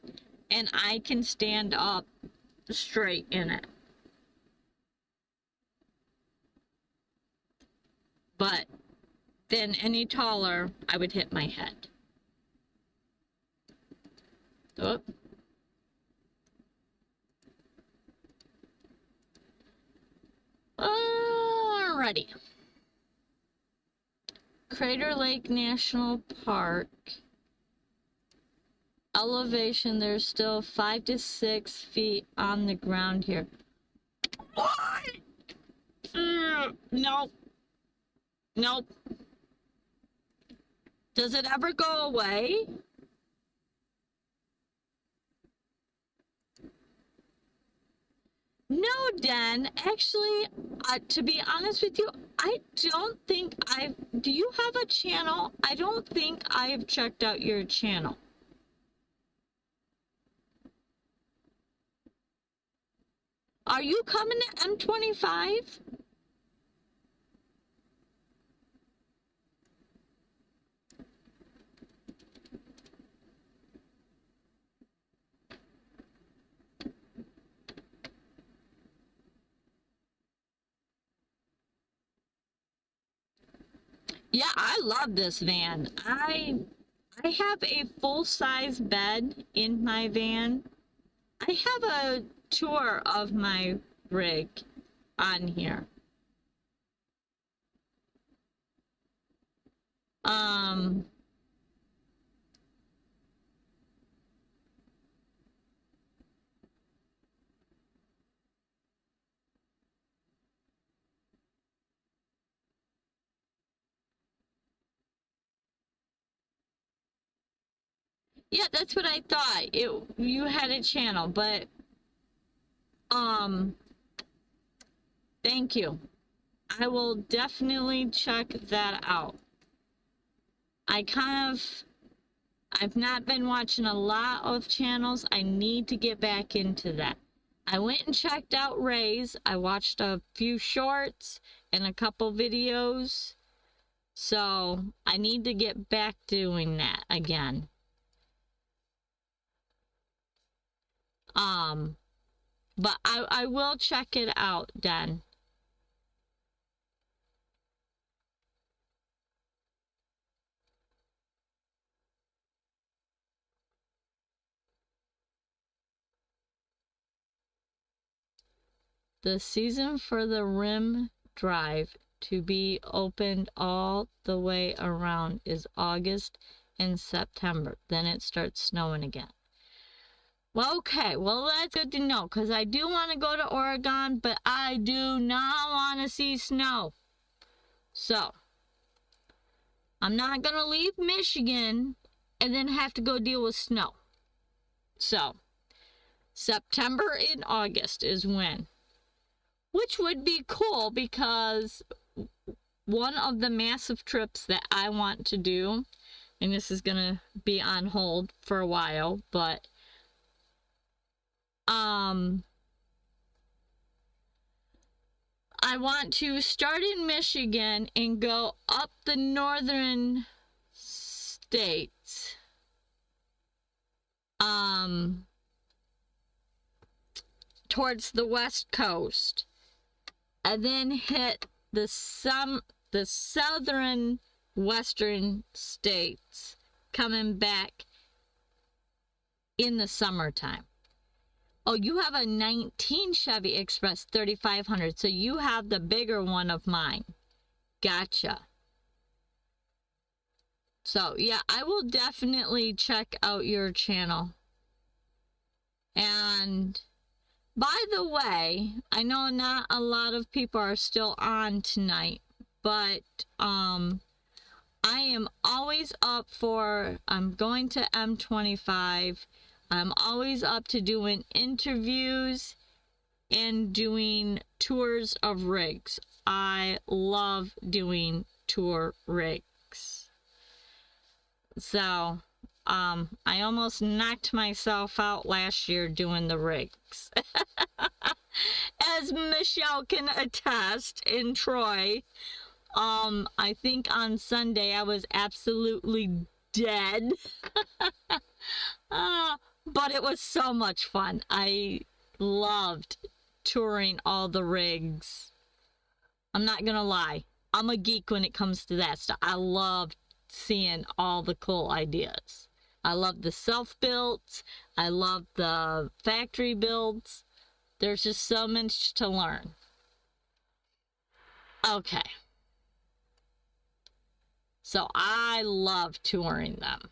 and I can stand up straight in it. But then any taller, I would hit my head. Oh. Alrighty. Crater Lake National Park. Elevation, there's still 5 to 6 feet on the ground here. What? Nope. Nope. Does it ever go away? No, Dan. Actually, to be honest with you, I don't think I've... Do you have a channel? I don't think I've checked out your channel. Are you coming to M25? Yeah, I love this van. I have a full-size bed in my van. I have a tour of my rig on here. Yeah, that's what I thought. You had a channel, but thank you. I will definitely check that out. I've not been watching a lot of channels. I need to get back into that. I went and checked out Ray's. I watched a few shorts and a couple videos. So I need to get back doing that again. But I will check it out then. The season for the rim drive to be opened all the way around is August and September. Then it starts snowing again. Well, okay, well, that's good to know, because I do want to go to Oregon, but I do not want to see snow. So, I'm not going to leave Michigan and then have to go deal with snow. So, September and August is when. Which would be cool, because one of the massive trips that I want to do, and this is going to be on hold for a while, but I want to start in Michigan and go up the northern states. Towards the west coast. And then hit the southern western states, coming back in the summertime. Oh, you have a 19 Chevy Express 3500, so you have the bigger one of mine. Gotcha. So, yeah, I will definitely check out your channel. And by the way, I know not a lot of people are still on tonight, but I am always up for, I'm going to M25. I'm always up to doing interviews and doing tours of rigs. I love doing tour rigs. So, I almost knocked myself out last year doing the rigs. As Michelle can attest, in Troy, I think on Sunday I was absolutely dead. But it was so much fun. I loved touring all the rigs. I'm not gonna lie. I'm a geek when it comes to that stuff. I love seeing all the cool ideas. I love the self-builds. I love the factory builds. There's just so much to learn. Okay. So I love touring them.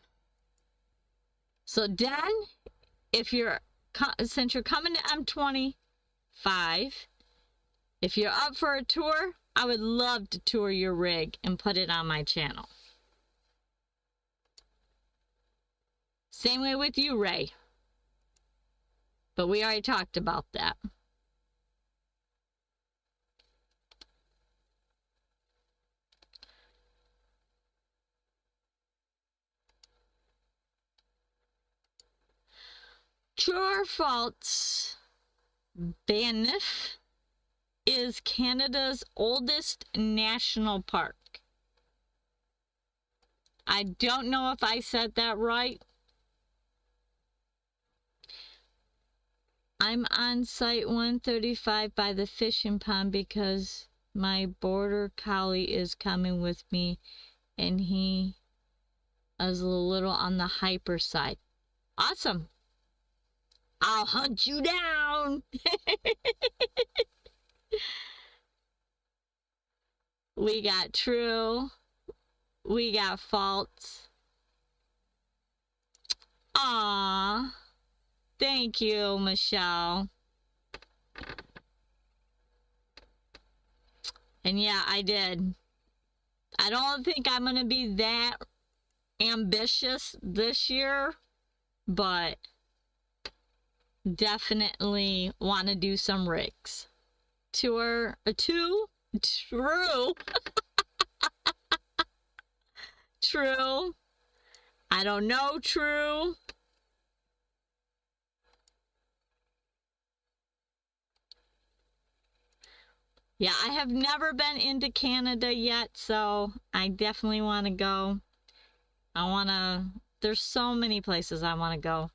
So then, since you're coming to M25, if you're up for a tour, I would love to tour your rig and put it on my channel. Same way with you, Ray. But we already talked about that. True or false, Banff is Canada's oldest national park. I don't know if I said that right. I'm on site 135 by the fishing pond because my border collie is coming with me and he is a little on the hyper side. Awesome. I'll hunt you down. We got true. We got false. Aww. Thank you, Michelle. And yeah, I did. I don't think I'm going to be that ambitious this year, but definitely want to do some rigs. True. true. I don't know, true. Yeah, I have never been into Canada yet, so I definitely want to go. There's so many places I want to go.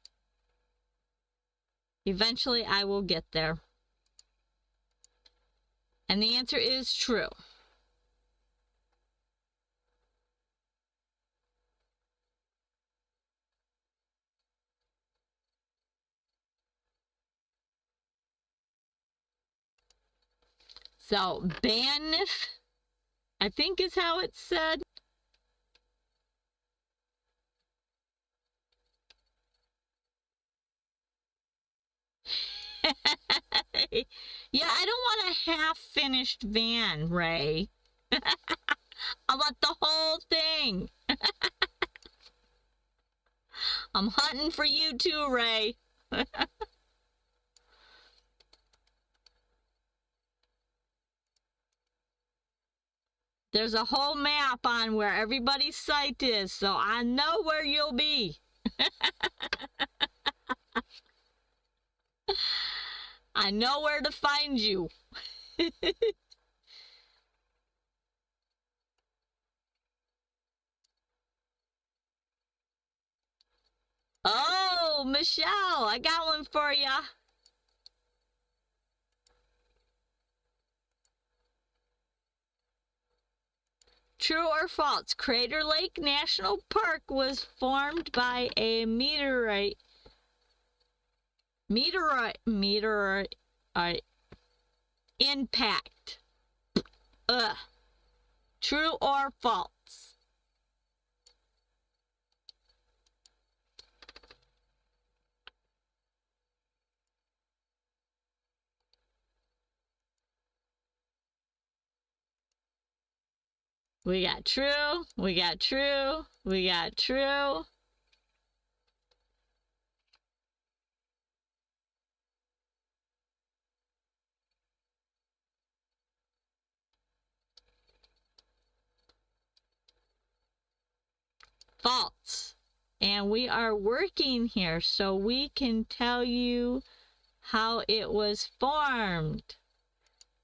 Eventually, I will get there. And the answer is true. So, Banff, I think is how it's said. Yeah, I don't want a half-finished van, Ray. I want the whole thing. I'm hunting for you too, Ray. There's a whole map on where everybody's site is, so I know where you'll be. I know where to find you. Oh, Michelle, I got one for ya. True or false? Crater Lake National Park was formed by a meteorite impact. Ugh. True or false? We got true, we got true, we got true. False. And we are working here so we can tell you how it was formed.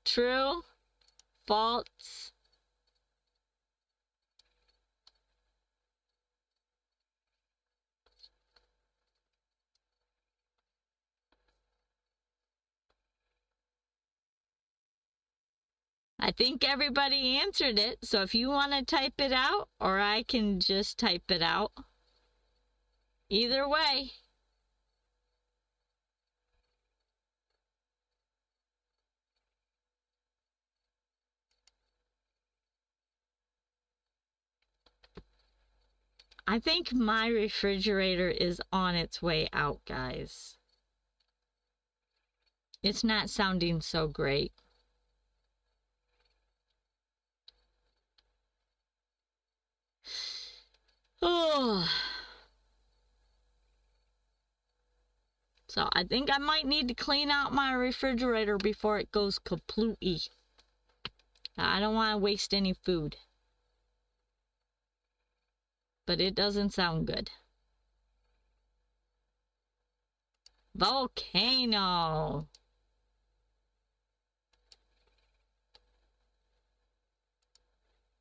True, false. I think everybody answered it, so if you want to type it out, or I can just type it out. Either way. I think my refrigerator is on its way out, guys. It's not sounding so great. Oh. So I think I might need to clean out my refrigerator before it goes completely. I don't want to waste any food. But it doesn't sound good. Volcano.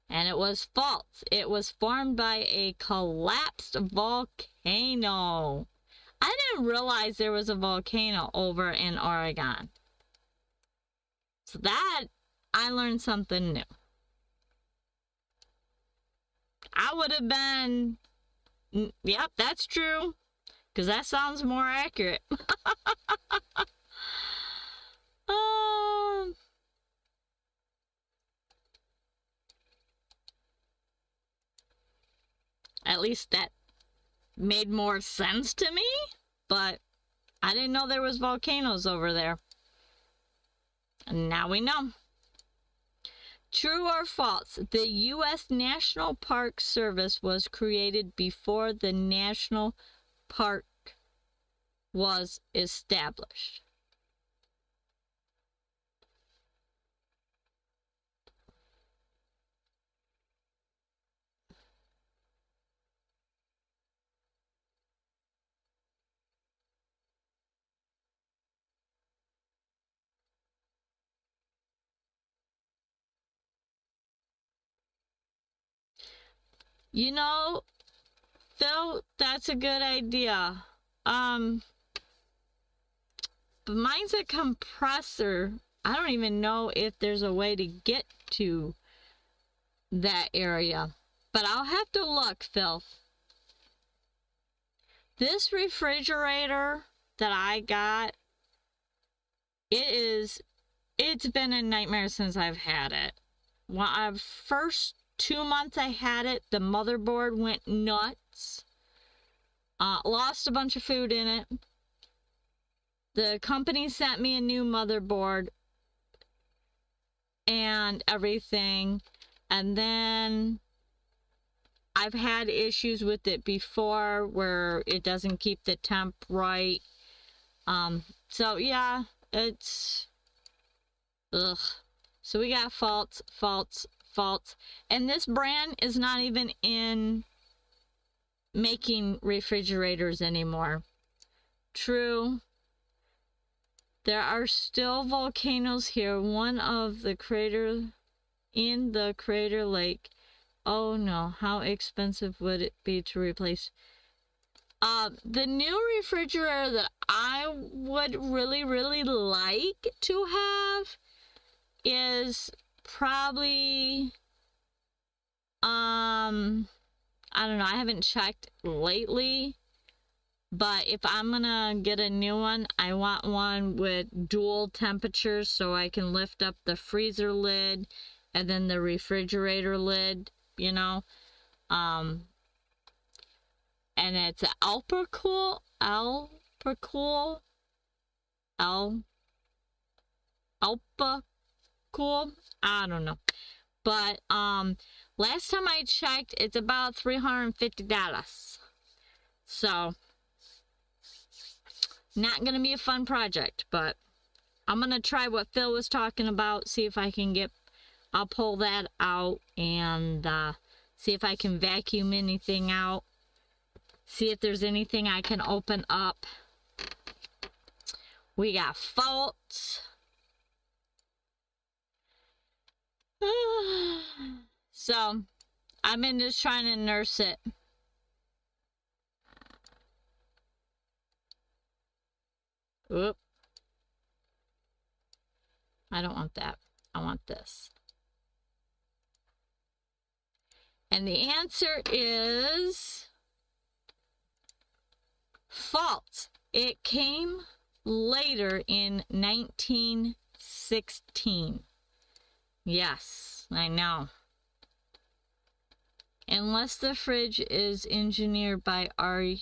And it was false. It was formed by a collapsed volcano. I didn't realize there was a volcano over in Oregon. So that, I learned something new. I would have been, yep, that's true. Because that sounds more accurate. At least that made more sense to me. But I didn't know there was volcanoes over there. And now we know. True or false? The U.S. National Park Service was created before the National Park was established. You know, Phil, that's a good idea. But mine's a compressor. I don't even know if there's a way to get to that area. But I'll have to look, Phil. This refrigerator that I got, it's been a nightmare since I've had it. When first 2 months I had it, the motherboard went nuts. Lost a bunch of food in it. The company sent me a new motherboard and everything. And then I've had issues with it before where it doesn't keep the temp right. So yeah, it's... ugh. So we got faults. And this brand is not even in making refrigerators anymore. True. There are still volcanoes here. One of the crater in the crater lake. Oh no, how expensive would it be to replace? The new refrigerator that I would really like to have is probably, I don't know, I haven't checked lately, but if I'm gonna get a new one, I want one with dual temperatures so I can lift up the freezer lid and then the refrigerator lid, you know. And it's Alpercool, I don't know. But last time I checked, it's about $350. So not gonna be a fun project, but I'm gonna try what Phil was talking about, see if I can I'll pull that out and see if I can vacuum anything out, see if there's anything I can open up. We got faults. So I've been just trying to nurse it. Oop. I don't want that. I want this. And the answer is fault. It came later in 1916. Yes, I know. Unless the fridge is engineered by our...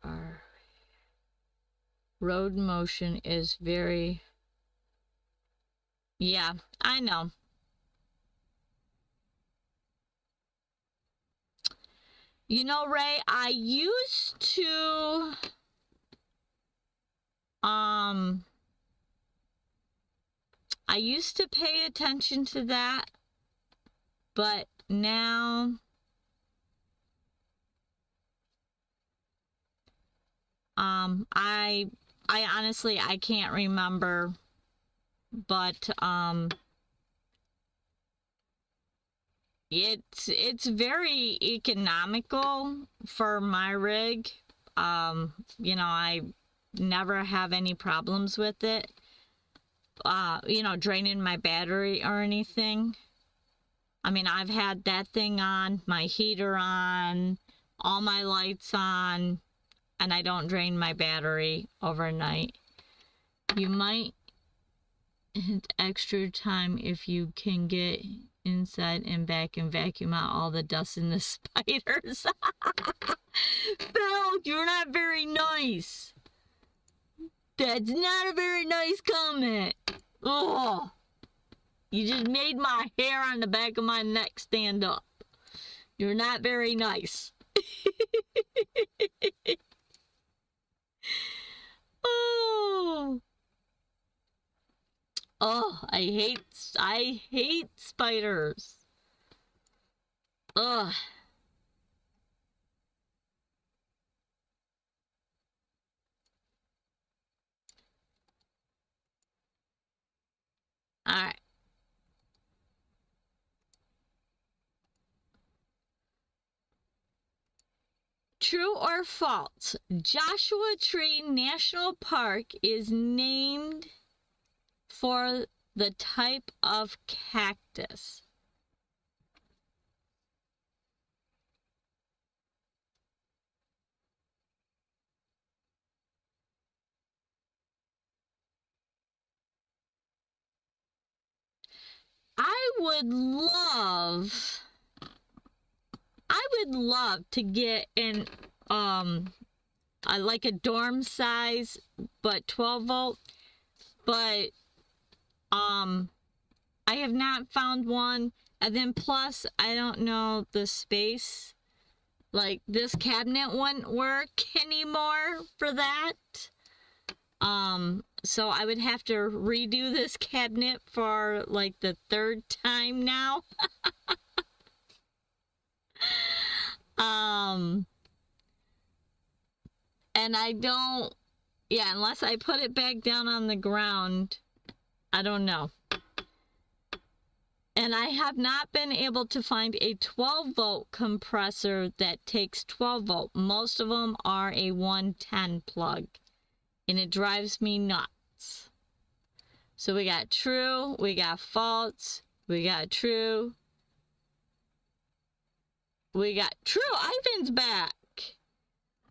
Our road motion is very... Yeah, I know. You know, Ray, I used to pay attention to that, but now I honestly I can't remember, but it's very economical for my rig. You know, I never have any problems with it. You know, draining my battery or anything. I mean, I've had that thing on, my heater on, all my lights on, and I don't drain my battery overnight. You might hit extra time if you can get inside and back and vacuum out all the dust and the spiders. Phil, you're not very nice. That's not a very nice comment. Oh, you just made my hair on the back of my neck stand up. You're not very nice. Oh. Oh, I hate spiders. Ugh. Alright. True or false? Joshua Tree National Park is named for the type of cactus. I would love to get an like a dorm size but 12 volt, but I have not found one. And then plus I don't know the space, like this cabinet wouldn't work anymore for that. So I would have to redo this cabinet for like the 3rd time now. And I don't, yeah, unless I put it back down on the ground, I don't know. And I have not been able to find a 12 volt compressor that takes 12 volt. Most of them are a 110 plug, and it drives me nuts. So we got true, we got false, we got true. We got true. Ivan's back.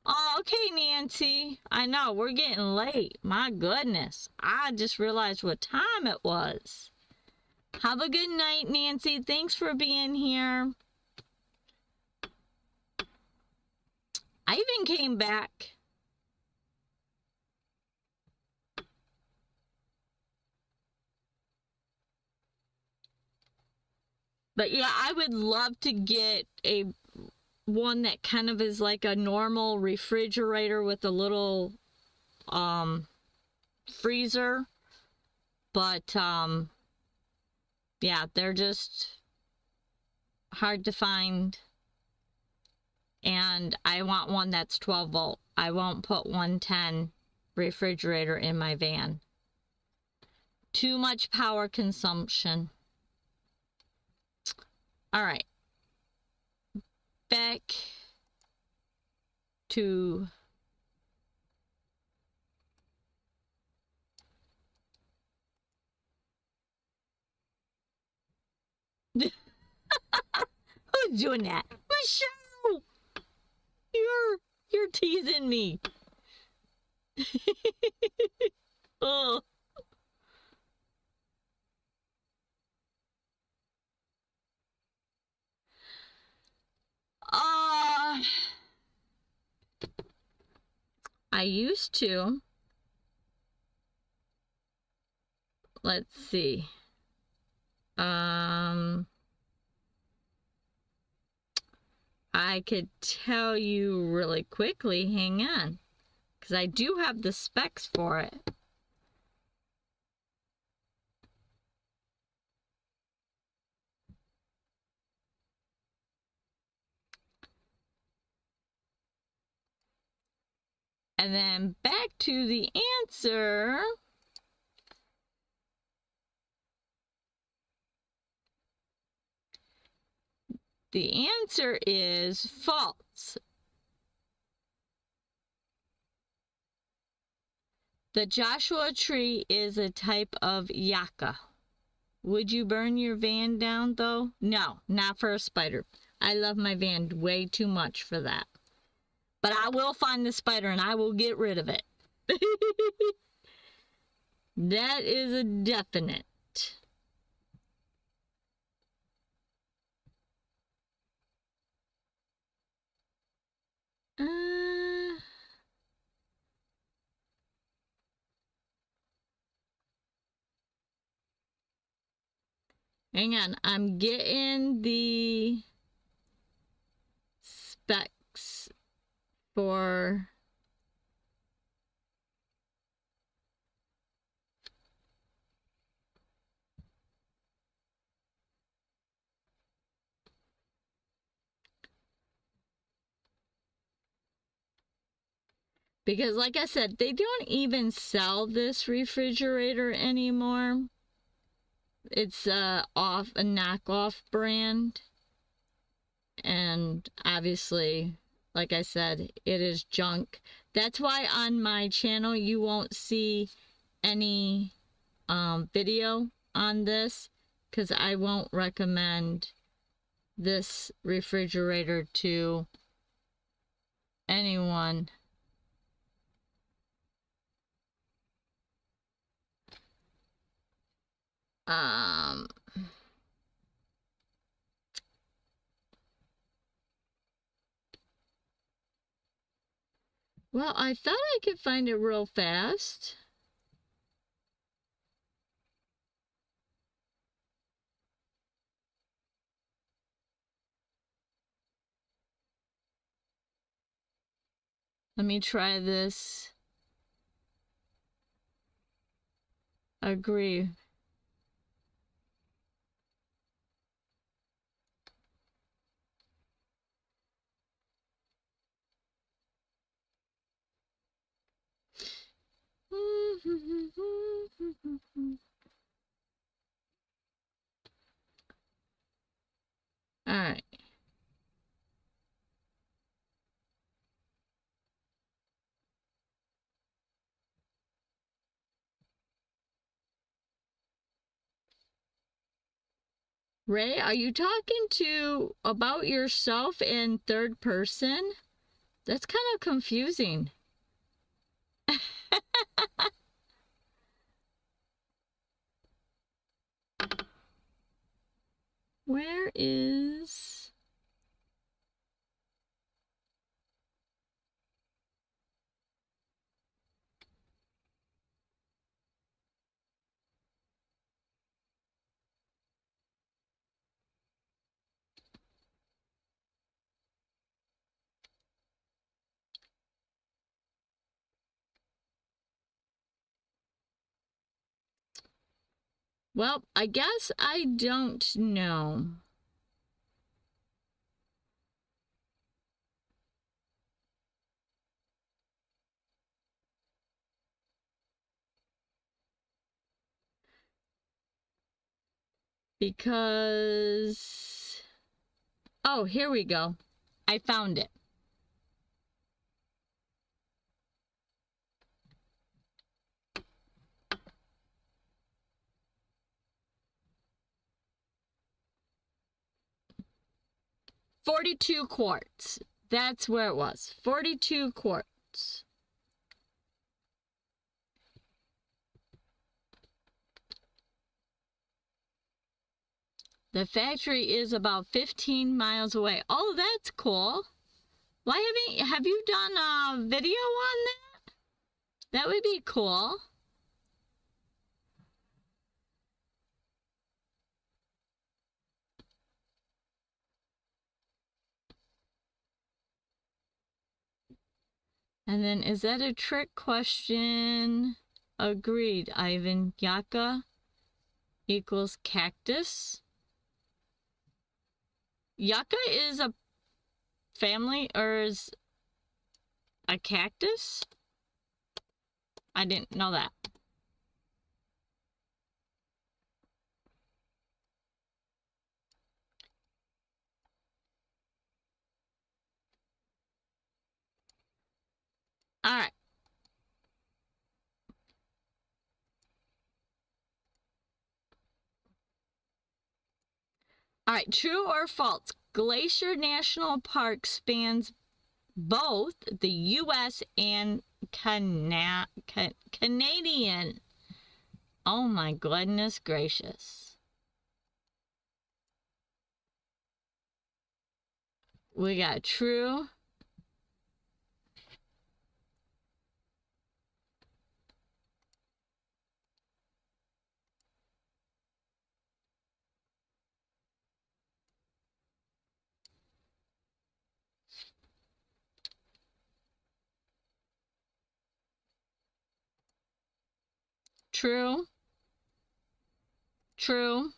Oh, okay, Nancy. I know, we're getting late. My goodness. I just realized what time it was. Have a good night, Nancy. Thanks for being here. Ivan came back. But yeah, I would love to get a one that kind of is like a normal refrigerator with a little freezer. But yeah, they're just hard to find. And I want one that's 12 volt. I won't put 110 refrigerator in my van. Too much power consumption. All right. Back to who's doing that? Michelle! You're teasing me. Oh. I used to. Let's see. I could tell you really quickly. Hang on. Because I do have the specs for it. And then back to the answer. The answer is false. The Joshua tree is a type of yucca. Would you burn your van down though? No, not for a spider. I love my van way too much for that. But I will find the spider and I will get rid of it. That is a definite. Hang on, I'm getting the specs for because like I said, they don't even sell this refrigerator anymore. It's a knockoff brand, and obviously, like I said, it is junk. That's why on my channel you won't see any video on this, because I won't recommend this refrigerator to anyone. Well, I thought I could find it real fast. Let me try this. Agree. All right. Ray, are you talking to about yourself in third person? That's kind of confusing. Where is... Well, I guess I don't know. Because... Oh, here we go. I found it. $42 quarts. That's where it was. 42 quarts. The factory is about 15 miles away. Oh, that's cool. Why have you done a video on that? That would be cool. And then, is that a trick question? Agreed, Ivan. Yaka equals cactus. Yucca is a family, or is a cactus? I didn't know that. All right. All right, true or false? Glacier National Park spans both the U.S. and Canadian. Oh my goodness gracious. We got true. True. True.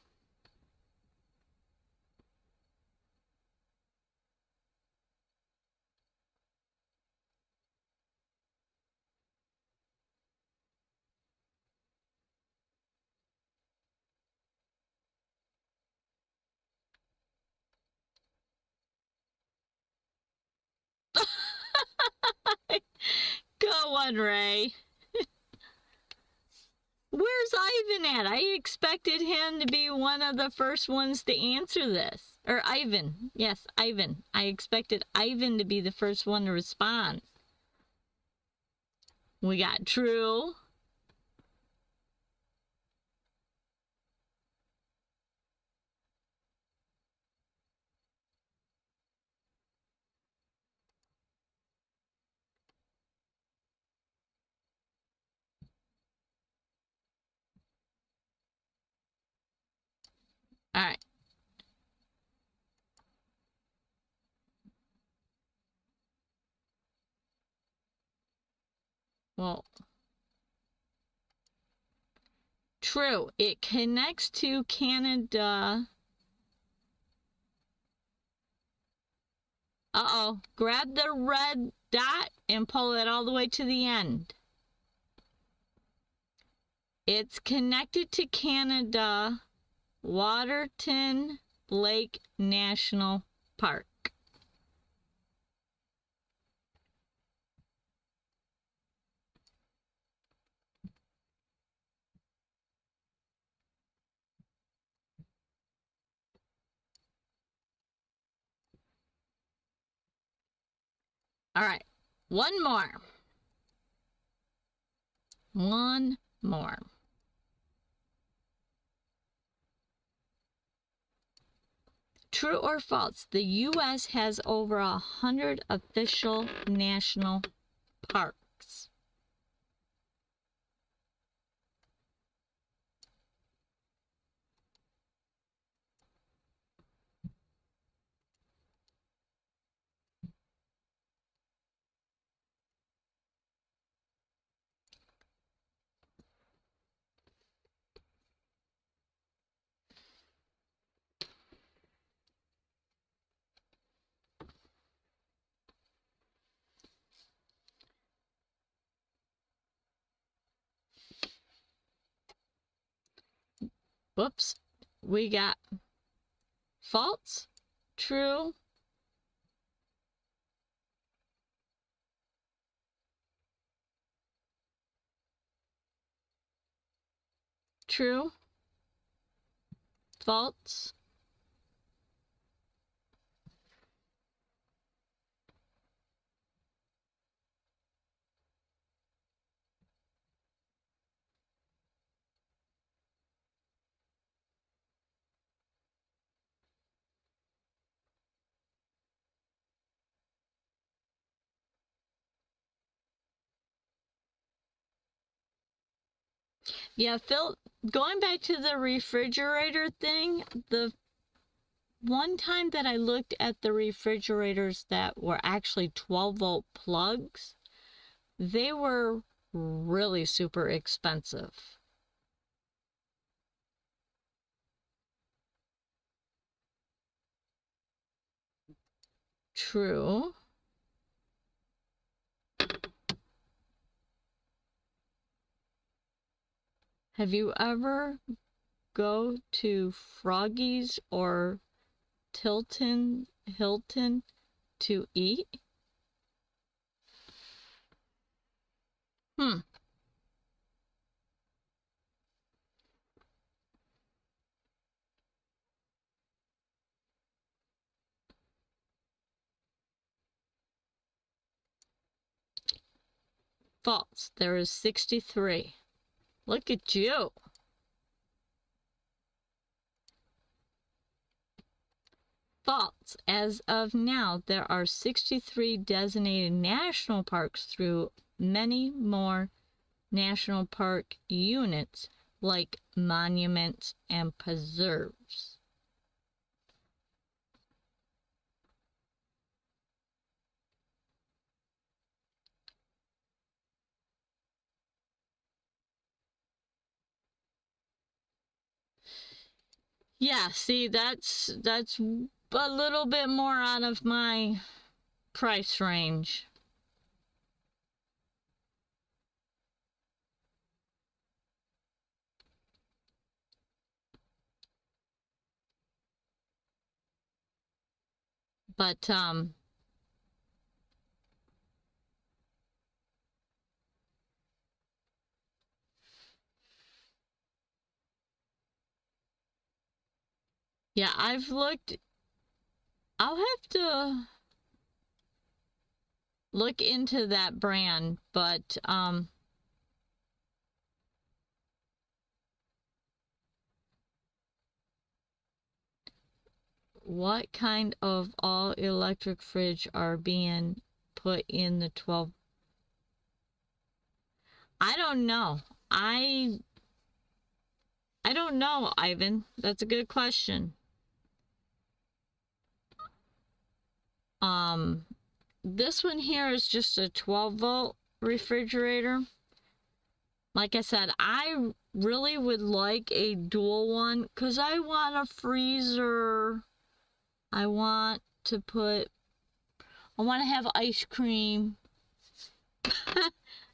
one, Ray. Where's Ivan at? I expected him to be one of the first ones to answer this. Or Ivan. Yes, Ivan. I expected Ivan to be the first one to respond. We got true. All right. Well, true. It connects to Canada. Uh-oh. Grab the red dot and pull it all the way to the end. It's connected to Canada, Waterton Lake National Park. All right. One more. One more. True or false? The U.S. has over 100 official national parks. Whoops. We got false, true, true, false. Yeah, Phil, going back to the refrigerator thing, the one time that I looked at the refrigerators that were actually 12-volt plugs, they were really super expensive. True. Have you ever go to Froggy's or Hilton to eat? False. There is 63. Look at you. False. As of now, there are 63 designated national parks through many more national park units like monuments and preserves. Yeah, see, that's a little bit more out of my price range. But Yeah, I've looked. I'll have to look into that brand, but what kind of all electric fridge are being put in the 12? I don't know. I don't know, Ivan. That's a good question. This one here is just a 12-volt refrigerator. Like I said, I really would like a dual one because I want a freezer. I want to have ice cream.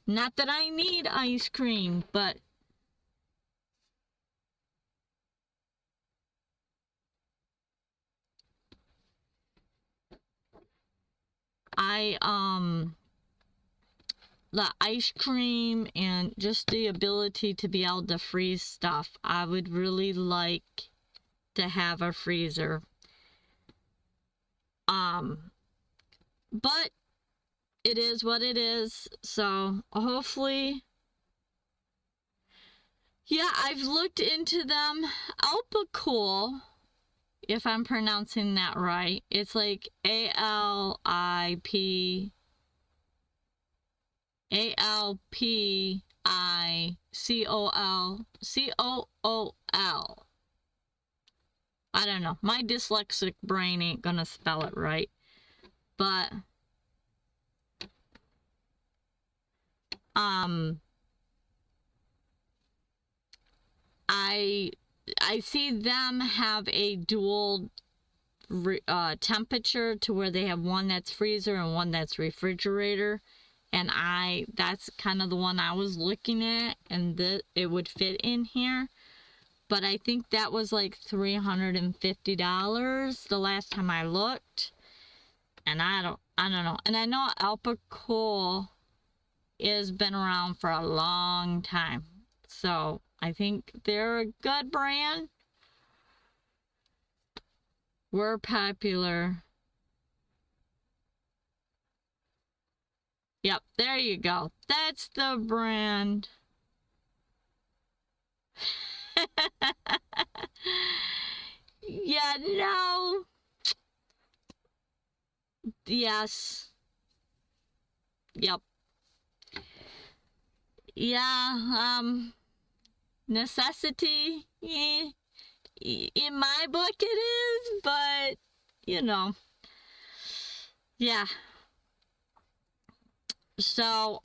Not that I need ice cream, but the ice cream and just the ability to be able to freeze stuff. I would really like to have a freezer. But it is what it is. So hopefully, yeah, I've looked into them. Alpicool, if I'm pronouncing that right. It's like ALPICOOL. I don't know. My dyslexic brain ain't gonna spell it right. But I see them have a dual temperature to where they have one that's freezer and one that's refrigerator, and that's kind of the one I was looking at, and it would fit in here. But I think that was like $350 the last time I looked, and I don't know. And I know Alpicool has been around for a long time, so I think they're a good brand. We're popular. Yep, there you go. That's the brand. Yeah, no. Yes. Yep. Yeah, necessity. In my book it is, but you know. Yeah. So,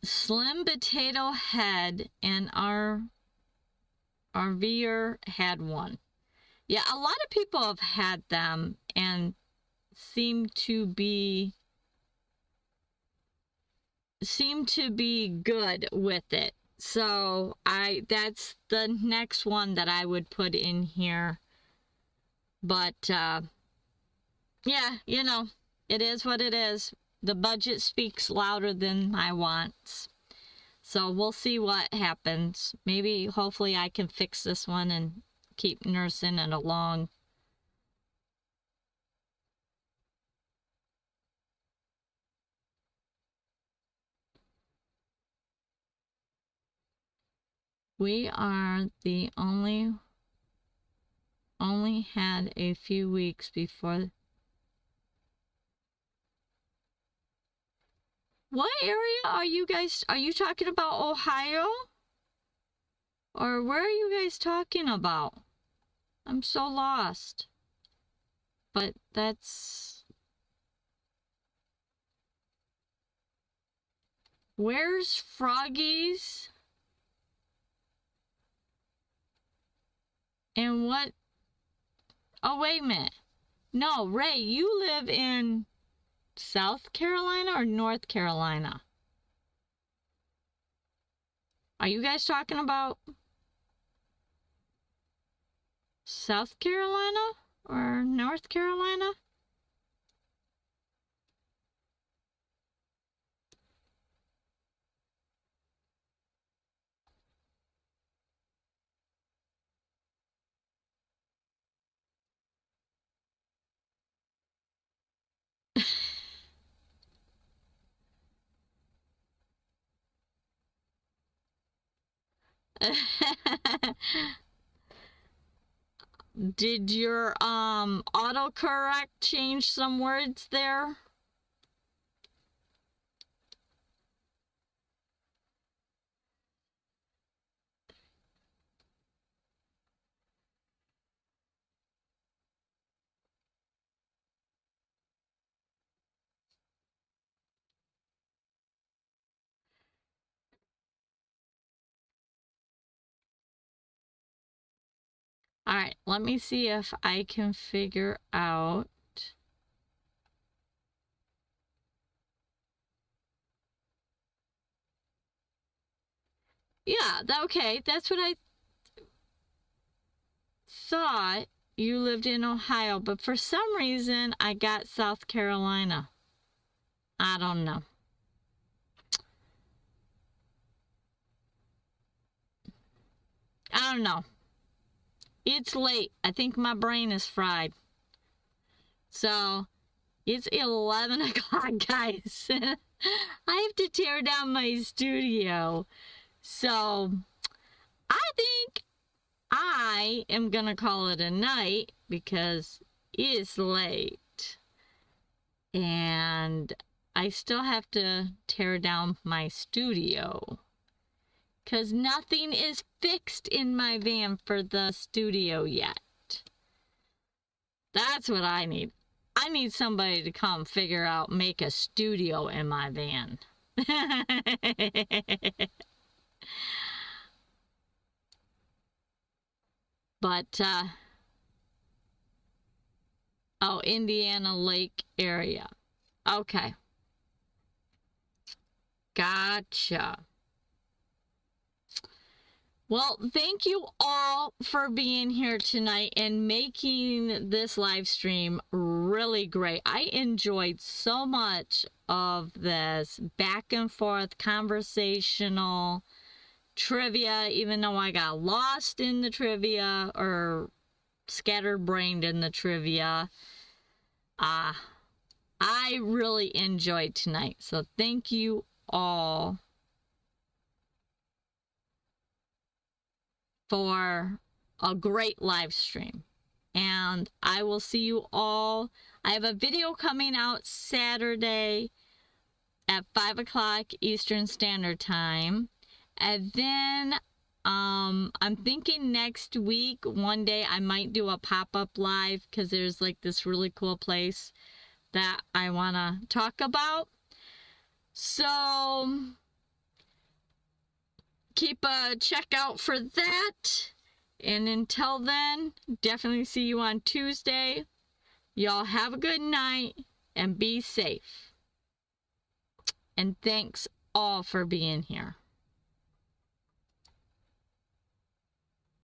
Slim Potato Head and our RVer had one. Yeah, a lot of people have had them and seem to be good with it. So that's the next one that I would put in here. But yeah, you know, it is what it is. The budget speaks louder than my wants. So we'll see what happens. Maybe, hopefully, I can fix this one and keep nursing it along. We are the only had a few weeks before. What area are you guys? Are you talking about Ohio? Or where are you guys talking about? I'm so lost. But that's... Where's Froggies? And what... Oh, wait a minute. No, Ray, you live in South Carolina or North Carolina? Are you guys talking about South Carolina or North Carolina? Did your autocorrect change some words there? All right, let me see if I can figure out. Yeah, okay, that's what I thought. You lived in Ohio, but for some reason I got South Carolina. I don't know. I don't know. It's late. I think my brain is fried. So, it's 11 o'clock, guys. I have to tear down my studio. So, I think I am going to call it a night because it's late. And I still have to tear down my studio. Because nothing is fixed in my van for the studio yet. That's what I need. I need somebody to come figure out, make a studio in my van. But, oh, Indiana Lake area. Okay. Gotcha. Well, thank you all for being here tonight and making this live stream really great. I enjoyed so much of this back and forth conversational trivia, even though I got lost in the trivia or scatterbrained in the trivia. I really enjoyed tonight. So thank you all for a great live stream. And I will see you all. I have a video coming out Saturday at 5 o'clock Eastern Standard Time. And then I'm thinking next week, one day I might do a pop-up live because there's like this really cool place that I want to talk about. So keep a check out for that. And until then, definitely see you on Tuesday. Y'all have a good night and be safe. And thanks all for being here.